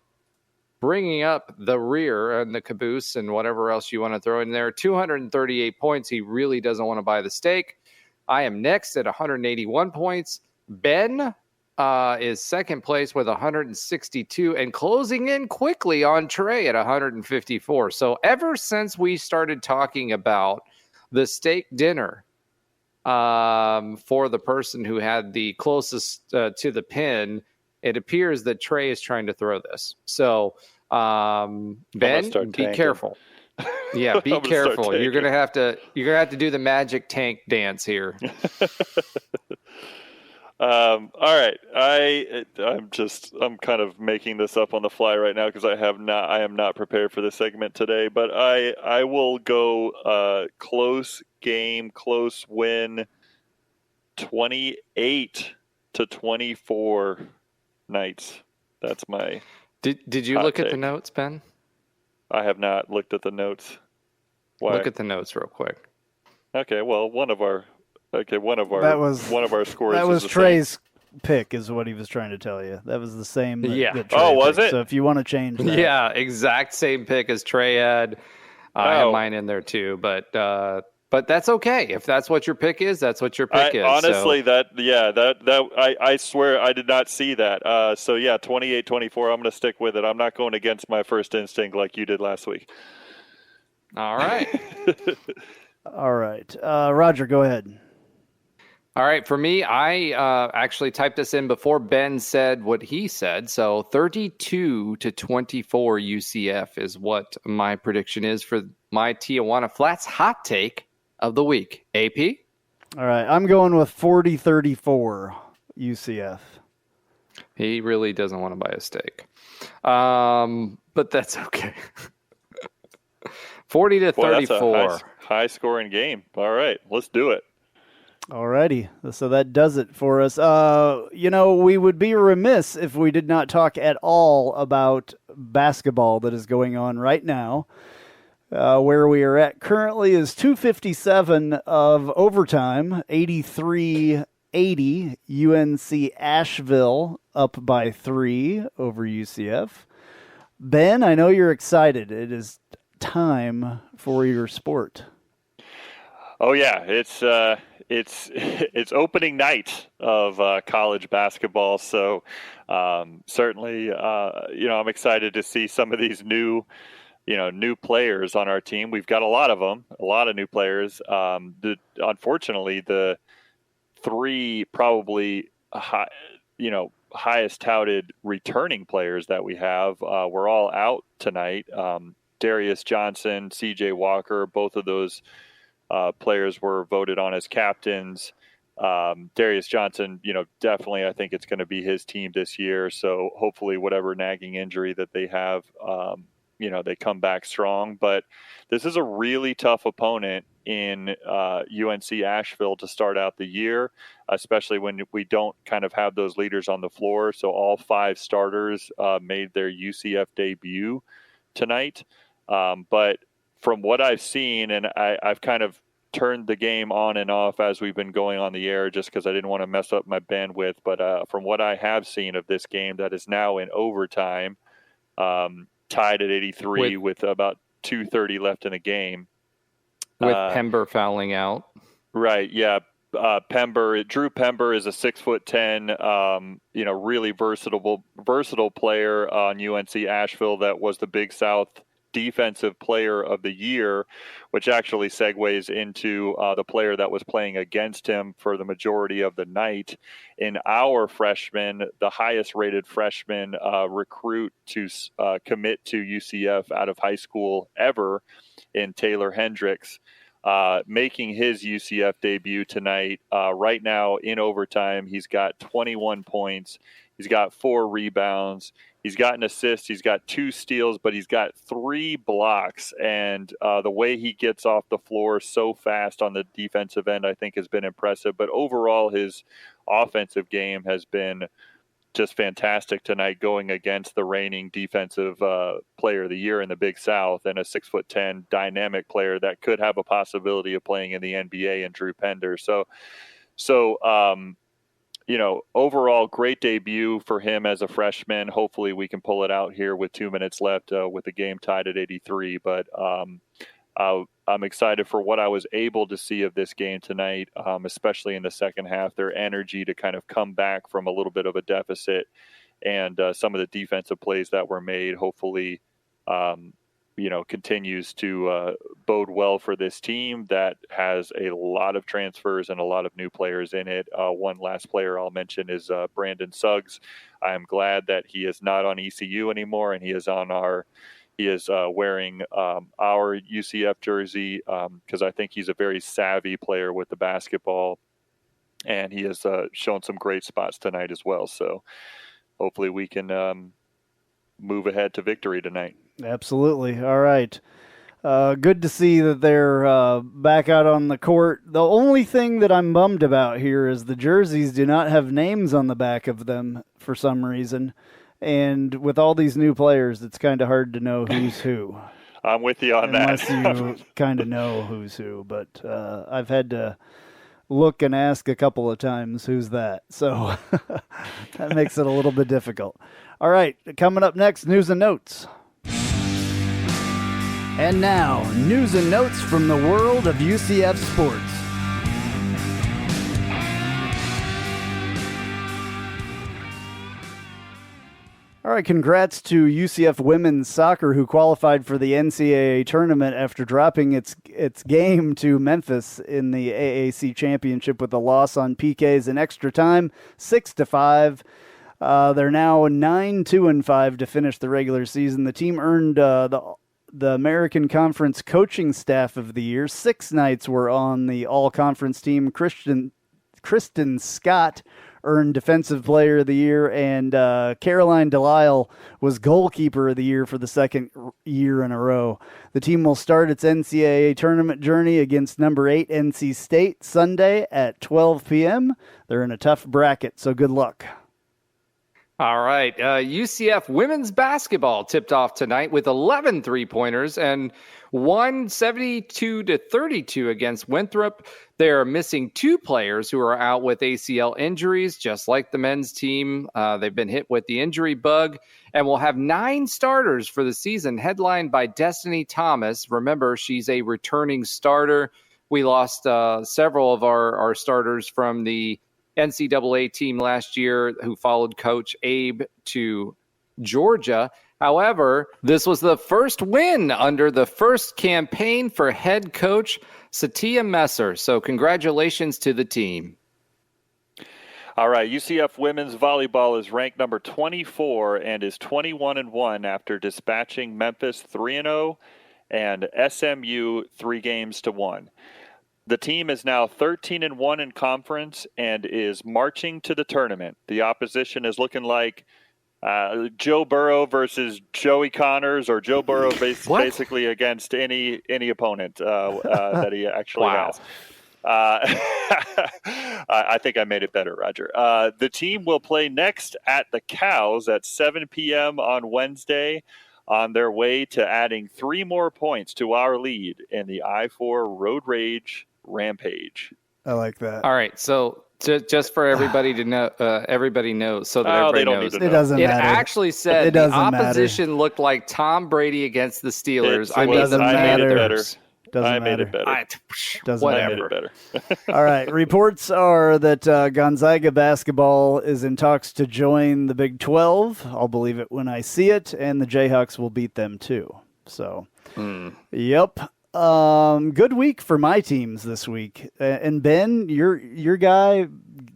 bringing up the rear and the caboose and whatever else you want to throw in there, 238 points. He really doesn't want to buy the steak. I am next at 181 points. Ben is second place with 162 and closing in quickly on Trey at 154. So ever since we started talking about the steak dinner for the person who had the closest to the pin, it appears that Trey is trying to throw this. So Ben, be careful. Yeah, be careful. You're gonna have to do the magic tank dance here. All right. I'm kind of making this up on the fly right now because I am not prepared for this segment today, but I will go close game, close win, 28-24 Knights. That's my Did you look at the notes, Ben? I have not looked at the notes. Why? Look at the notes real quick. Okay, well, one of our scores. That was is Trey's pick, is what he was trying to tell you. That was the same. That Trey was picked. it? So if you want to change that, yeah, exact same pick as Trey had. I have mine in there too, but that's okay. If that's what your pick is, that's what your pick is. Honestly, I swear I did not see that. So yeah, 28-24. I'm going to stick with it. I'm not going against my first instinct like you did last week. All right. All right, Roger, go ahead. All right, for me, I actually typed this in before Ben said what he said. So 32-24 UCF is what my prediction is for my Tijuana Flats hot take of the week. AP? All right, I'm going with 40-34 UCF. He really doesn't want to buy a steak. But that's okay. 40-34. That's a high scoring game. All right, let's do it. Alrighty, so that does it for us. We would be remiss if we did not talk at all about basketball that is going on right now. Where we are at currently is 2:57 of overtime, 83-80. UNC Asheville up by 3 over UCF. Ben, I know you're excited. It is time for your sport. Oh yeah, it's opening night of college basketball, so certainly I'm excited to see some of these new players on our team. We've got a lot of them, a lot of new players. Unfortunately, the three probably highest touted returning players that we have were all out tonight. Darius Johnson, CJ Walker, both of those players were voted on as captains. Darius Johnson, definitely I think it's going to be his team this year. So hopefully whatever nagging injury that they have, they come back strong. But this is a really tough opponent in UNC Asheville to start out the year, especially when we don't kind of have those leaders on the floor. So all 5 starters made their UCF debut tonight. But from what I've seen, and I've kind of turned the game on and off as we've been going on the air just because I didn't want to mess up my bandwidth. But from what I have seen of this game that is now in overtime, tied at 83 with about 2:30 left in the game. With Pember fouling out. Right, yeah. Drew Pember is a 6'10", really versatile player on UNC Asheville that was the Big South Defensive Player of the Year, which actually segues into the player that was playing against him for the majority of the night. In our freshman, the highest rated freshman recruit to commit to UCF out of high school ever, in Taylor Hendricks, making his UCF debut tonight. Right now in overtime, he's got 21 points. He's got 4 rebounds. He's got an assist. He's got 2 steals, but he's got 3 blocks. And the way he gets off the floor so fast on the defensive end, I think, has been impressive. But overall, his offensive game has been just fantastic tonight, going against the reigning defensive player of the year in the Big South, and a 6'10" dynamic player that could have a possibility of playing in the NBA, and Drew Pender. So overall, great debut for him as a freshman. Hopefully we can pull it out here with 2 minutes left with the game tied at 83. But I'm excited for what I was able to see of this game tonight, especially in the second half. Their energy to kind of come back from a little bit of a deficit, and some of the defensive plays that were made, hopefully, continues to bode well for this team that has a lot of transfers and a lot of new players in it. One last player I'll mention is Brandon Suggs. I am glad that he is not on ECU anymore, and he is wearing our UCF jersey because I think he's a very savvy player with the basketball, and he has shown some great spots tonight as well. So hopefully we can move ahead to victory tonight. Absolutely. All right. Good to see that they're back out on the court. The only thing that I'm bummed about here is the jerseys do not have names on the back of them for some reason. And with all these new players, it's kind of hard to know who's who. I'm with you on unless that. Unless you kind of know who's who. But I've had to look and ask a couple of times who's that. So that makes it a little bit difficult. All right. Coming up next, news and notes. And now, news and notes from the world of UCF sports. All right, congrats to UCF women's soccer, who qualified for the NCAA tournament after dropping its game to Memphis in the AAC championship with a loss on PKs in extra time, 6-5. They're now 9-2-5 to finish the regular season. The team earned the American Conference Coaching Staff of the Year. 6 nights were on the all-conference team. Kristen Scott earned Defensive Player of the Year, and Caroline Delisle was Goalkeeper of the Year for the second year in a row. The team will start its NCAA tournament journey against number 8 NC State Sunday at 12 p.m. They're in a tough bracket, so good luck. All right. UCF women's basketball tipped off tonight with 11 three-pointers and won 72-32 against Winthrop. They're missing 2 players who are out with ACL injuries, just like the men's team. They've been hit with the injury bug, and will have 9 starters for the season, headlined by Destiny Thomas. Remember, she's a returning starter. We lost several of our starters from the NCAA team last year who followed Coach Abe to Georgia. However, this was the first win under the first campaign for head coach Satya Messer. So congratulations to the team. All right, UCF women's volleyball is ranked number 24 and is 21-1 after dispatching Memphis 3-0 and SMU 3-1. The team is now 13-1 in conference and is marching to the tournament. The opposition is looking like Joe Burrow versus Joey Connors, or Joe Burrow basically against any opponent that he actually has. I think I made it better, Roger. The team will play next at the Cows at 7 p.m. on Wednesday, on their way to adding 3 more points to our lead in the I-4 Road Rage Rampage. I like that. All right, so just for everybody to know, everybody knows, so that everybody knows. It doesn't matter. It actually said the opposition looked like Tom Brady against the Steelers. I made it better. Doesn't matter. Doesn't matter. I made it better. All right. Reports are that Gonzaga basketball is in talks to join the Big 12. I'll believe it when I see it, and the Jayhawks will beat them too. So, Yep. Good week for my teams this week. And Ben, your guy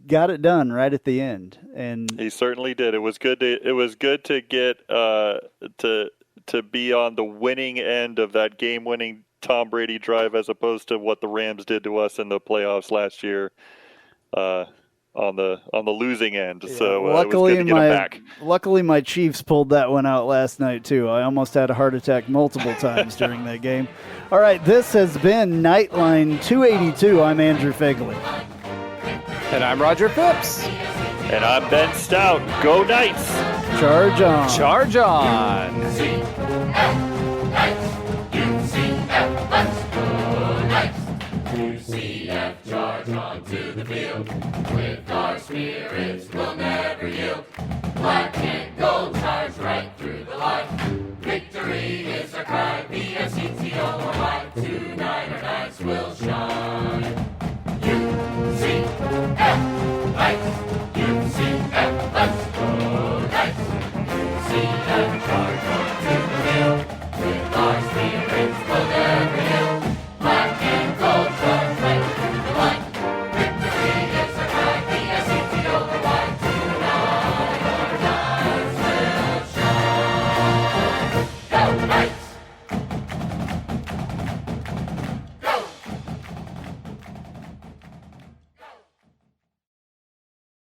got it done right at the end, and he certainly did. It was good to get to be on the winning end of that game-winning Tom Brady drive, as opposed to what the Rams did to us in the playoffs last year on the losing end. Yeah, so luckily, it was good to get him back. Luckily, my Chiefs pulled that one out last night too. I almost had a heart attack multiple times during that game. All right, this has been Knightline 282. I'm Andrew Phegley. And I'm Roger Phipps. And I'm Ben Stout. Go Knights! Charge on! Charge on! UCF, charge on to the field. With our spirits, we'll never yield. Black and